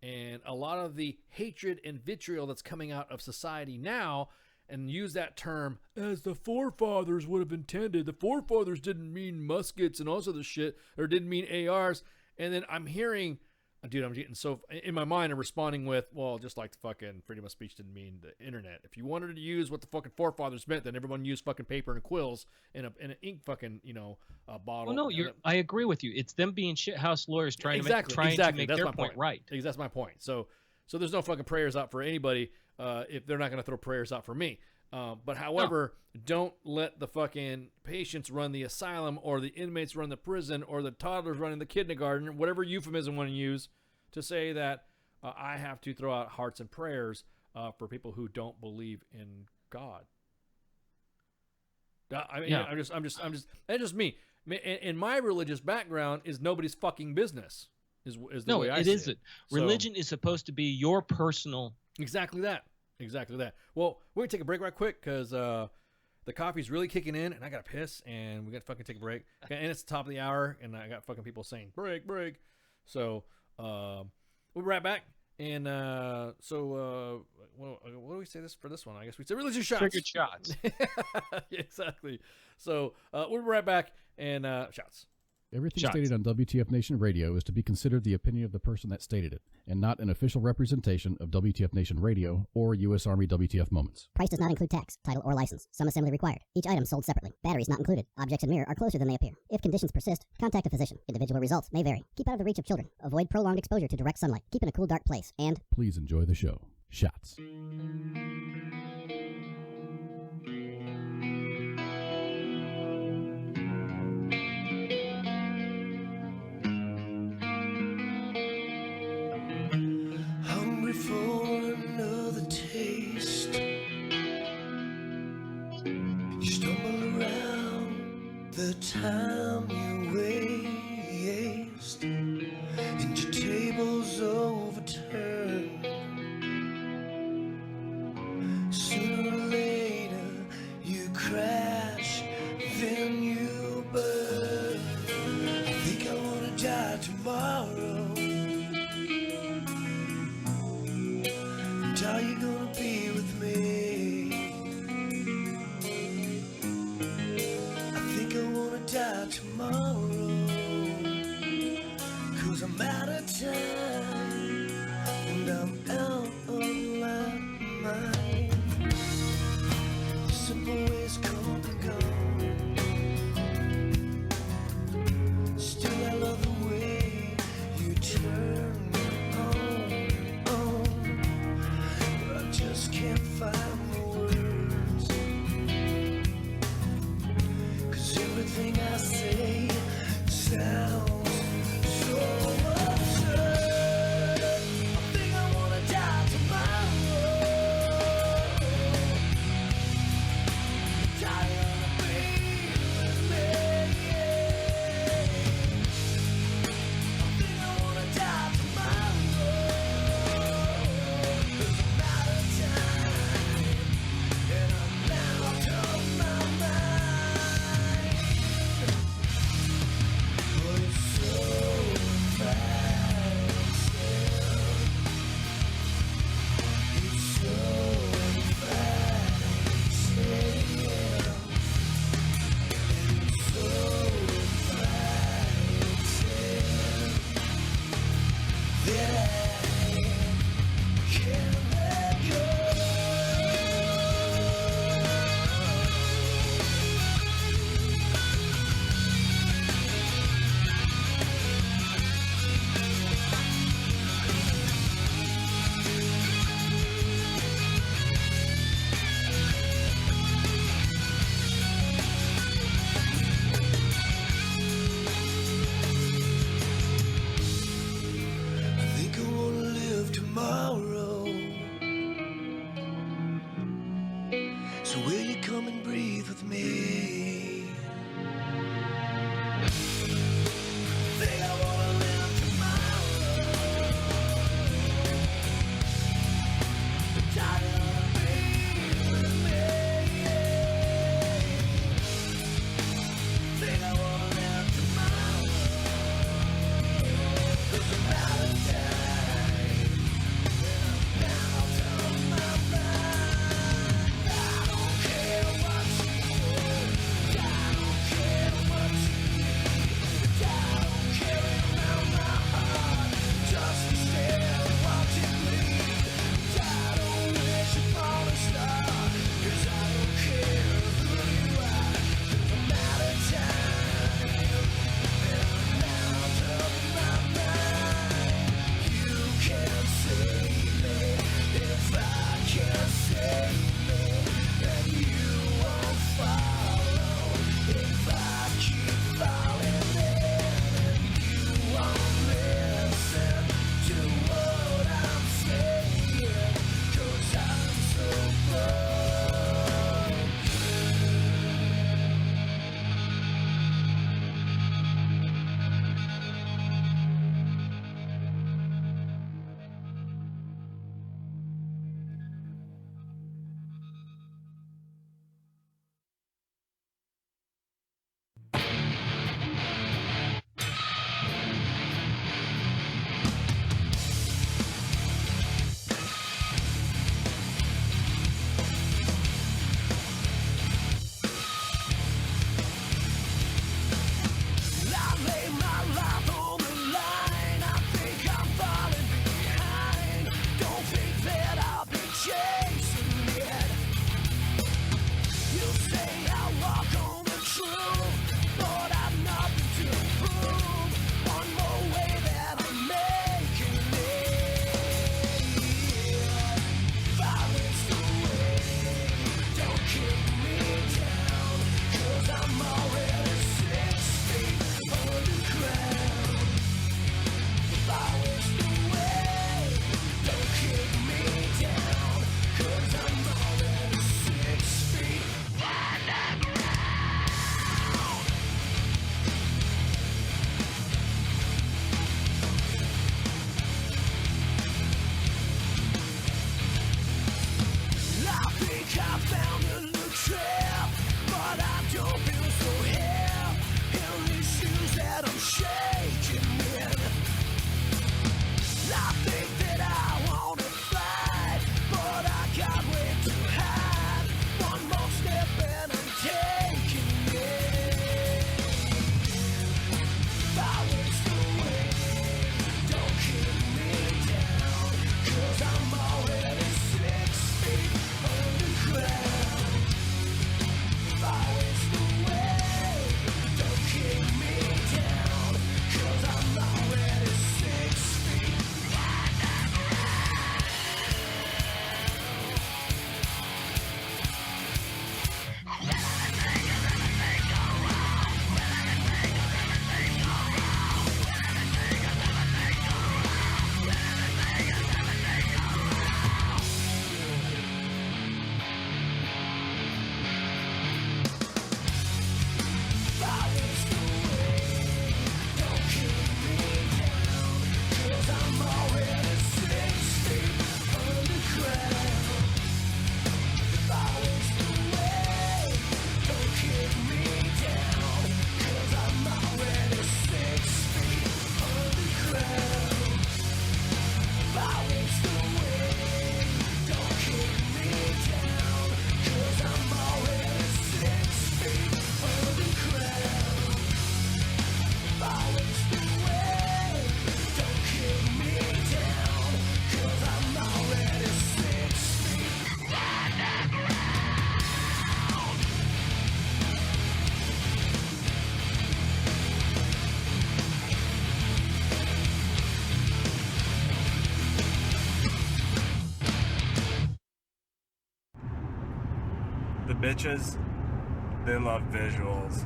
and a lot of the hatred and vitriol that's coming out of society now, and use that term as the forefathers would have intended. The forefathers didn't mean muskets and all this other shit, or didn't mean ARs. And then I'm hearing, dude, I'm getting so, in my mind, I'm responding with, well, just like the fucking freedom of speech didn't mean the internet. If you wanted to use what the fucking forefathers meant, then everyone used fucking paper and quills in an ink fucking, bottle. Well, no, I agree with you. It's them being shithouse lawyers trying to make their point right. That's my point. So there's no fucking prayers out for anybody if they're not going to throw prayers out for me. But however, don't let the fucking patients run the asylum, or the inmates run the prison, or the toddlers running the kindergarten, whatever euphemism you want to use to say that I have to throw out hearts and prayers for people who don't believe in God. I mean, I'm just, that's just me. And my religious background is nobody's fucking business. Is the way I see it. Isn't. Religion is supposed to be your personal. Exactly that. Well, we're going to take a break right quick, because the coffee's really kicking in, and I got to piss, and we got to fucking take a break. And it's the top of the hour, and I got fucking people saying, break. So, we'll be right back. And what do we say for this one? I guess we say religious shots. Triggered shots. Exactly. So, we'll be right back, and shots. Everything stated on WTF Nation Radio is to be considered the opinion of the person that stated it, and not an official representation of WTF Nation Radio or U.S. Army WTF Moments. Price does not include tax, title, or license. Some assembly required. Each item sold separately. Batteries not included. Objects in mirror are closer than they appear. If conditions persist, contact a physician. Individual results may vary. Keep out of the reach of children. Avoid prolonged exposure to direct sunlight. Keep in a cool, dark place. And please enjoy the show. Shots. For another taste, you stumble around the time you waste, and your table's overturned. Sooner or later you crash, then you burn. I think I wanna die tomorrow. Are you gonna be with me? So will you come and breathe with me? Think I wanna live tomorrow. Tired of being with me. Think I wanna live tomorrow. Doesn't matter time. Now turn my mind. I don't care what you want. I don't care what you need. I don't care around my heart. Just to stare and watch it bleed. I don't wish upon a star. 'Cause I don't care who you are. Doesn't matter time. Now turn my mind. You can't save me if I can't save me. And you won't follow if I keep falling in. And you won't listen to what I'm saying. 'Cause I'm so broke. I lay my life on the line. I think I'm falling behind. Don't think that I'll be chasing it. You say I walk on the truth, but I've nothing to prove. One more way that I'm making it. Violence the way, don't kick me down, 'cause I'm already 6 feet underground. Violence the way, don't kick me down, 'cause I'm already 6 feet underground. I think I found a new trap, but I don't feel so hip in these shoes that I'm shaking in. I think that I wanna fight, but I got way to hide. One more step and I'm taking it. Violence the way, don't kick me down, 'cause I'm already 6 feet underground. Violence the way, don't kick me down, 'cause I'm already 6 feet Violence the way, don't kick me down, 'cause I'm already 6 feet underground. Violence the way, don't kick me down, 'cause I'm already 6 feet underground. Violence the way, don't kick me down, 'cause I'm already 6 feet underground. Violence the way, don't kick me down, 'cause I'm already 6 feet underground. The bitches, they love visuals.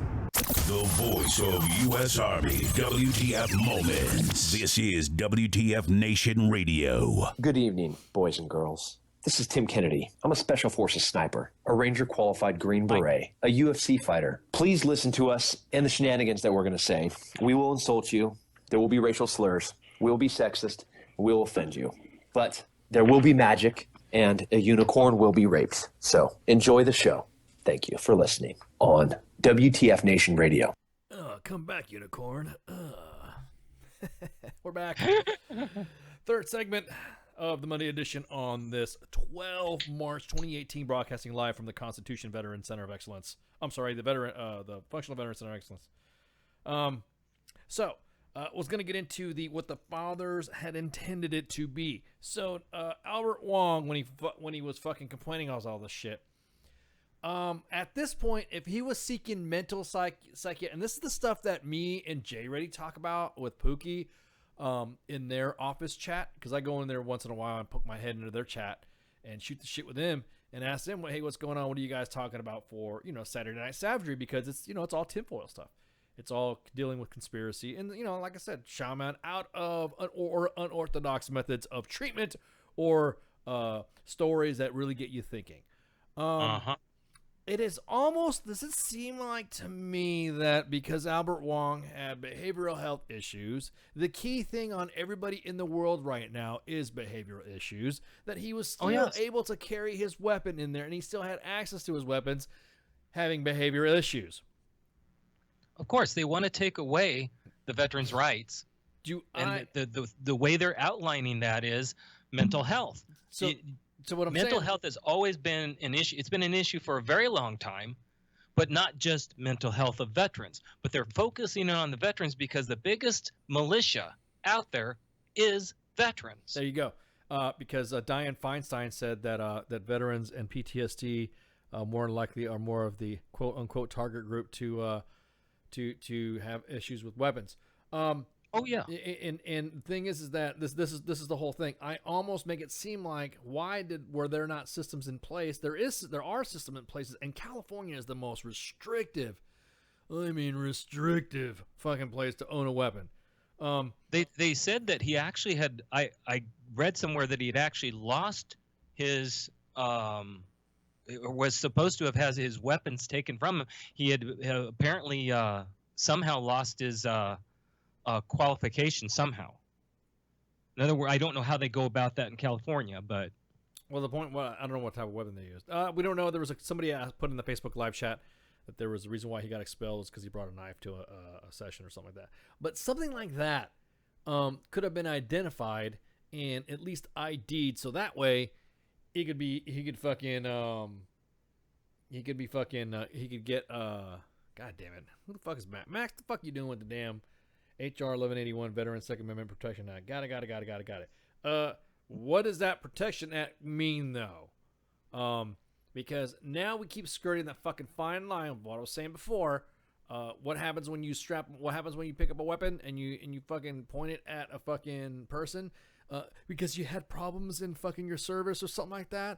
The voice of U.S. Army, WTF Moments. This is WTF Nation Radio. Good evening, boys and girls. This is Tim Kennedy. I'm a Special Forces sniper, a Ranger qualified Green Beret, a UFC fighter. Please listen to us and the shenanigans that we're going to say. We will insult you. There will be racial slurs. We will be sexist. We will offend you. But there will be magic, and a unicorn will be raped. So enjoy the show. Thank you for listening on WTF Nation Radio. Come back, unicorn. We're back. Third segment of the Monday edition on this 12 March 2018, broadcasting live from the Constitution Veteran Center of Excellence. I'm sorry, the Functional Veteran Center of Excellence. Was going to get into what the fathers had intended it to be. So Albert Wong, when he was fucking complaining about all this shit, at this point, if he was seeking mental psyche, and this is the stuff that me and Jay Reddy talk about with Pookie in their office chat, because I go in there once in a while and poke my head into their chat and shoot the shit with them and ask them, hey, what's going on? What are you guys talking about for, Saturday Night Savagery? Because it's, it's all tinfoil stuff. It's all dealing with conspiracy. And, like I said, shaman out of unorthodox methods of treatment or stories that really get you thinking. It is almost, does it seem like to me that because Albert Wong had behavioral health issues, the key thing on everybody in the world right now is behavioral issues, that he was still able to carry his weapon in there and he still had access to his weapons having behavioral issues. Of course, they want to take away the veterans' rights. The way they're outlining that is mental health. So what I'm mental saying, health has always been an issue. It's been an issue for a very long time, but not just mental health of veterans. But they're focusing on the veterans because the biggest militia out there is veterans. There you go. Because Dianne Feinstein said that that veterans and PTSD more than likely are more of the quote unquote target group to have issues with weapons. Oh yeah. And the thing is that this is the whole thing. I almost make it seem like were there not systems in place? There are systems in places, and California is the most restrictive fucking place to own a weapon. They said that he actually had. I read somewhere that he had actually lost his or was supposed to have had his weapons taken from him. He had apparently somehow lost his qualification somehow. In other words, I don't know how they go about that in California, but I don't know what type of weapon they used. We don't know. There was somebody put in the Facebook live chat that there was a reason why he got expelled was because he brought a knife to a session or something like that. But something like that could have been identified and at least ID'd, so that way he could get God damn it, who the fuck is Max? Max, the fuck you doing with the damn HR 1181 Veteran Second Amendment Protection Act? Got it. What does that Protection Act mean though? Because now we keep skirting that fucking fine line of what I was saying before. What happens when you pick up a weapon and you fucking point it at a fucking person because you had problems in fucking your service or something like that?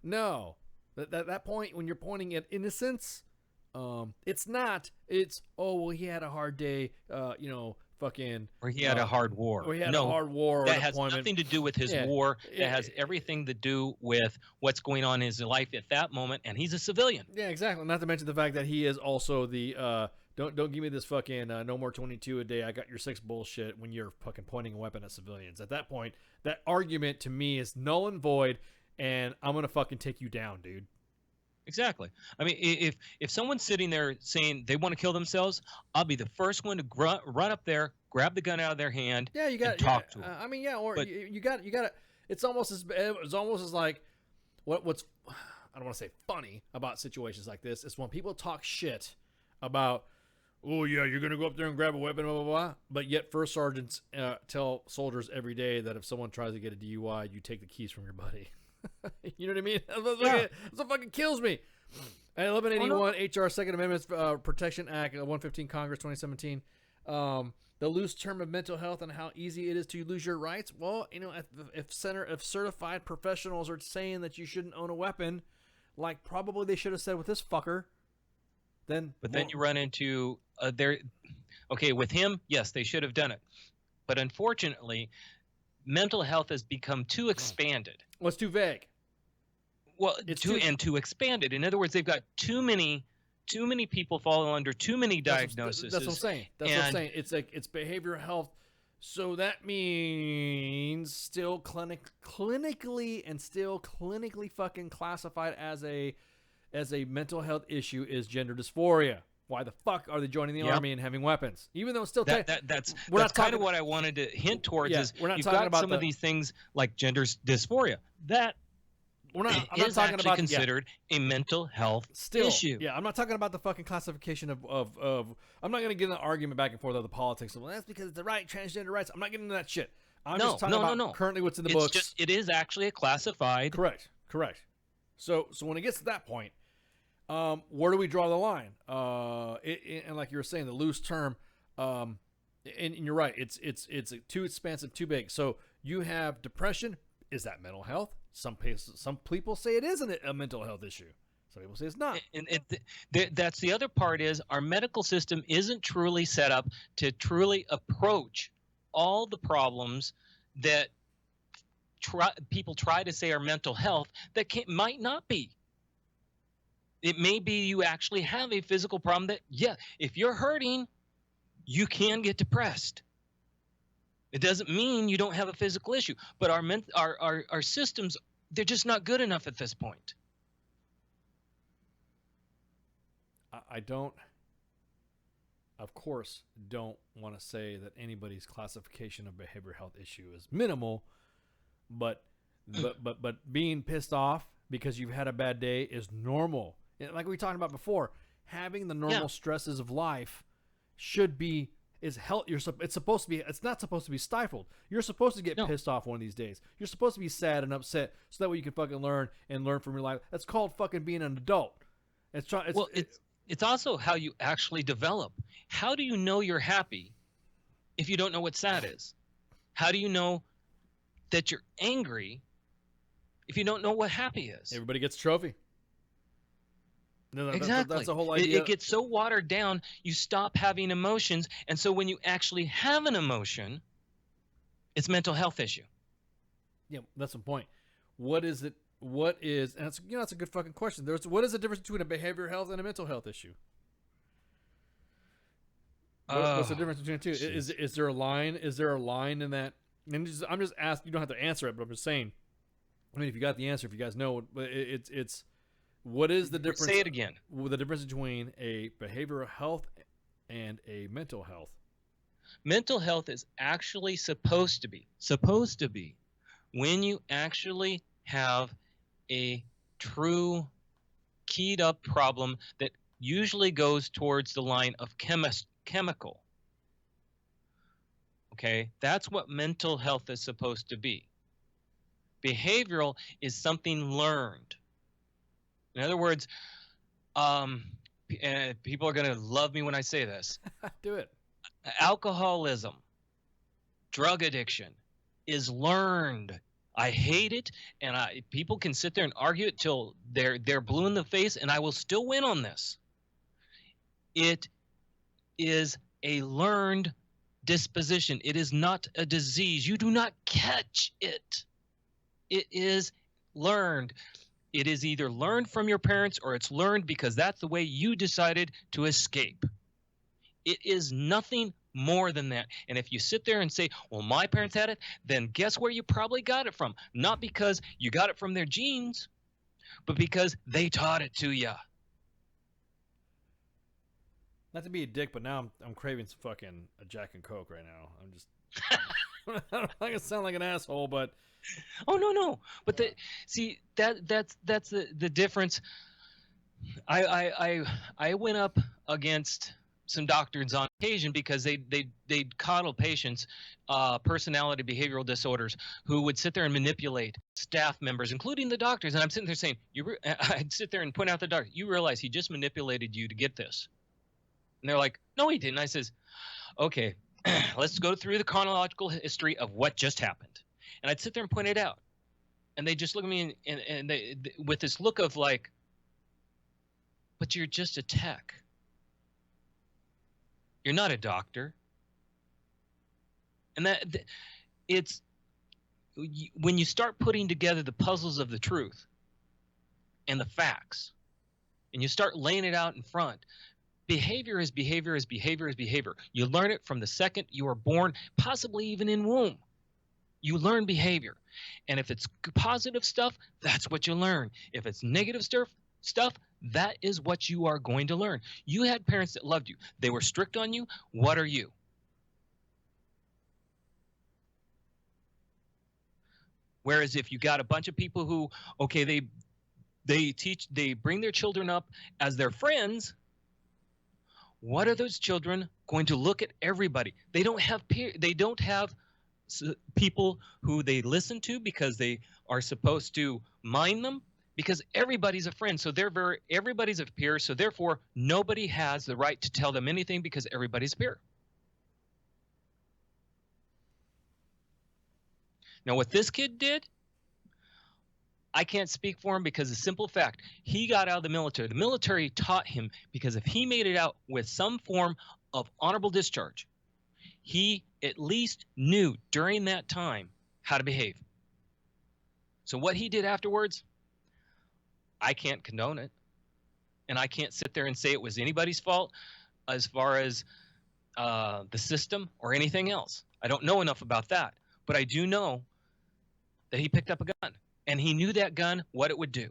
No. That point when you're pointing at innocence, it's not. It's he had a hard day. Or he had a hard war. Or he had a hard war. That has nothing to do with his war. That has everything to do with what's going on in his life at that moment, and he's a civilian. Yeah, exactly. Not to mention the fact that he is also the don't give me this fucking no more 22 a day. I got your 6 bullshit when you're fucking pointing a weapon at civilians. At that point, that argument to me is null and void, and I'm gonna fucking take you down, dude. Exactly. I mean, if someone's sitting there saying they want to kill themselves, I'll be the first one to run up there, grab the gun out of their hand, and talk to them. I mean, yeah, or you got to. It's almost as like what's I don't want to say funny about situations like this is when people talk shit about, oh yeah, you're gonna go up there and grab a weapon, blah blah blah. But yet, first sergeants tell soldiers every day that if someone tries to get a DUI, you take the keys from your buddy. You know what I mean? That's what fucking kills me. 1181 HR Second Amendment Protection Act 115 Congress 2017. The loose term of mental health and how easy it is to lose your rights. Well, if certified professionals are saying that you shouldn't own a weapon, like probably they should have said with this fucker. Then you run into with him, yes, they should have done it, but unfortunately, mental health has become too expanded. Well, it's too vague. Well, to expand it. In other words, they've got too many people falling under too many diagnoses. That's what I'm saying. That's what I'm saying. It's like it's behavioral health. So that means still clinically fucking classified as a mental health issue is gender dysphoria. Why the fuck are they joining the army and having weapons? Even though it's still that's kind of what I wanted to hint towards. Is we're not you've talking got about some of these things like gender dysphoria that I'm not is talking actually about considered a mental health issue. Yeah, I'm not talking about the fucking classification of I'm not going to get in an argument back and forth of the politics. Well, that's because it's the right, transgender rights. I'm not getting into that shit. I'm just talking about currently what's in the books. It is actually a classified. Correct. So when it gets to that point, where do we draw the line? And like you were saying, the loose term, and you're right. It's too expansive, too big. So you have depression. Is that mental health? Some people say it isn't a mental health issue. Some people say it's not. And that's the other part is our medical system isn't truly set up to truly approach all the problems that people try to say are mental health that might not be. It may be you actually have a physical problem that, if you're hurting, you can get depressed. It doesn't mean you don't have a physical issue, but our systems, they're just not good enough at this point. I don't, of course, don't want to say that anybody's classification of behavioral health issue is minimal, but being pissed off because you've had a bad day is normal. Like we talked about before, having the normal stresses of life is health. It's supposed to be. It's not supposed to be stifled. You're supposed to get pissed off one of these days. You're supposed to be sad and upset so that way you can fucking learn from your life. That's called fucking being an adult. It's also how you actually develop. How do you know you're happy if you don't know what sad is? How do you know that you're angry if you don't know what happy is? Everybody gets a trophy. Exactly. That's the whole idea. It gets so watered down, you stop having emotions. And so when you actually have an emotion, it's a mental health issue. Yeah, that's the point. What is it? What is, and that's a good fucking question. What is the difference between a behavioral health and a mental health issue? What's the difference between the two? Is there a line? Is there a line in that? And I'm just asking. You don't have to answer it, but I'm just saying. I mean, if you got the answer, if you guys know, but it's what is the difference? Say it again. The difference between a behavioral health and a mental health. Mental health is actually supposed to be when you actually have a true keyed up problem that usually goes towards the line of chemical. Okay, that's what mental health is supposed to be. Behavioral is something learned. In other words, people are going to love me when I say this. Do it. Alcoholism, drug addiction is learned. I hate it, and people can sit there and argue it till they're blue in the face, and I will still win on this. It is a learned disposition. It is not a disease. You do not catch it. It is learned. It is either learned from your parents or it's learned because that's the way you decided to escape. It is nothing more than that. And if you sit there and say, well, my parents had it, then guess where you probably got it from? Not because you got it from their genes, but because they taught it to you. Not to be a dick, but now I'm craving some fucking a Jack and Coke right now. I'm just I'm not gonna sound like an asshole, but oh no. But that's the difference. I went up against some doctors on occasion because they'd coddle patients, personality behavioral disorders, who would sit there and manipulate staff members, including the doctors. And I'm sitting there saying, I'd sit there and point out the doctor, you realize he just manipulated you to get this. And they're like, no, he didn't. I says, okay, let's go through the chronological history of what just happened. And I'd sit there and point it out. And they just look at me and they with this look of like, but you're just a tech. You're not a doctor. And it's when you start putting together the puzzles of the truth, and the facts, and you start laying it out in front. Behavior is behavior is behavior is behavior. You learn it from the second you are born, possibly even in womb. You learn behavior. And if it's positive stuff, that's what you learn. If it's negative stuff, that is what you are going to learn. You had parents that loved you. They were strict on you. What are you? Whereas if you got a bunch of people who, okay, they bring their children up as their friends, what are those children going to look at everybody? They don't have people who they listen to because they are supposed to mind them, because everybody's a friend. So everybody's a peer. So therefore, nobody has the right to tell them anything because everybody's a peer. Now, what this kid did, I can't speak for him because the simple fact, he got out of the military. The military taught him, because if he made it out with some form of honorable discharge, he at least knew during that time how to behave. So what he did afterwards, I can't condone it. And I can't sit there and say it was anybody's fault as far as the system or anything else. I don't know enough about that. But I do know that he picked up a gun, and he knew that gun, what it would do.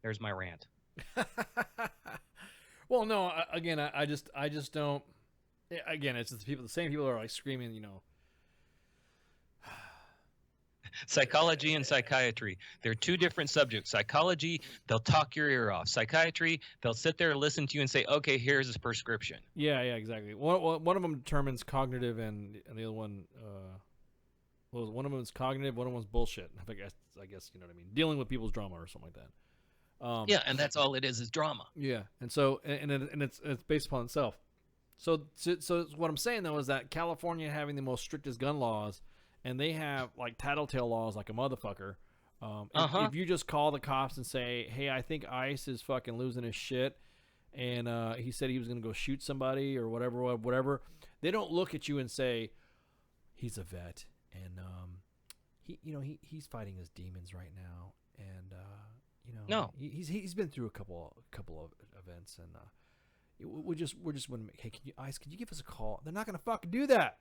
There's my rant. Well, no, again, I just don't. Again, it's just the same people are like screaming, you know. Psychology and psychiatry, they're two different subjects. Psychology, they'll talk your ear off. Psychiatry, they'll sit there and listen to you and say, okay, here's his prescription. Yeah, exactly. One of them determines cognitive, and the other one, one of them is cognitive, one of them is bullshit. I guess you know what I mean. Dealing with people's drama or something like that. Yeah, and that's all it is drama. Yeah, and so and it's based upon itself. So what I'm saying though is that California having the most strictest gun laws, and they have like tattletale laws like a motherfucker. If you just call the cops and say, hey, I think ICE is fucking losing his shit, and he said he was going to go shoot somebody or whatever, they don't look at you and say, he's a vet, and he's fighting his demons right now, and no, he's been through a couple of events, and we're just wondering, hey, ICE, can you give us a call? They're not going to fucking do that.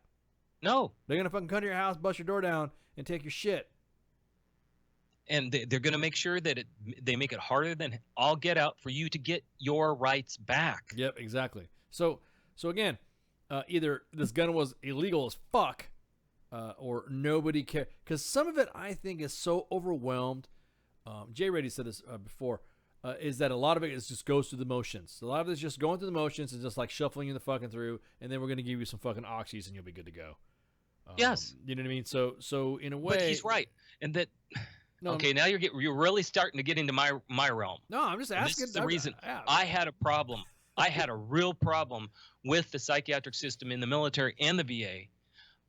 No. They're going to fucking come to your house, bust your door down, and take your shit. And they're going to make sure that they make it harder than all get out for you to get your rights back. Yep, exactly. So again, either this gun was illegal as fuck, or nobody cared. Because some of it, I think, is so overwhelmed. Jay Reddy said this before, is that a lot of it just goes through the motions. A lot of it is just going through the motions and just like shuffling you the fucking through, and then we're going to give you some fucking oxys and you'll be good to go. Yes. You know what I mean? So in a way. But he's right. And that. No, okay, now you're really starting to get into my realm. No, I'm just asking. This is the reason I had a problem. I had a real problem with the psychiatric system in the military and the VA.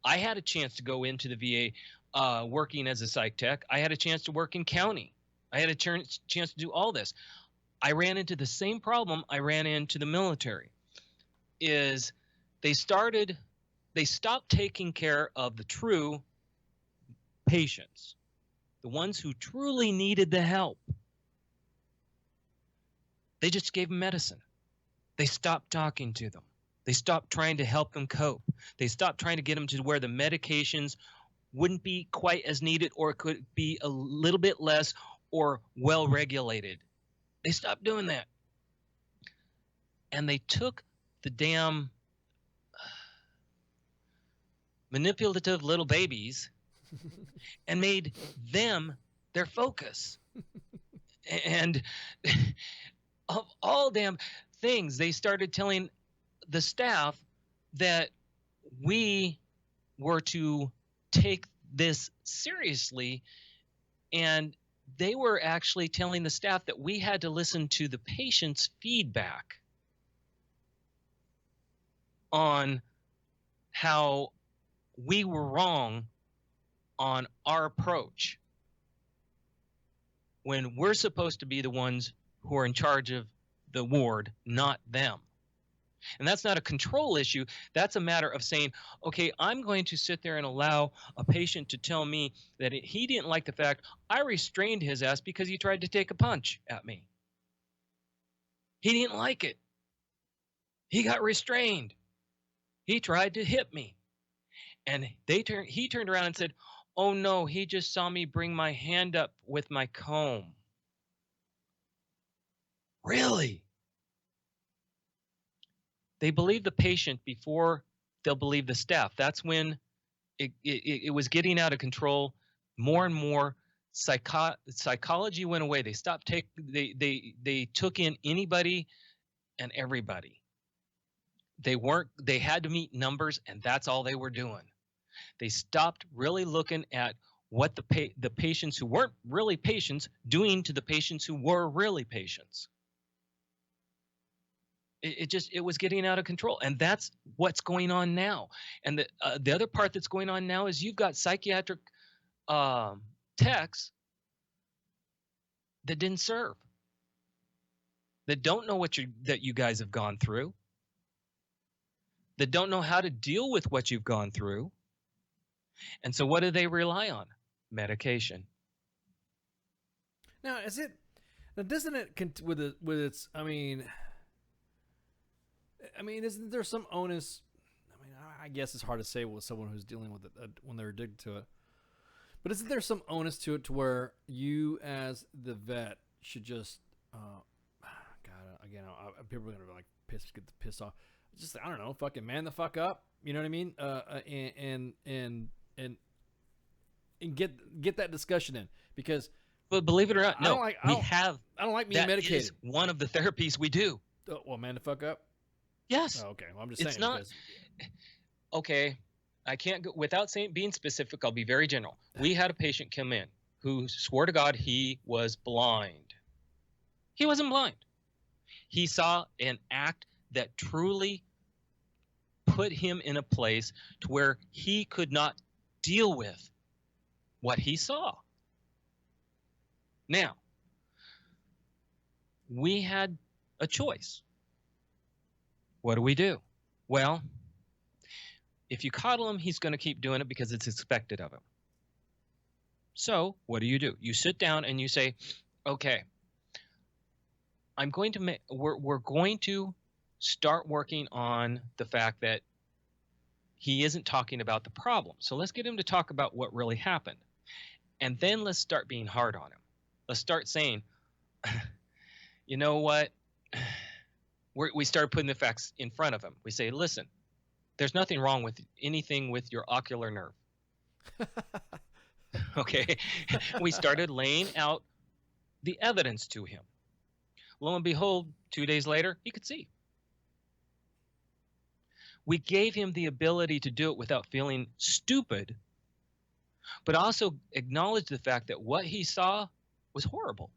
I had a chance to go into the VA working as a psych tech. I had a chance to work in county. I had a chance to do all this. I ran into the same problem I ran into the military. Is they stopped taking care of the true patients. The ones who truly needed the help. They just gave them medicine. They stopped talking to them. They stopped trying to help them cope. They stopped trying to get them to where the medications wouldn't be quite as needed, or it could be a little bit less or well regulated. They stopped doing that. And they took the damn manipulative little babies and made them their focus. And of all damn things, they started telling the staff that we were to take this seriously, and they were actually telling the staff that we had to listen to the patient's feedback on how we were wrong on our approach, when we're supposed to be the ones who are in charge of the ward, not them. And that's not a control issue. That's a matter of saying, okay, I'm going to sit there and allow a patient to tell me that he didn't like the fact I restrained his ass because he tried to take a punch at me. He didn't like it. He got restrained. He tried to hit me. And he turned around and said, oh no, he just saw me bring my hand up with my comb. Really? They believe the patient before they'll believe the staff. That's when it was getting out of control. More and more psychology went away. They stopped they took in anybody and everybody. They had to meet numbers, and that's all they were doing. They stopped really looking at what the patients who weren't really patients doing to the patients who were really patients. It was getting out of control, and that's what's going on now. And the other part that's going on now is you've got psychiatric techs that didn't serve, that don't know that you guys have gone through, that don't know how to deal with what you've gone through, and so what do they rely on? Medication. Now, doesn't it with its? I mean, isn't there some onus? I mean, I guess it's hard to say with someone who's dealing with it when they're addicted to it. But isn't there some onus to it to where you, as the vet, should just, God, again, people are gonna like get the piss off. Just I don't know, fucking man the fuck up. You know what I mean? And get that discussion in, because. But believe it or not, no, I don't like being medicated. That is one of the therapies we do. Well, man the fuck up. Yes. Oh, okay. Well, I'm just saying. It's not. Okay. I can't go without being specific. I'll be very general. We had a patient come in who swore to God he was blind. He wasn't blind. He saw an act that truly put him in a place to where he could not deal with what he saw. Now, we had a choice. What do? Well, if you coddle him, he's going to keep doing it because it's expected of him. So what do? You sit down and you say, okay, we're going to start working on the fact that he isn't talking about the problem. So let's get him to talk about what really happened. And then let's start being hard on him. Let's start saying, you know what? We started putting the facts in front of him. We say, listen, there's nothing wrong with anything with your ocular nerve. Okay? We started laying out the evidence to him. Lo and behold, 2 days later, he could see. We gave him the ability to do it without feeling stupid, but also acknowledge the fact that what he saw was horrible.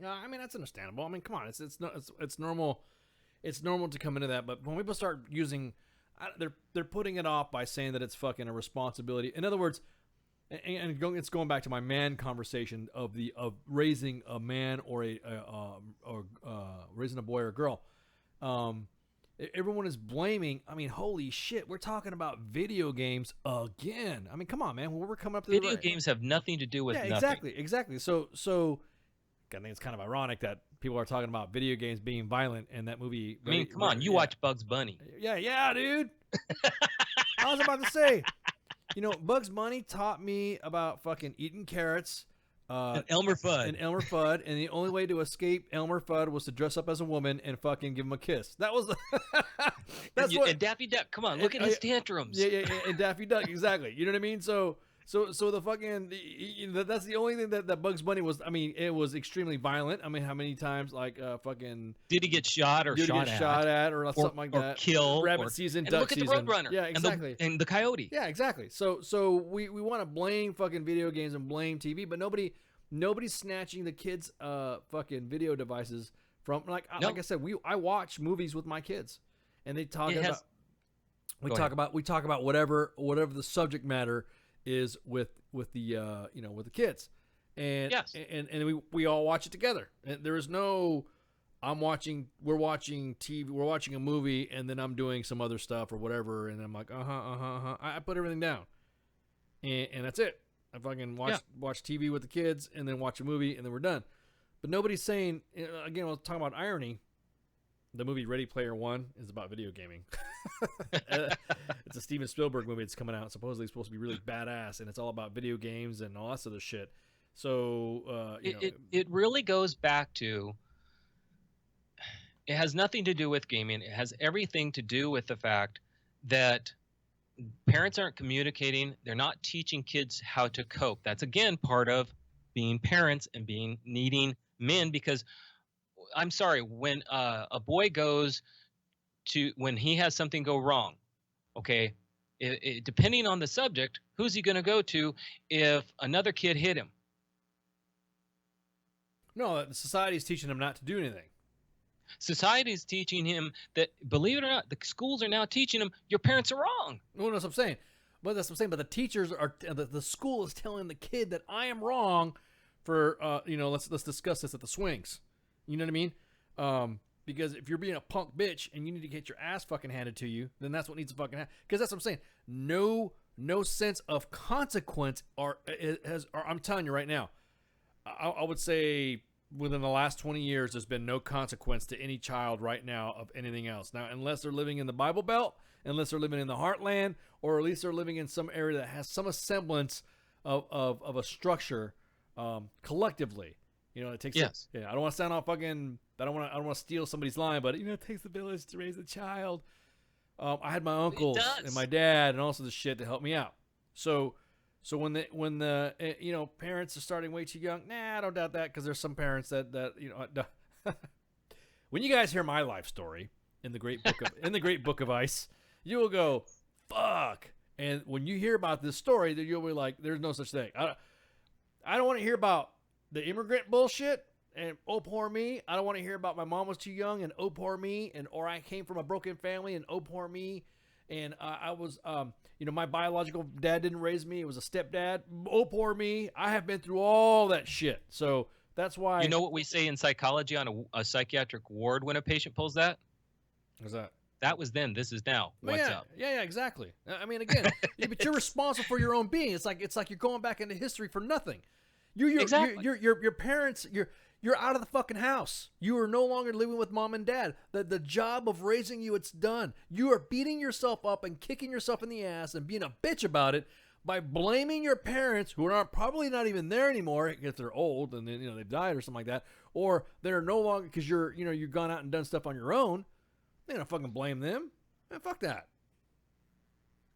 I mean, that's understandable. I mean, come on, it's normal. It's normal to come into that, but when people start using, they're putting it off by saying that it's fucking a responsibility. In other words, and it's going back to my man conversation of raising a man or raising a boy or a girl. Everyone is blaming. I mean, holy shit, we're talking about video games again. I mean, come on, man. When we're coming up to video games have nothing to do with nothing. Exactly. So. I think it's kind of ironic that people are talking about video games being violent and that movie. I mean, come on, you watch Bugs Bunny. Yeah, dude. I was about to say, Bugs Bunny taught me about fucking eating carrots. And Elmer Fudd. And the only way to escape Elmer Fudd was to dress up as a woman and fucking give him a kiss. That was and Daffy Duck. Come on, look at his tantrums. Yeah, and Daffy Duck, exactly. You know what I mean? So the fucking that's the only thing that Bugs Bunny was. I mean, it was extremely violent. I mean, how many times fucking did he get shot or shot at or something like that? Or killed? Rabbit season, duck look at season. the Roadrunner. Yeah, exactly. And the Coyote. Yeah, exactly. So we want to blame fucking video games and blame TV, but nobody's snatching the kids' fucking video devices from like I said. I watch movies with my kids, and they talk about. We talk about whatever the subject matter is with the with the kids, and yes. and we all watch it together. And there is no we're watching TV, we're watching a movie, and then I'm doing some other stuff or whatever, and I'm like, I put everything down, and that's it. I fucking watch TV with the kids, and then watch a movie, and then we're done. But nobody's saying, again, I was talking about irony. The movie Ready Player One is about video gaming. It's a Steven Spielberg movie that's coming out. Supposedly it's supposed to be really badass, and it's all about video games and all that other shit. So it really goes back to, it has nothing to do with gaming. It has everything to do with the fact that parents aren't communicating. They're not teaching kids how to cope. That's, again, part of being parents and needing men, because I'm sorry, when a boy goes to, when he has something go wrong, okay, depending on the subject, who's he going to go to if another kid hit him? No, society is teaching him not to do anything. Society is teaching him that, believe it or not, the schools are now teaching him your parents are wrong. Well, that's what I'm saying. But that's what I'm saying. But the teachers are, the school is telling the kid that I am wrong for, let's discuss this at the swings. You know what I mean? Because if you're being a punk bitch and you need to get your ass fucking handed to you, then that's what needs to fucking happen. Because that's what I'm saying. No sense of consequence I'm telling you right now. I would say within the last 20 years, there's been no consequence to any child right now of anything else. Now, unless they're living in the Bible Belt, unless they're living in the heartland, or at least they're living in some area that has some semblance of a structure collectively. You know, it takes. Yes. I don't want to sound all fucking. I don't want to steal somebody's line, but it takes a village to raise a child. I had my uncles and my dad and also the shit to help me out. So when the parents are starting way too young, I don't doubt that, because there's some parents that when you guys hear my life story in the great book of Ice, you will go fuck. And when you hear about this story, then you'll be like, there's no such thing. I don't want to hear about the immigrant bullshit and oh poor me. I don't want to hear about my mom was too young and oh poor me, or I came from a broken family and oh poor me, and I was my biological dad didn't raise me. It was a stepdad. Oh poor me. I have been through all that shit. So that's why. You know what we say in psychology on a psychiatric ward when a patient pulls that? What's that? That was then. This is now. What's up? Yeah, exactly. I mean, again, but you're responsible for your own being. It's like you're going back into history for nothing. Exactly. Your parents, you're out of the fucking house. You are no longer living with mom and dad. The job of raising you, it's done. You are beating yourself up and kicking yourself in the ass and being a bitch about it by blaming your parents, who are probably not even there anymore because they're old and then they've died or something like that, or they're no longer, because you've gone out and done stuff on your own. They're gonna fucking blame them. Man, fuck that.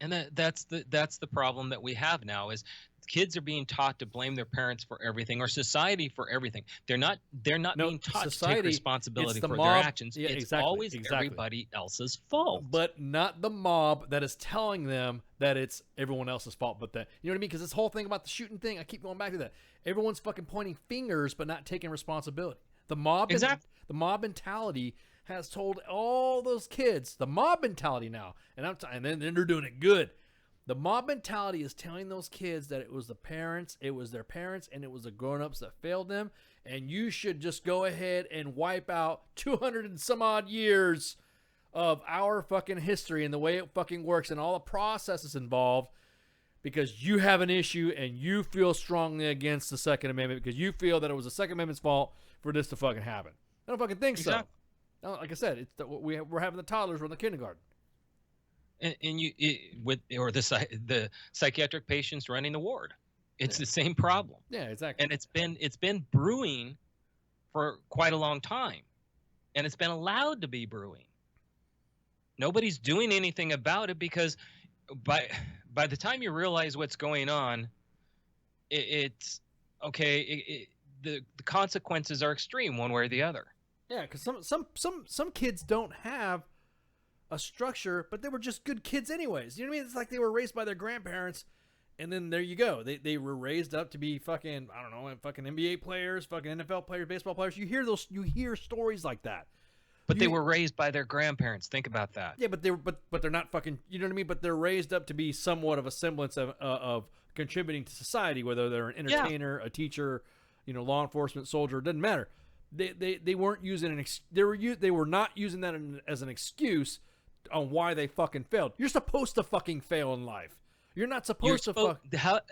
And that's the problem that we have now is kids are being taught to blame their parents for everything, or society for everything. They're not being taught to take responsibility for their actions. Yeah, it's exactly, always everybody else's fault. But not the mob that is telling them that it's everyone else's fault. But that, you know what I mean? Because this whole thing about the shooting thing, I keep going back to that. Everyone's fucking pointing fingers but not taking responsibility. The mob mentality has told all those kids, the mob mentality now, and then they're doing it good. The mob mentality is telling those kids that it was their parents, and it was the grown-ups that failed them, and you should just go ahead and wipe out 200 and some odd years of our fucking history and the way it fucking works and all the processes involved, because you have an issue and you feel strongly against the Second Amendment because you feel that it was the Second Amendment's fault for this to fucking happen. I don't fucking think so. No, like I said, we're having the toddlers in the kindergarten. And the psychiatric patients running the ward, it's the same problem. Yeah, exactly. And it's been brewing for quite a long time, and it's been allowed to be brewing. Nobody's doing anything about it because by the time you realize what's going on, it's okay. The consequences are extreme one way or the other. Yeah, because some kids don't have a structure, but they were just good kids anyways. You know what I mean? It's like they were raised by their grandparents, and then there you go. They were raised up to be fucking, I don't know, fucking NBA players, fucking NFL players, baseball players. You hear stories like that. But they were raised by their grandparents. Think about that. Yeah, but they're not fucking, you know what I mean? But they're raised up to be somewhat of a semblance of contributing to society, whether they're an entertainer, a teacher, law enforcement, soldier, it doesn't matter. They weren't using they were not using that as an excuse on why they fucking failed. You're supposed to fucking fail in life. You're not supposed to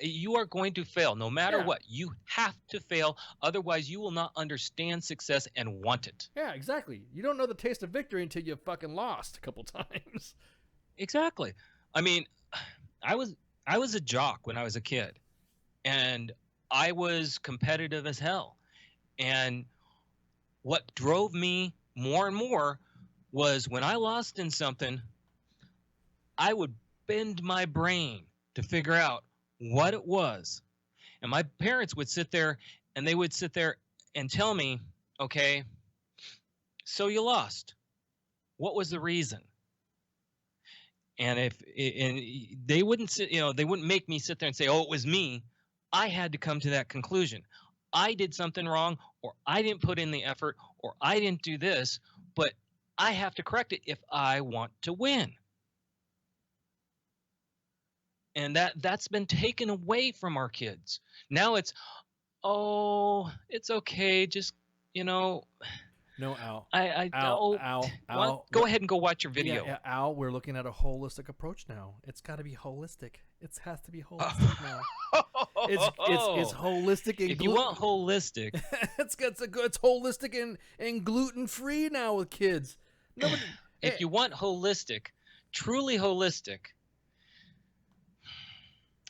you are going to fail no matter Yeah. what. You have to fail, otherwise you will not understand success and want it. Yeah, exactly. You don't know the taste of victory until you fucking lost a couple times. Exactly. I mean, I was a jock when I was a kid, and I was competitive as hell. And what drove me more and more was when I lost in something, I would bend my brain to figure out what it was. And my parents would sit there and they would sit there and tell me, okay, so you lost. What was the reason? And they wouldn't sit, they wouldn't make me sit there and say, oh, it was me. I had to come to that conclusion. I did something wrong, or I didn't put in the effort, or I didn't do this, but I have to correct it if I want to win. And that's been taken away from our kids. Now it's, oh, it's okay, just, No, Al. Well, go ahead and go watch your video. Yeah, Al, we're looking at a holistic approach now. It's got to be holistic. It has to be holistic now. It's holistic. And If you want holistic, it's holistic and gluten free now with kids. Nobody, if you want holistic, truly holistic,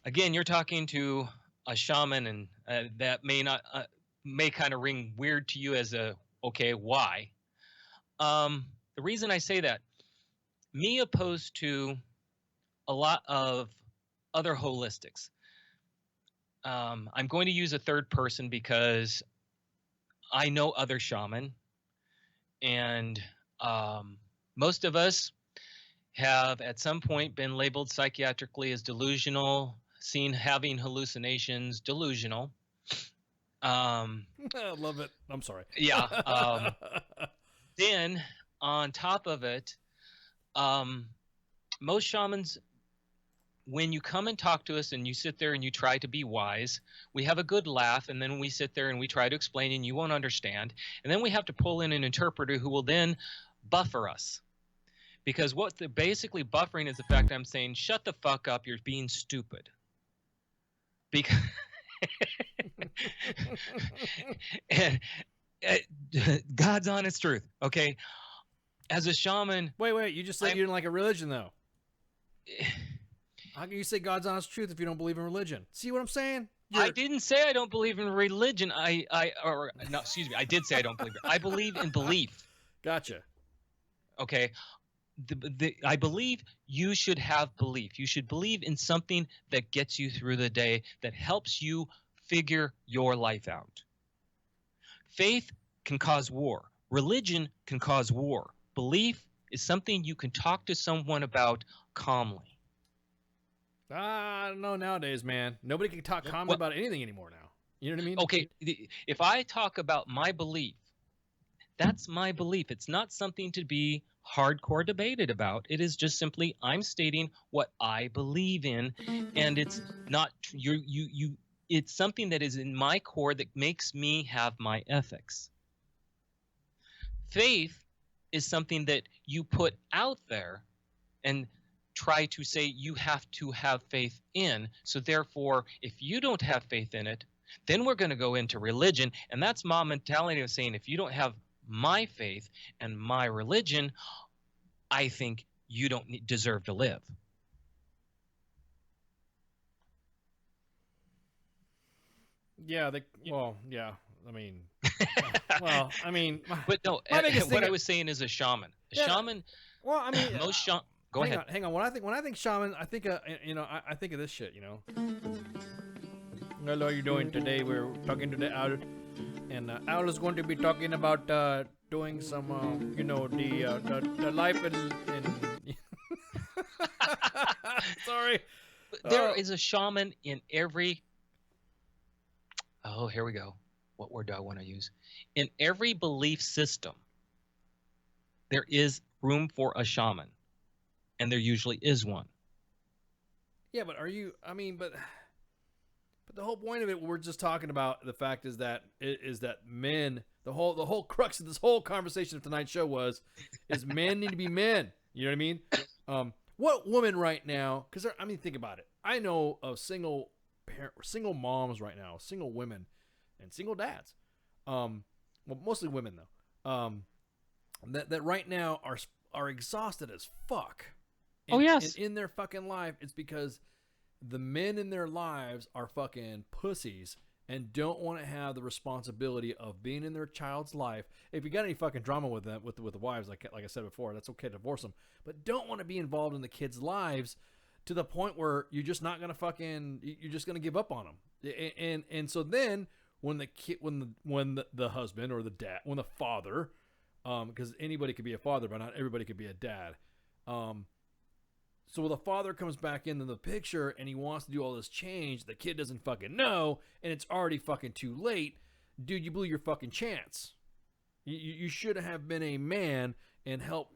again, you're talking to a shaman, and that may kind of ring weird to you as okay, why? The reason I say that, me opposed to a lot of other holistics. I'm going to use a third person because I know other shaman, and most of us have at some point been labeled psychiatrically as delusional, seen having hallucinations, delusional. I love it. I'm sorry. Yeah. Then on top of it, most shamans, when you come and talk to us and you sit there and you try to be wise, we have a good laugh, and then we sit there and we try to explain and you won't understand. And then we have to pull in an interpreter who will then buffer us. Because what they're basically buffering is the fact I'm saying, shut the fuck up, you're being stupid. Because and God's honest truth, okay? As a shaman... Wait, you just said you didn't like a religion, though. How can you say God's honest truth if you don't believe in religion? See what I'm saying? I didn't say I don't believe in religion. Excuse me. I did say I don't believe it. I believe in belief. Gotcha. Okay. I believe you should have belief. You should believe in something that gets you through the day, that helps you figure your life out. Faith can cause war. Religion can cause war. Belief is something you can talk to someone about calmly. I don't know nowadays, man. Nobody can talk calmly about anything anymore now. You know what I mean? Okay, if I talk about my belief, that's my belief. It's not something to be hardcore debated about. It is just simply I'm stating what I believe in, and it's not it's something that is in my core that makes me have my ethics. Faith is something that you put out there and try to say you have to have faith in. So therefore, if you don't have faith in it, then we're going to go into religion. And that's my mentality of saying, if you don't have my faith and my religion, I think you don't deserve to live. Yeah. I mean, but no, what I was saying is a shaman. Shaman. Well, I mean, most shaman. Go ahead. Hang on. When I think shaman, I think I think of this shit. Hello, how you doing today? We're talking to the owl, and owl is going to be talking about doing some, the life in Sorry. There is a shaman in every. Oh, here we go. What word do I want to use? In every belief system, there is room for a shaman. And there usually is one. Yeah, but are you? I mean, but the whole point of it, we're just talking about the fact is that men, the whole crux of this whole conversation of tonight's show is men need to be men. You know what I mean? What woman right now? Because I mean, think about it. I know of single moms right now, single women, and single dads. Well, mostly women though. That right now are exhausted as fuck. Oh, yes. In their fucking life, it's because the men in their lives are fucking pussies and don't want to have the responsibility of being in their child's life. If you got any fucking drama with them, with the wives, like I said before, that's okay to divorce them. But don't want to be involved in the kids' lives to the point where you're just not gonna you're just gonna give up on them. And so then when the husband or the dad, when the father, because anybody could be a father, but not everybody could be a dad. So when the father comes back into the picture and he wants to do all this change, the kid doesn't fucking know, and it's already fucking too late. Dude, you blew your fucking chance. You should have been a man and help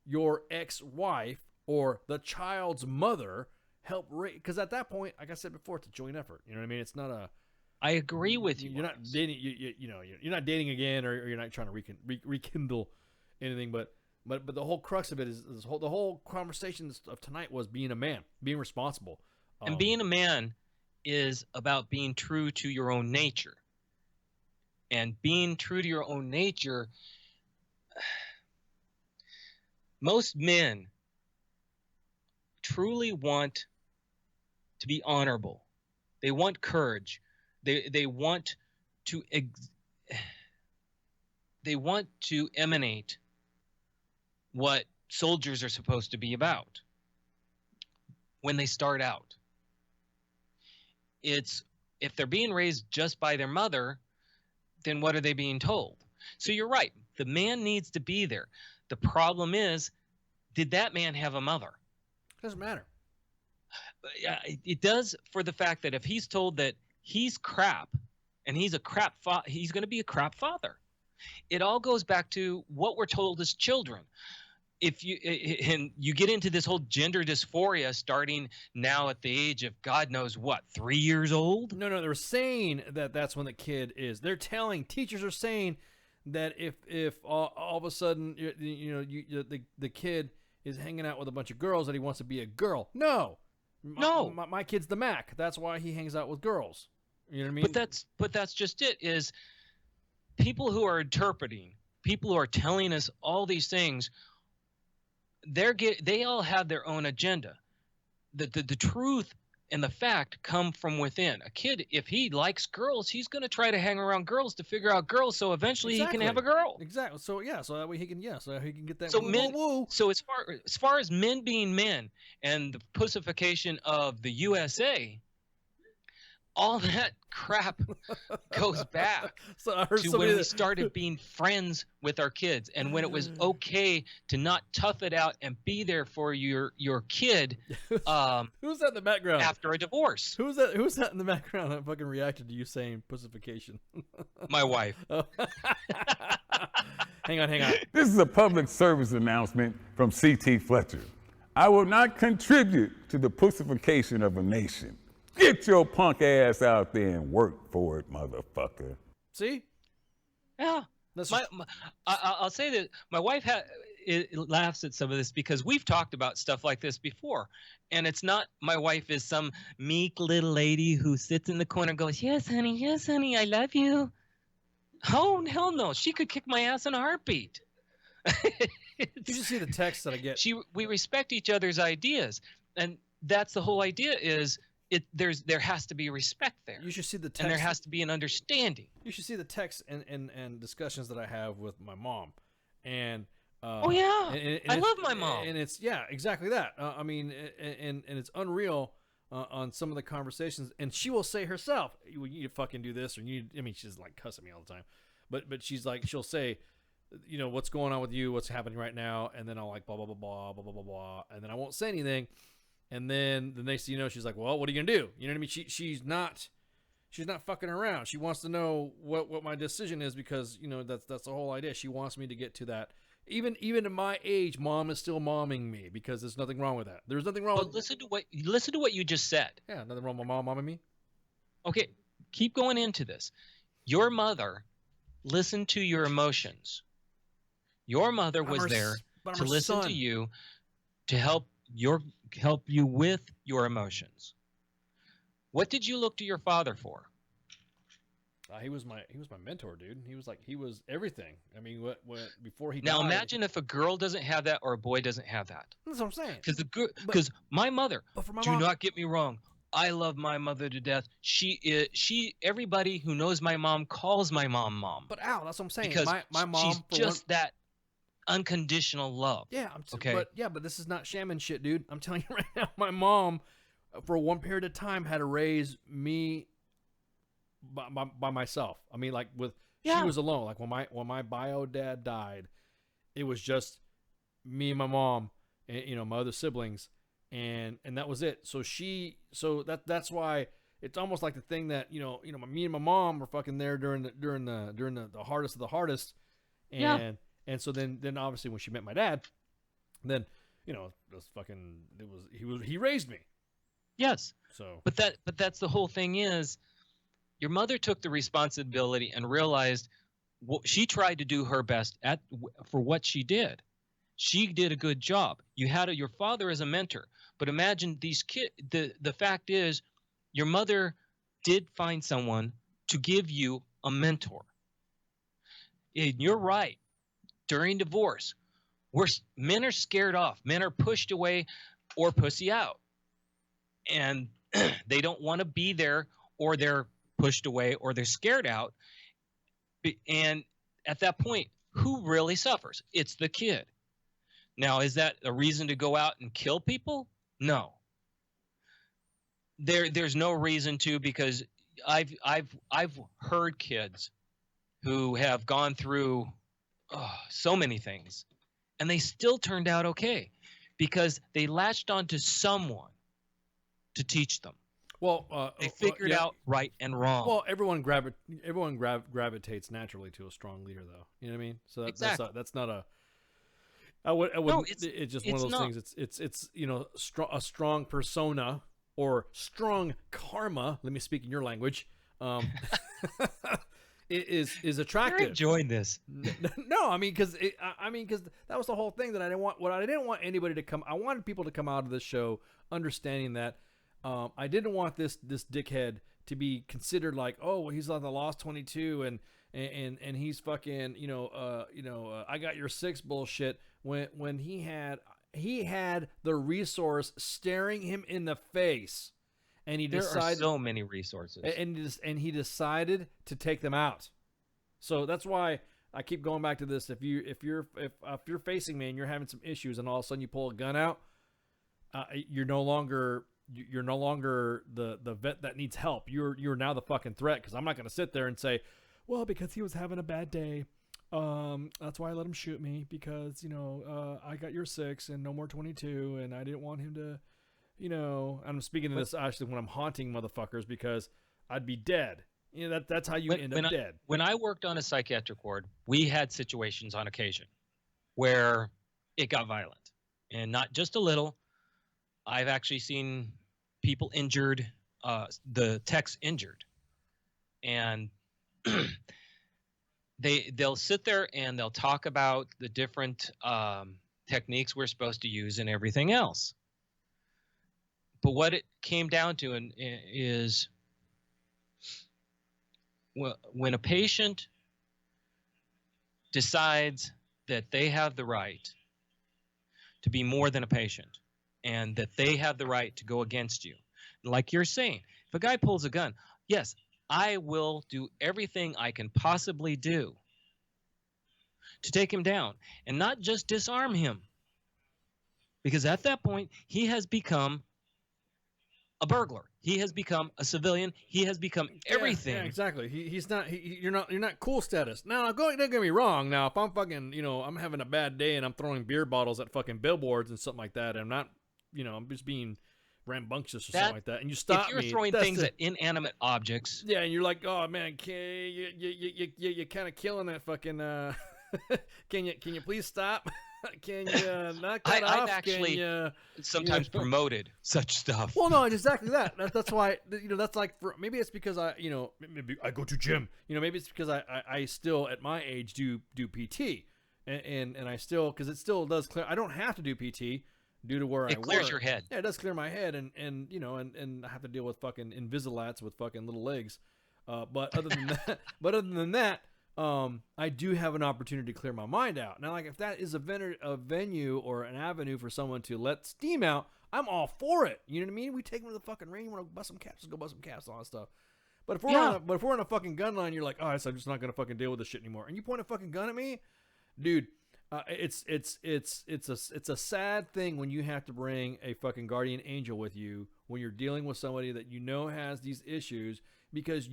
your ex-wife or the child's mother help raise. Because at that point, like I said before, it's a joint effort. You know what I mean? It's not a. I agree with you. You're not dating. You're not dating again, or you're not trying to rekindle anything, but the whole crux of it is the whole conversation of tonight was being a man, being responsible. And being a man is about being true to your own nature. And being true to your own nature, most men truly want to be honorable. They want courage. They want to emanate what soldiers are supposed to be about when they start out. It's if they're being raised just by their mother, then what are they being told? So you're right. The man needs to be there. The problem is, did that man have a mother? Doesn't matter. It does, for the fact that if he's told that he's crap and he's going to be a crap father. It all goes back to what we're told as children. If you get into this whole gender dysphoria starting now at the age of God knows what, 3 years old? No, they're saying that's when the kid is. They're telling, teachers are saying that if all of a sudden the kid is hanging out with a bunch of girls that he wants to be a girl. No. My kid's the Mac. That's why he hangs out with girls. You know what I mean? But that's just it. Is people who are interpreting, people who are telling us all these things, they all have their own agenda. The truth and the fact come from within. A kid, if he likes girls, he's going to try to hang around girls to figure out girls, so eventually he can have a girl. Exactly. So that way he can get that. So woo. So as far as men being men and the pussification of the USA, all that crap goes back to when we started being friends with our kids, and when it was okay to not tough it out and be there for your kid. Who's that in the background? After a divorce. Who's that in the background that fucking reacted to you saying pussification? My wife. Oh. Hang on. This is a public service announcement from C.T. Fletcher. I will not contribute to the pussification of a nation. Get your punk ass out there and work for it, motherfucker. See? Yeah. I'll say that my wife laughs at some of this because we've talked about stuff like this before. And it's not my wife is some meek little lady who sits in the corner and goes, yes, honey, I love you. Oh, hell no. She could kick my ass in a heartbeat. You should see the text that I get. We respect each other's ideas. And that's the whole idea is there has to be respect there. You should see the text. And there has to be an understanding. You should see the texts and discussions that I have with my mom. And oh yeah, I love my mom. And it's exactly that. I mean, and it's unreal on some of the conversations. And she will say herself, "You need to fucking do this," or she's like cussing me all the time. But she's like, she'll say, what's going on with you? What's happening right now? And then I'll like blah blah blah blah blah blah blah blah, and then I won't say anything. And then the next thing you know, she's like, well, what are you going to do? You know what I mean? She's not fucking around. She wants to know what my decision is because, that's the whole idea. She wants me to get to that. Even at my age, mom is still momming me because there's nothing wrong with that. There's nothing wrong with listen to what you just said. Yeah, nothing wrong with mom momming me. Okay, keep going into this. Your mother listened to your emotions. Your mother was there to listen to you, to help you with your emotions. What did you look to your father for? He was my mentor, dude. He was everything. I mean, what before he Now died, imagine if a girl doesn't have that or a boy doesn't have that. That's what I'm saying. Because my mother, do mom- not get me wrong, I love my mother to death. Everybody who knows my mom calls my mom mom. But Al, that's what I'm saying. Because my mom, she's just that unconditional love. Yeah, okay. But this is not shaman shit, dude. I'm telling you right now, my mom, for one period of time, had to raise me by myself. I mean, like she was alone. Like when my bio dad died, it was just me and my mom, and my other siblings, and that was it. So that's why it's almost like the thing that me and my mom were fucking there during the hardest of the hardest, and so then obviously when she met my dad, then he raised me. Yes. So but that's the whole thing is. Your mother took the responsibility and realized she tried to do her best for what she did. She did a good job. You had your father as a mentor, but imagine these kids. The fact is, your mother did find someone to give you a mentor. And you're right. During divorce, men are scared off. Men are pushed away or pussy out, and they don't want to be there, or they're pushed away, or they're scared out. And at that point, who really suffers? It's the kid. Now, is that a reason to go out and kill people? No. There's no reason to, because I've heard kids who have gone through so many things, and they still turned out okay because they latched onto someone to teach them. Well, they figured out right and wrong. Well, everyone gravitates naturally to a strong leader, though. You know what I mean? So Exactly. that's not a. I would. No, it's just one of those not. things. It's a strong persona or strong karma. Let me speak in your language. Is attractive. You're enjoying this. No, I mean because that was the whole thing that I didn't want. What I didn't want anybody to come. I wanted people to come out of this show understanding that. I didn't want this dickhead to be considered like, oh, well, he's on the Lost 22 and he's fucking I got your 6 bullshit when he had the resource staring him in the face, and he decided there are so many resources, and he decided to take them out. So that's why I keep going back to this. If you're facing me and you're having some issues, and all of a sudden you pull a gun out, you're no longer the vet that needs help. You're now the fucking threat, because I'm not going to sit there and say, well, because he was having a bad day, that's why I let him shoot me, because I got your 6 and no more 22, and I didn't want him to, I'm speaking to this actually when I'm haunting motherfuckers, because I'd be dead. That's how you end up dead. When I worked on a psychiatric ward, we had situations on occasion where it got violent, and not just a little. I've actually seen people injured, the techs injured, and they'll sit there and they'll talk about the different techniques we're supposed to use and everything else. But what it came down to is when a patient decides that they have the right to be more than a patient, and that they have the right to go against you. Like you're saying, if a guy pulls a gun, yes, I will do everything I can possibly do to take him down, and not just disarm him. Because at that point, he has become a burglar. He has become a civilian. He has become everything. Yeah, exactly. He's not. You're not cool status. Now, don't get me wrong. Now, if I'm fucking, I'm having a bad day and I'm throwing beer bottles at fucking billboards and something like that, and I'm not, I'm just being rambunctious or something like that, and you stop me. If you're throwing things at inanimate objects. Yeah, and you're like, oh man, you kind of killing that fucking. Can you please stop? Can you knock that off? I've actually sometimes promoted such stuff. Well, no, exactly that. That's why, that's like, maybe it's because maybe I go to gym. Maybe it's because I still, at my age, do PT. And I still, because it still does clear, I don't have to do PT due to where I work. It clears your head. Yeah, it does clear my head, and I have to deal with fucking Invisalats with fucking little legs. But other than that, I do have an opportunity to clear my mind out. Now, like, if that is a venue or an avenue for someone to let steam out, I'm all for it. You know what I mean? We take them to the fucking ring. You want to bust some caps? Let's go bust some caps and all that stuff. But if we're on a fucking gun line, you're like, all right, so I'm just not gonna fucking deal with this shit anymore. And you point a fucking gun at me, dude. It's a sad thing when you have to bring a fucking guardian angel with you when you're dealing with somebody that has these issues, because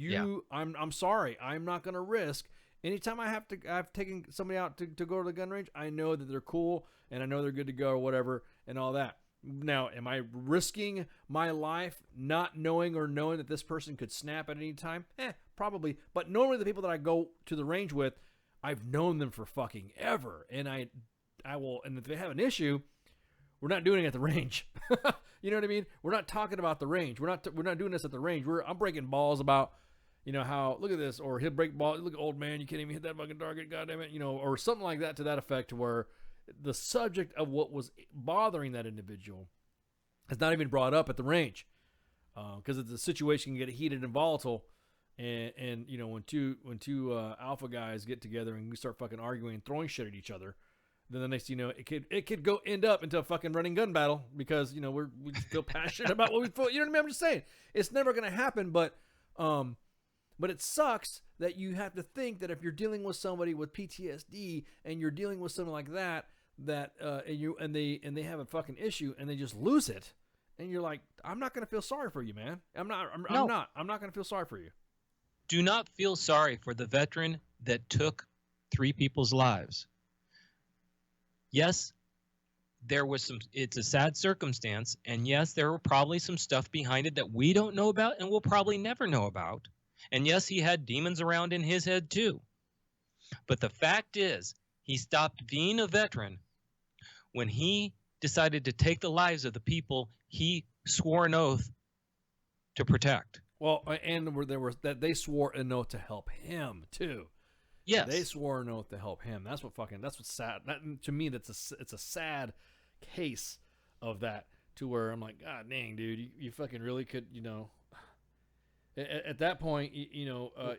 I'm sorry, I'm not gonna risk. Anytime I've taken somebody out to go to the gun range, I know that they're cool and I know they're good to go or whatever and all that. Now, am I risking my life not knowing that this person could snap at any time? Probably. But normally the people that I go to the range with, I've known them for fucking ever. And I will, and if they have an issue, we're not doing it at the range. You know what I mean? We're not talking about the range. We're not doing this at the range. I'm breaking balls about, how, look at this, or he'll break ball. Look, old man, you can't even hit that fucking target, goddammit, or something like that to that effect, where the subject of what was bothering that individual has not even brought up at the range, because the situation can get heated and volatile, and when two alpha guys get together and we start fucking arguing and throwing shit at each other, then the next it could end up into a fucking running gun battle, because we feel passionate about what we feel. You know what I mean? I'm just saying it's never gonna happen, but it sucks that you have to think that if you're dealing with somebody with PTSD and you're dealing with something like that, and they have a fucking issue and they just lose it, and you're like, I'm not gonna feel sorry for you, man. I'm not gonna feel sorry for you. Do not feel sorry for the veteran that took 3 people's lives. Yes, it's a sad circumstance, and yes, there were probably some stuff behind it that we don't know about and we'll probably never know about. And yes, he had demons around in his head too. But the fact is, he stopped being a veteran when he decided to take the lives of the people he swore an oath to protect. Well, and they swore an oath to help him too. Yes, they swore an oath to help him. That's what's sad. To me, it's a sad case of that, to where I'm like, God dang, dude, you fucking really could, At that point,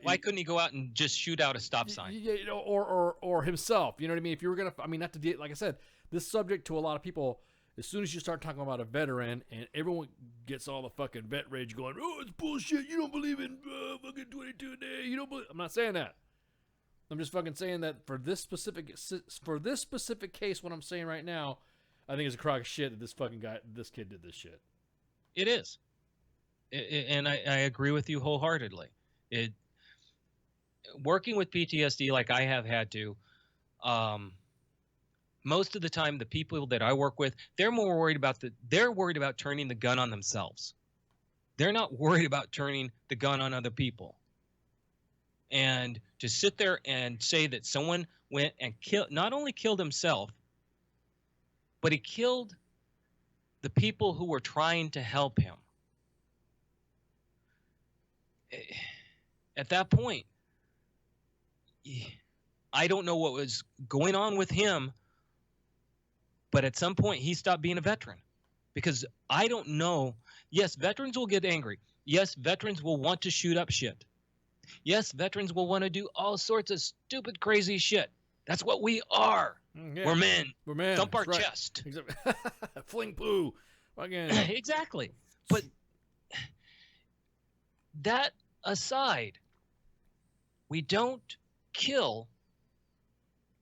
why couldn't he go out and just shoot out a stop sign? Or himself. You know what I mean? If you were gonna, not to like I said, this subject to a lot of people. As soon as you start talking about a veteran, and everyone gets all the fucking vet rage going, oh, it's bullshit. You don't believe in fucking 22 a day. You don't believe. I'm not saying that. I'm just fucking saying that for this specific case, what I'm saying right now, I think it's a crock of shit that this kid did this shit. It is. And I agree with you wholeheartedly. Working with PTSD like I have had to, most of the time the people that I work with, they're worried about turning the gun on themselves. They're not worried about turning the gun on other people. And to sit there and say that someone went and not only killed himself, but he killed the people who were trying to help him. At that point, I don't know what was going on with him, but at some point he stopped being a veteran, because I don't know. Yes, veterans will get angry. Yes, veterans will want to shoot up shit. Yes, veterans will want to do all sorts of stupid, crazy shit. That's what we are. Yeah. We're men. We're men. Thump our That's right. chest. Fling poo. Exactly. But that aside, we don't kill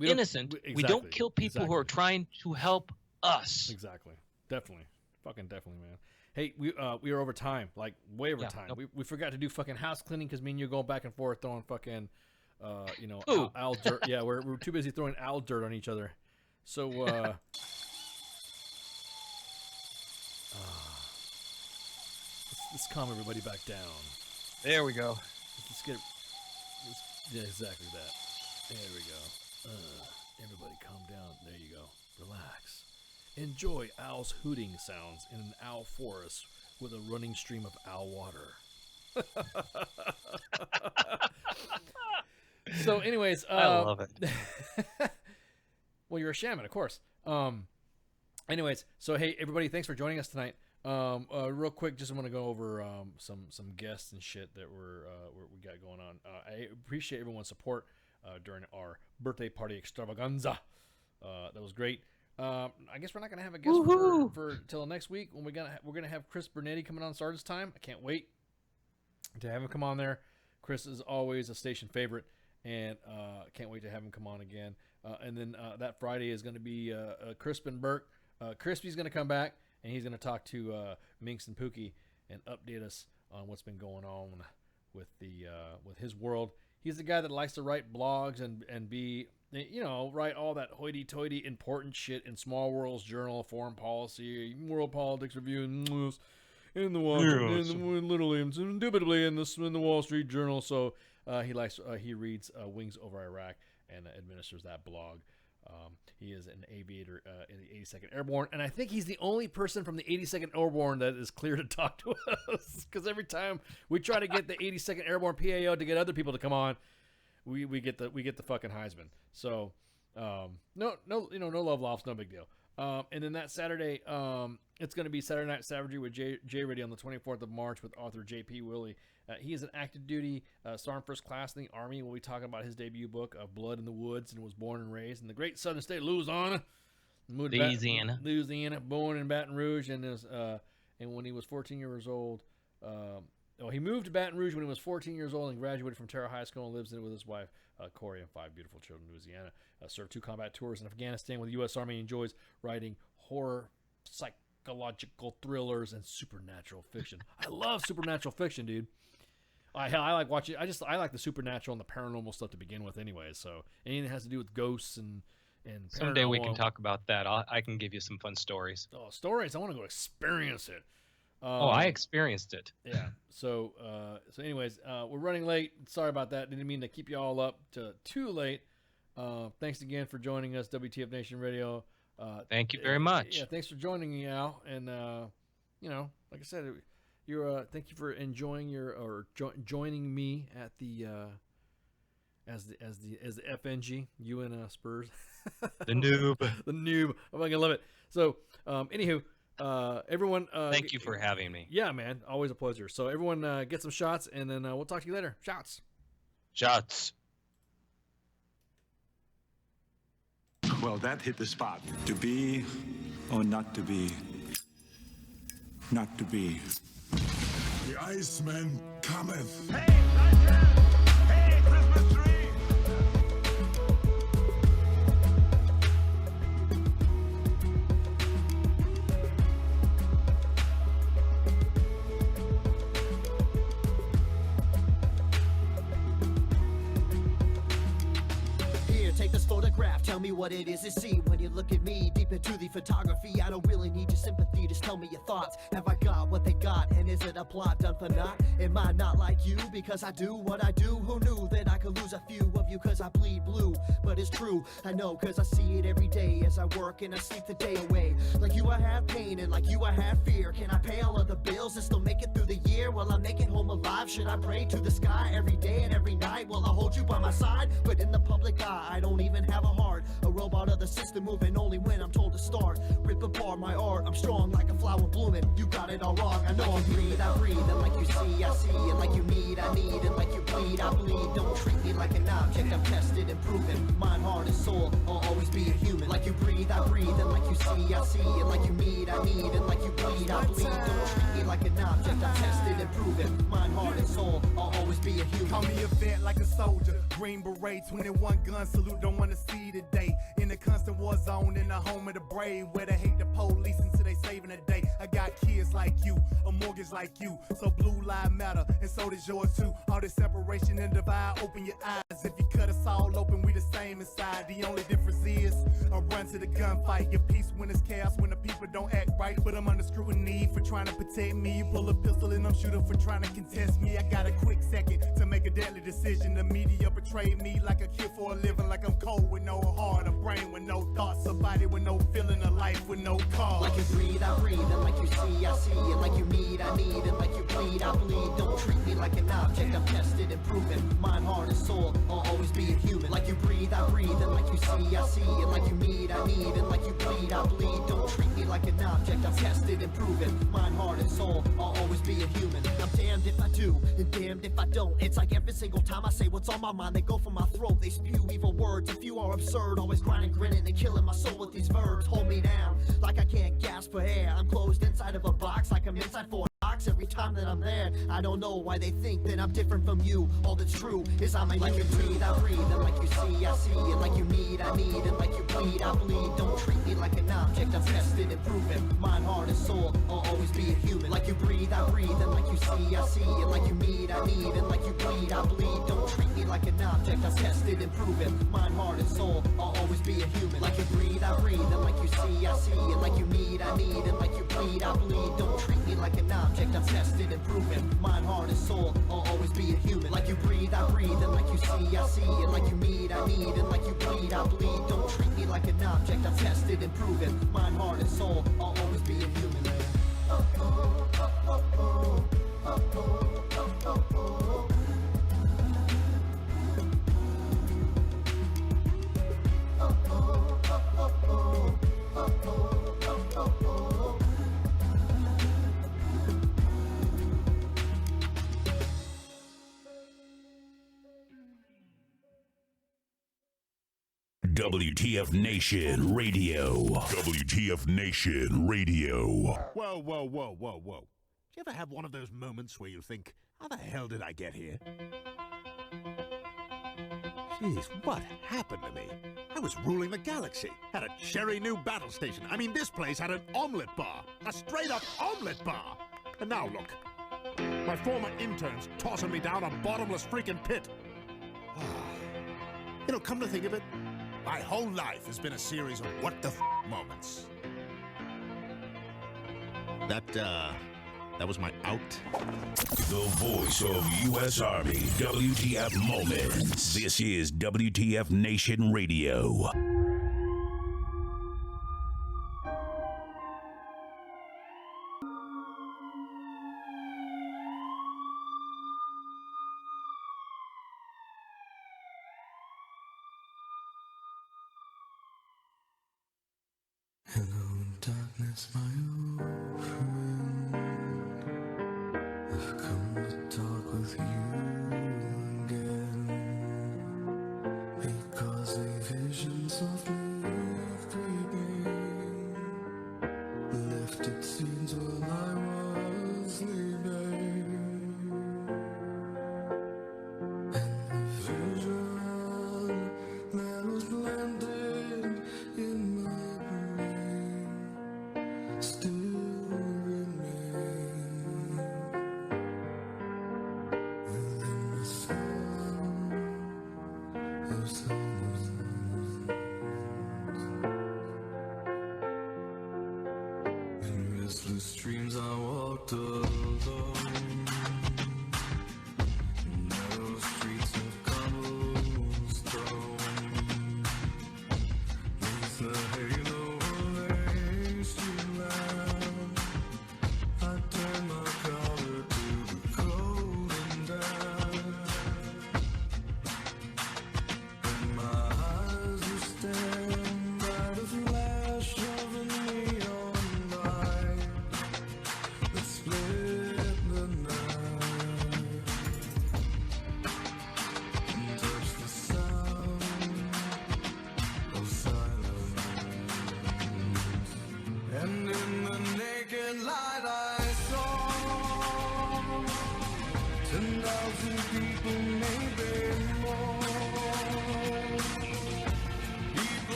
innocent. Exactly. We don't kill people who are trying to help us. Exactly. Definitely. Fucking definitely, man. Hey, we are over time, like way over time. Nope. We forgot to do fucking house cleaning because me and you going back and forth throwing fucking, owl dirt. Yeah, we're too busy throwing owl dirt on each other. So, let's calm everybody back down. There we go. Let's get. Yeah, exactly that. There we go. Everybody calm down. There you go. relax. Enjoy owls' hooting sounds in an owl forest with a running stream of owl water. So, anyways, I love it. Well, you're a shaman, of course. Anyways, so hey, everybody, thanks for joining us tonight. Real quick, just want to go over some guests and shit that we got going on. I appreciate everyone's support during our birthday party extravaganza. That was great. I guess we're not gonna have a guest for till next week when we're gonna have Chris Bernetti coming on Sergeant's Time. I can't wait to have him come on there. Chris is always a station favorite, and can't wait to have him come on again. And then that Friday is going to be Crispin Burke. Crispy's going to come back, and he's going to talk to Minx and Pookie and update us on what's been going on with his world. He's the guy that likes to write blogs and be, write all that hoity-toity important shit in Small Worlds Journal, Foreign Policy, World Politics Review, and in the Washington, literally, indubitably in the Wall Street Journal. So he reads Wings Over Iraq and administers that blog. He is an aviator in the 82nd Airborne, and I think he's the only person from the 82nd Airborne that is clear to talk to us. Because every time we try to get the 82nd Airborne PAO to get other people to come on, we get the fucking Heisman. So no love lost, no big deal. And then that Saturday, it's going to be Saturday Night Savagery with Jay Reddy on the 24th of March with author J.P. Willie. He is an active duty Sergeant First Class in the Army. We'll be talking about his debut book of Blood in the Woods, and was born and raised in the great southern state of Louisiana. Louisiana, born in Baton Rouge, and when he was 14 years old, he moved to Baton Rouge when he was 14 years old and graduated from Terra High School and lives in with his wife, Corey, and 5 beautiful children in Louisiana. Served 2 combat tours in Afghanistan with the U.S. Army. Enjoys writing horror, psychological thrillers, and supernatural fiction. I love supernatural fiction, dude. I like watching. I like the supernatural and the paranormal stuff to begin with, anyway. So anything that has to do with ghosts and someday we can talk about that. I can give you some fun stories. Oh, stories! I want to go experience it. I experienced it. Yeah. So anyways, we're running late. Sorry about that. Didn't mean to keep you all up too late. Thanks again for joining us, WTF Nation Radio. Thank you very much. Yeah, thanks for joining me, Al. And like I said, thank you for enjoying joining me at the as the FNG, you and Spurs. The noob. The noob. I'm gonna love it. So, anywho, everyone. Thank you for having me. Yeah, man, always a pleasure. So everyone, get some shots, and then we'll talk to you later. Shots. Well, that hit the spot. To be or not to be? Not to be. The Iceman cometh. Hey, Christmas tree! Photograph, tell me what it is to see when you look at me deep into the photography. I don't really need your sympathy, just tell me your thoughts. Have I got what they got, and is it a plot done for naught? Am I not like you because I do what I do? Who knew that I could lose a few of you cause I bleed blue? But it's true, I know cause I see it every day as I work and I sleep the day away. Like you I have pain and like you I have fear. Can I pay all of the bills and still make it through the year? While I'm making home alive, should I pray to the sky every day and every night? Will I hold you by my side? But in the public eye, I don't even have a heart. A robot of the system moving only when I'm told to start. Rip apart my art, I'm strong like a flower blooming. You got it all wrong, I know I breathe, and like you see, I see. And like you need, I need. And like you bleed, I bleed. Don't treat me like an object, I'm tested and proven. Mind, heart, and soul, I'll always be a human. Like you breathe, I breathe. And like you see, I see. And like you need, I need. And like you bleed, I bleed. Don't treat me like an object, I'm tested and proven. Mind, heart, and soul, I'll always be a human. Call me a vet like a soldier. Green beret, 21 gun salute, don't wanna see today. In the constant war zone, in the home of the brave, where they hate the police until they saving the day. I got kids like you, a mortgage like you, so blue lives matter, and so does yours too. All this separation and divide, open your eyes. eyes. If you cut us all open, we the same inside. The only difference is I run to the gunfight. Your peace when it's chaos, when the people don't act right. But I'm under scrutiny for trying to protect me. You pull a pistol and I'm shooting for trying to contest me. I got a quick second to make a deadly decision. The media betrayed me like a kid for a living. Like I'm cold with no heart, a brain with no thoughts, a body with no feeling, a life with no cause. Like you breathe, I breathe, and like you see, I see, and like you need, I need, and like you bleed, I bleed. Don't treat me like an object, I'm tested and proven. Mind, heart, and soul, I'll always be a human. Like you breathe, I breathe, and like you see, I see, and like you need, I need, and like you bleed, I bleed. Don't treat me like an object, I'm tested and proven. Mind, heart, and soul, I'll always be a human. I'm damned if I do, and damned if I don't. It's like every single time I say what's on my mind, they go for my throat, they spew evil words. If you are absurd, always grinding, grinning, and killing my soul with these verbs. Hold me down, like I can't gasp for air. I'm closed inside of a box, like I'm inside for every time that I'm there. I don't know why they think that I'm different from you. All that's true is I'm a like you breathe, I breathe, and like you see, I see, and like you need, I need, and like you bleed, I bleed. Don't treat me like an object, I'm tested and proven. Mind, heart, and soul, I'll always be a human. Like you breathe, I breathe, and like you see, I see, and like you need, I need, and like you bleed, I bleed. Don't treat me like an object, I'm tested and proven. Mind, heart, and soul, I'll always be a human. Like you breathe, I breathe, and like you see, I see, and like you need, I need, and like you bleed, I bleed. Don't treat me like an object, I'm tested and proven. Mind, heart, and soul, I'll always be a human. Like you breathe, I breathe, and like you see, I see, and like you need, I need, and like you bleed, I bleed. Don't treat me like an object, I'm tested and proven. Mind, heart, and soul, I'll always be a human. WTF Nation Radio. WTF Nation Radio. Whoa, whoa, whoa, whoa, whoa. Do you ever have one of those moments where you think, how the hell did I get here? Jeez, what happened to me? I was ruling the galaxy, had a cherry new battle station. I mean, this place had an omelet bar, a straight-up omelet bar. And now look, my former intern's tossing me down a bottomless freaking pit. You know, come to think of it, my whole life has been a series of what the moments. That was my out. The voice of U.S. Army, WTF Moments. This is WTF Nation Radio. Hello, darkness, my old friend. I've come to talk with you again, because a vision softly creeping left its scenes while I was sleeping, and the vision that was planted in my still remain within the sound of silence. In restless dreams I walked alone, narrow streets of cobblestone, neath the halo I turn my collar to the cold and dark, and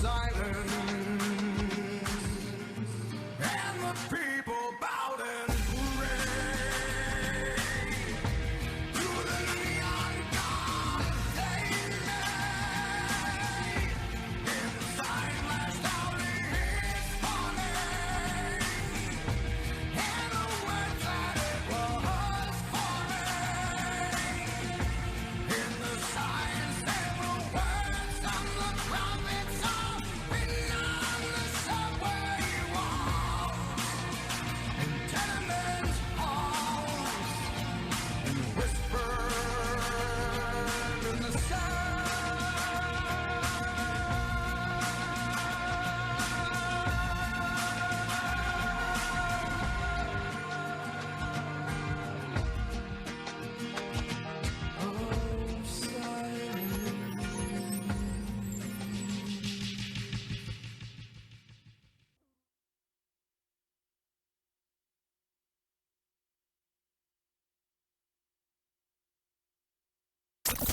silence, and the people bowed and prayed to the neon god they made. In the sign flashed out his warning, and the words that it was forming. In the signs there were words on the prophets all written on the subway walls, in tenement halls, and whispered in the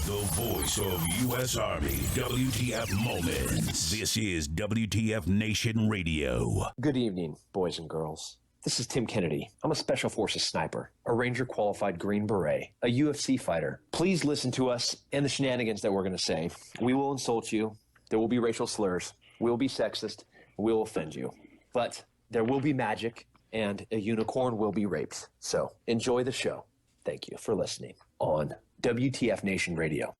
The voice of U.S. Army, WTF Moments. This is WTF Nation Radio. Good evening, boys and girls. This is Tim Kennedy. I'm a Special Forces sniper, a Ranger qualified Green Beret, a UFC fighter. Please listen to us and the shenanigans that we're going to say. We will insult you. There will be racial slurs. We will be sexist. We will offend you. But there will be magic, and a unicorn will be raped. So enjoy the show. Thank you for listening on WTF Nation Radio.